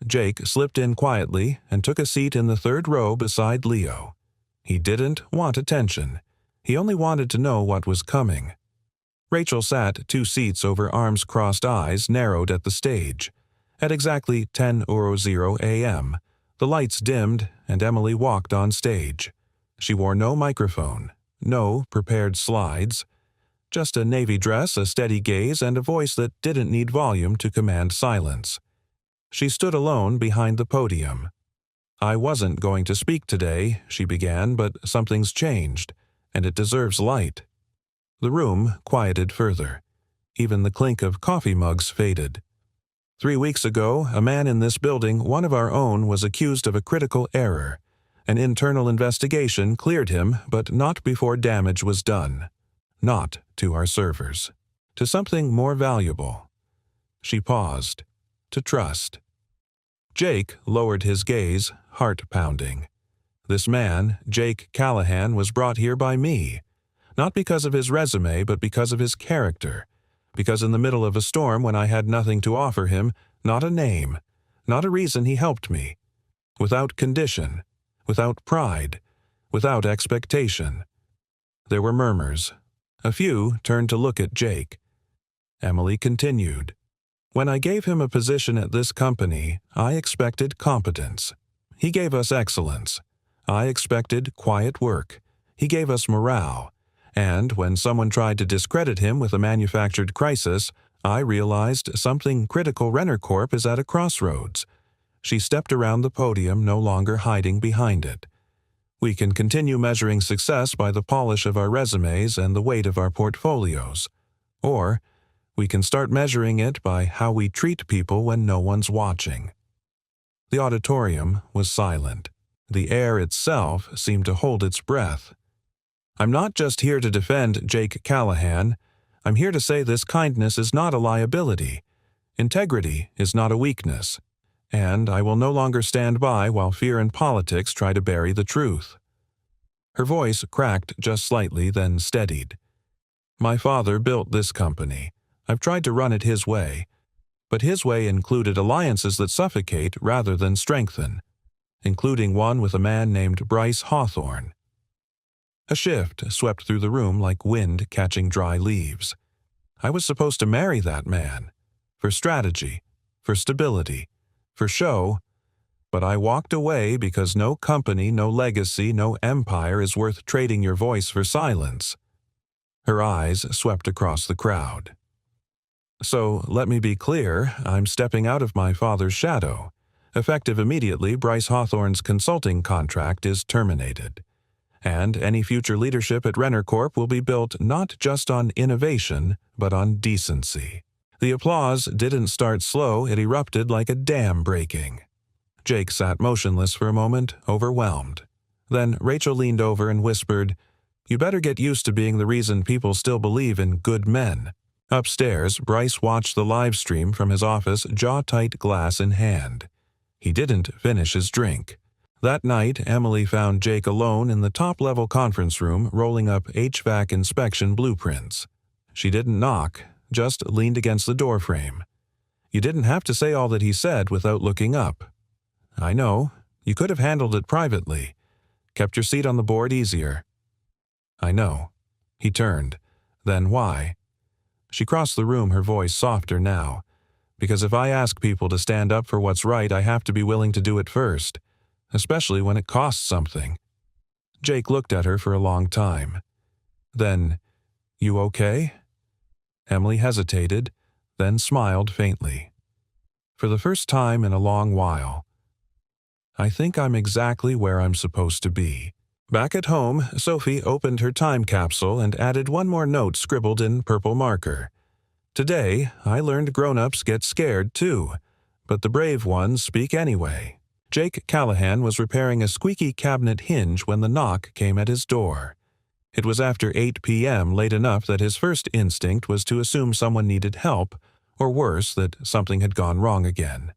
Jake slipped in quietly and took a seat in the third row beside Leo. He didn't want attention. He only wanted to know what was coming. Rachel sat 2 seats over, arms crossed, eyes narrowed at the stage. At exactly 10:00 a.m., the lights dimmed and Emily walked on stage. She wore no microphone, no prepared slides, just a navy dress, a steady gaze, and a voice that didn't need volume to command silence. She stood alone behind the podium. "I wasn't going to speak today," she began, "but something's changed, and it deserves light." The room quieted further. Even the clink of coffee mugs faded. 3 weeks ago, a man in this building, one of our own, was accused of a critical error. An internal investigation cleared him, but not before damage was done. Not to our servers. To something more valuable. She paused. To trust. Jake lowered his gaze, heart pounding. This man, Jake Callahan, was brought here by me. Not because of his resume, but because of his character. Because in the middle of a storm when I had nothing to offer him, not a name, not a reason, he helped me. Without condition, without pride, without expectation. There were murmurs. A few turned to look at Jake. Emily continued. "When I gave him a position at this company, I expected competence. He gave us excellence. I expected quiet work. He gave us morale. And when someone tried to discredit him with a manufactured crisis, I realized something critical. Renner Corp is at a crossroads." She stepped around the podium, no longer hiding behind it. "We can continue measuring success by the polish of our resumes and the weight of our portfolios. Or we can start measuring it by how we treat people when no one's watching." The auditorium was silent. The air itself seemed to hold its breath. "I'm not just here to defend Jake Callahan. I'm here to say this kindness is not a liability. Integrity is not a weakness. And I will no longer stand by while fear and politics try to bury the truth." Her voice cracked just slightly, then steadied. "My father built this company. I've tried to run it his way. But his way included alliances that suffocate rather than strengthen, including one with a man named Bryce Hawthorne." A shift swept through the room like wind catching dry leaves. I was supposed to marry that man. For strategy, for stability, for show. But I walked away because no company, no legacy, no empire is worth trading your voice for silence." Her eyes swept across the crowd. "So, let me be clear, I'm stepping out of my father's shadow. Effective immediately, Bryce Hawthorne's consulting contract is terminated. And any future leadership at Renner Corp will be built not just on innovation, but on decency." The applause didn't start slow, it erupted like a dam breaking. Jake sat motionless for a moment, overwhelmed. Then Rachel leaned over and whispered, "You better get used to being the reason people still believe in good men." Upstairs, Bryce watched the live stream from his office, jaw-tight glass in hand. He didn't finish his drink. That night, Emily found Jake alone in the top-level conference room rolling up HVAC inspection blueprints. She didn't knock, just leaned against the doorframe. You didn't have to say all that he said without looking up. "I know. You could have handled it privately. Kept your seat on the board easier." "I know." He turned. "Then why?" She crossed the room, her voice softer now. "Because if I ask people to stand up for what's right, I have to be willing to do it first. Especially when it costs something." Jake looked at her for a long time. Then, "You okay?" Emily hesitated, then smiled faintly. For the first time in a long while. "I think I'm exactly where I'm supposed to be." Back at home, Sophie opened her time capsule and added one more note scribbled in purple marker. "Today, I learned grown-ups get scared too, but the brave ones speak anyway." Jake Callahan was repairing a squeaky cabinet hinge when the knock came at his door. It was after 8 p.m., late enough that his first instinct was to assume someone needed help, or worse, that something had gone wrong again.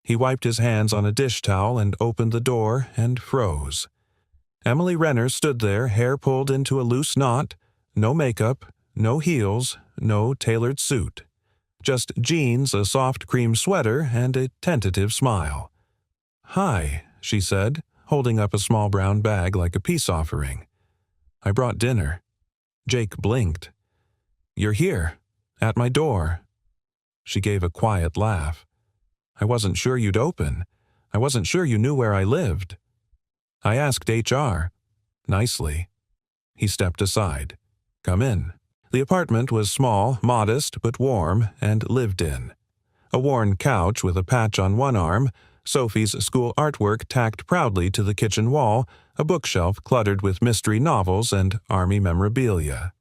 He wiped his hands on a dish towel and opened the door and froze. Emily Renner stood there, hair pulled into a loose knot, no makeup, no heels, no tailored suit. Just jeans, a soft cream sweater, and a tentative smile. "Hi," she said, holding up a small brown bag like a peace offering. "I brought dinner." Jake blinked. "You're here, at my door." She gave a quiet laugh. "I wasn't sure you'd open. I wasn't sure you knew where I lived." "I asked HR." "Nicely." He stepped aside. "Come in." The apartment was small, modest, but warm, and lived in. A worn couch with a patch on one arm, Sophie's school artwork tacked proudly to the kitchen wall, a bookshelf cluttered with mystery novels and army memorabilia.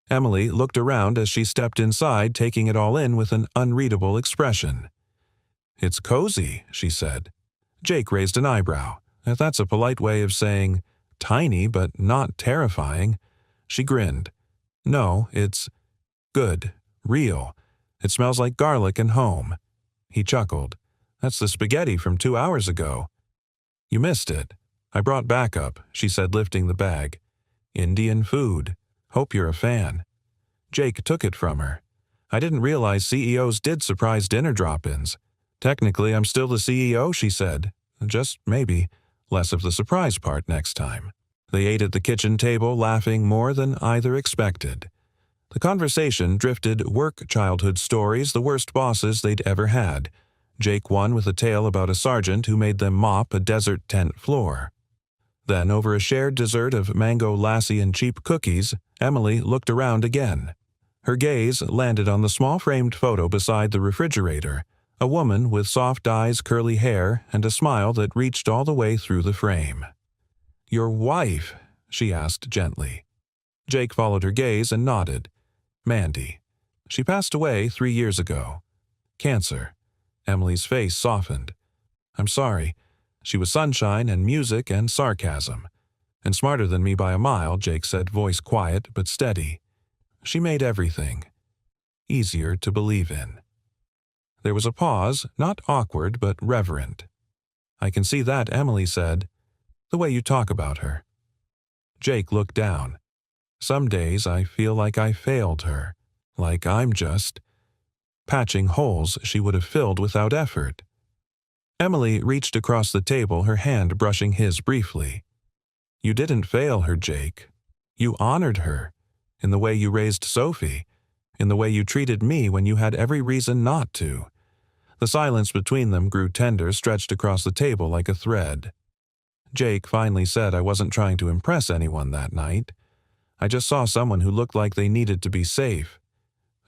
Emily looked around as she stepped inside, taking it all in with an unreadable expression. "It's cozy," she said. Jake raised an eyebrow. "That's a polite way of saying tiny but not terrifying." She grinned. "No, it's good, real. It smells like garlic and home." He chuckled. "That's the spaghetti from 2 hours ago." "You missed it. I brought backup," she said, lifting the bag. "Indian food. Hope you're a fan." Jake took it from her. "I didn't realize CEOs did surprise dinner drop-ins. Technically, I'm still the CEO," she said. "Just maybe. Less of the surprise part next time." They ate at the kitchen table, laughing more than either expected. The conversation drifted work childhood stories, the worst bosses they'd ever had. Jake won with a tale about a sergeant who made them mop a desert tent floor. Then, over a shared dessert of mango lassi and cheap cookies, Emily looked around again. Her gaze landed on the small framed photo beside the refrigerator, a woman with soft eyes, curly hair, and a smile that reached all the way through the frame. "Your wife?" she asked gently. Jake followed her gaze and nodded. "Mandy. She passed away 3 years ago. Cancer." Emily's face softened. "I'm sorry. She was sunshine and music and sarcasm. And smarter than me by a mile," Jake said, voice quiet but steady. "She made everything easier to believe in." There was a pause, not awkward but reverent. "I can see that," Emily said. "The way you talk about her." Jake looked down. "Some days I feel like I failed her. Like I'm just patching holes she would have filled without effort." Emily reached across the table, her hand brushing his briefly. "You didn't fail her, Jake. You honored her. In the way you raised Sophie. In the way you treated me when you had every reason not to. The silence between them grew tender, stretched across the table like a thread. Jake finally said I wasn't trying to impress anyone that night. I just saw someone who looked like they needed to be safe.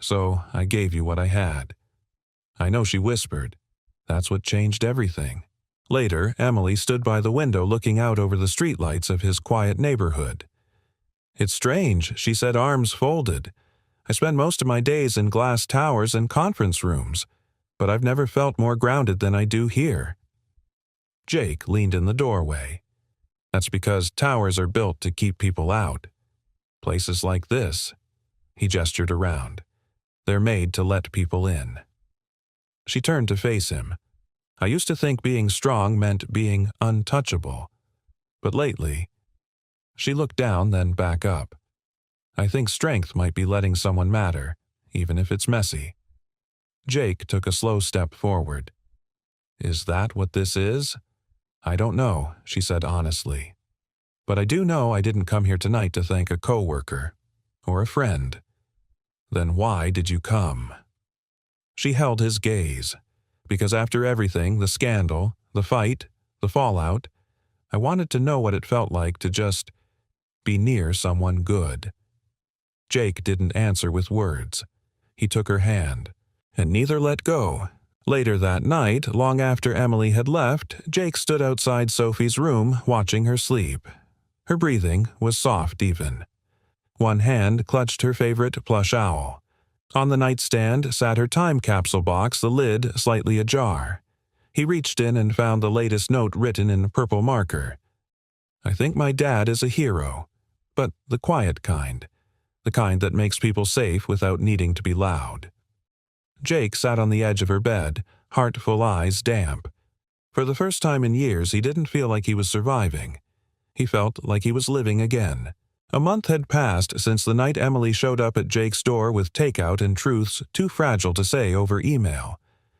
So I gave you what I had. I know, she whispered. That's what changed everything. Later, Emily stood by the window looking out over the streetlights of his quiet neighborhood. It's strange, she said, arms folded. I spend most of my days in glass towers and conference rooms, but I've never felt more grounded than I do here. Jake leaned in the doorway. That's because towers are built to keep people out. Places like this, he gestured around. They're made to let people in. She turned to face him. I used to think being strong meant being untouchable. But lately, she looked down, then back up. I think strength might be letting someone matter, even if it's messy. Jake took a slow step forward. Is that what this is? I don't know, she said honestly. But I do know I didn't come here tonight to thank a coworker or a friend. Then why did you come? She held his gaze. Because after everything, the scandal, the fight, the fallout, I wanted to know what it felt like to just be near someone good. Jake didn't answer with words. He took her hand, and neither let go. Later that night, long after Emily had left, Jake stood outside Sophie's room watching her sleep. Her breathing was soft even. One hand clutched her favorite plush owl. On the nightstand sat her time capsule box, the lid slightly ajar. He reached in and found the latest note written in purple marker. I think my dad is a hero, but the quiet kind. The kind that makes people safe without needing to be loud. Jake sat on the edge of her bed, heartful eyes damp. For the first time in years, he didn't feel like he was surviving. He felt like he was living again. A month had passed since the night Emily showed up at Jake's door with takeout and truths too fragile to say over email.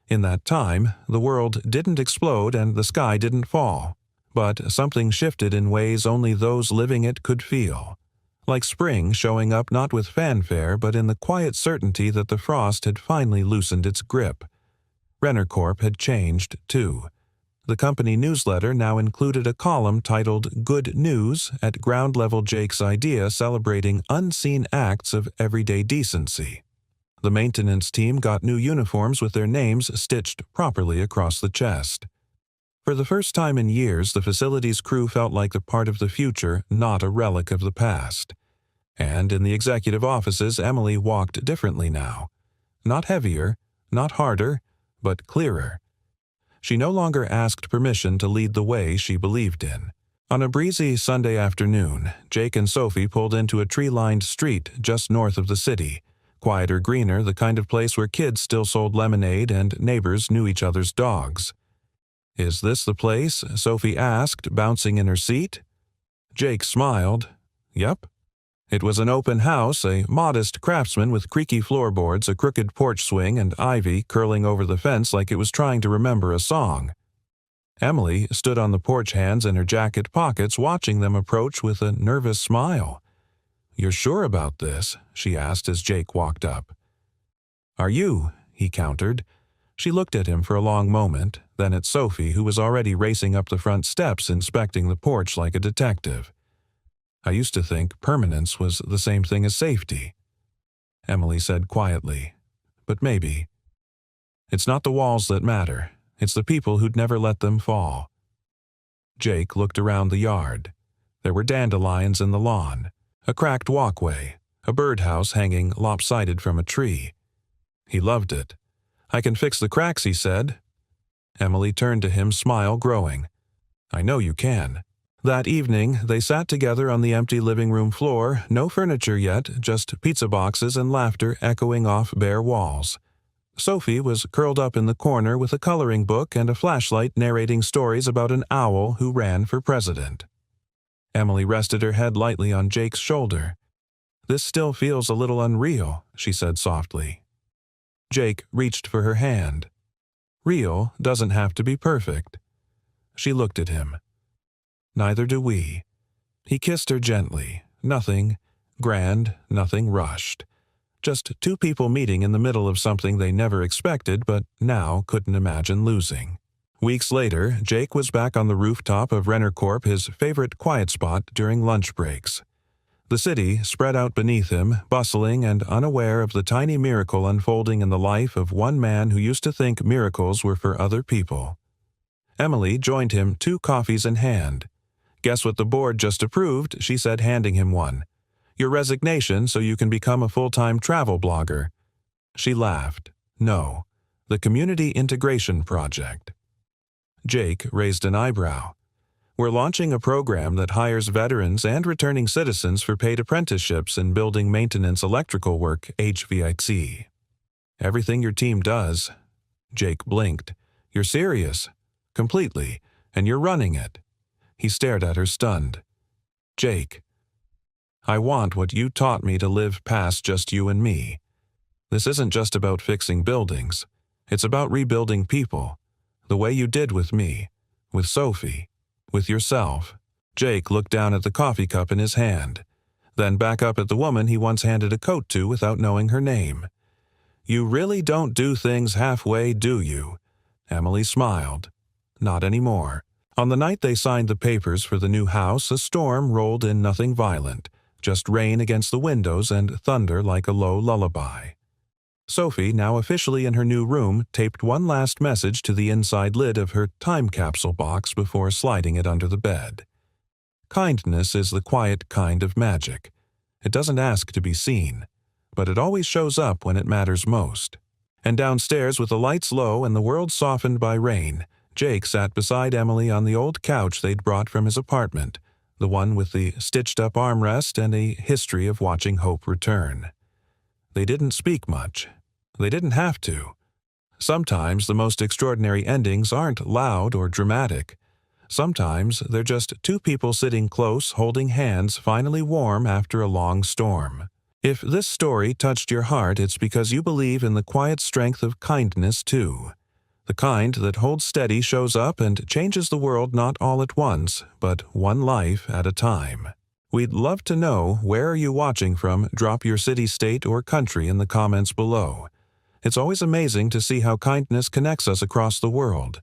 In that time, the world didn't explode and the sky didn't fall. But something shifted in ways only those living it could feel. Like spring showing up not with fanfare but in the quiet certainty that the frost had finally loosened its grip. Renner Corp had changed, too. The company newsletter now included a column titled Good News at ground level Jake's idea celebrating unseen acts of everyday decency. The maintenance team got new uniforms with their names stitched properly across the chest. For the first time in years, the facility's crew felt like a part of the future, not a relic of the past. And in the executive offices, Emily walked differently now. Not heavier, not harder, but clearer. She no longer asked permission to lead the way she believed in. On a breezy Sunday afternoon, Jake and Sophie pulled into a tree-lined street just north of the city. Quieter, greener, the kind of place where kids still sold lemonade and neighbors knew each other's dogs. Is this the place? Sophie asked, bouncing in her seat. Jake smiled. Yep. It was an open house, a modest craftsman with creaky floorboards, a crooked porch swing, and ivy curling over the fence like it was trying to remember a song. Emily stood on the porch, hands in her jacket pockets, watching them approach with a nervous smile. "You're sure about this?" she asked as Jake walked up. "Are you?" he countered. She looked at him for a long moment, then at Sophie, who was already racing up the front steps, inspecting the porch like a detective. "I used to think permanence was the same thing as safety," Emily said quietly. "But maybe. It's not the walls that matter. It's the people who'd never let them fall." Jake looked around the yard. There were dandelions in the lawn, a cracked walkway, a birdhouse hanging lopsided from a tree. He loved it. "I can fix the cracks," he said. Emily turned to him, smile growing. "I know you can." That evening, they sat together on the empty living room floor, no furniture yet, just pizza boxes and laughter echoing off bare walls. Sophie was curled up in the corner with a coloring book and a flashlight narrating stories about an owl who ran for president. Emily rested her head lightly on Jake's shoulder. "This still feels a little unreal," she said softly. Jake reached for her hand. "Real doesn't have to be perfect." She looked at him. "Neither do we." He kissed her gently. Nothing grand, nothing rushed. Just two people meeting in the middle of something they never expected but now couldn't imagine losing. Weeks later, Jake was back on the rooftop of Renner Corp, his favorite quiet spot during lunch breaks. The city spread out beneath him, bustling and unaware of the tiny miracle unfolding in the life of one man who used to think miracles were for other people. Emily joined him, 2 coffees in hand. "Guess what the board just approved?" she said, handing him one. "Your resignation so you can become a full-time travel blogger." She laughed. "No, the Community Integration Project." Jake raised an eyebrow. "We're launching a program that hires veterans and returning citizens for paid apprenticeships in building maintenance electrical work, HVAC. Everything your team does." Jake blinked. "You're serious?" "Completely, and you're running it." He stared at her, stunned. "Jake, I want what you taught me to live past just you and me. This isn't just about fixing buildings. It's about rebuilding people. The way you did with me, with Sophie, with yourself." Jake looked down at the coffee cup in his hand, then back up at the woman he once handed a coat to without knowing her name. "You really don't do things halfway, do you?" Emily smiled. "Not anymore." On the night they signed the papers for the new house, a storm rolled in, nothing violent, just rain against the windows and thunder like a low lullaby. Sophie, now officially in her new room, taped one last message to the inside lid of her time capsule box before sliding it under the bed. Kindness is the quiet kind of magic. It doesn't ask to be seen, but it always shows up when it matters most. And downstairs, with the lights low and the world softened by rain, Jake sat beside Emily on the old couch they'd brought from his apartment, the one with the stitched-up armrest and a history of watching hope return. They didn't speak much. They didn't have to. Sometimes the most extraordinary endings aren't loud or dramatic. Sometimes they're just two people sitting close, holding hands, finally warm after a long storm. If this story touched your heart, it's because you believe in the quiet strength of kindness too. The kind that holds steady, shows up, and changes the world not all at once, but one life at a time. We'd love to know, where are you watching from? Drop your city, state, or country in the comments below. It's always amazing to see how kindness connects us across the world.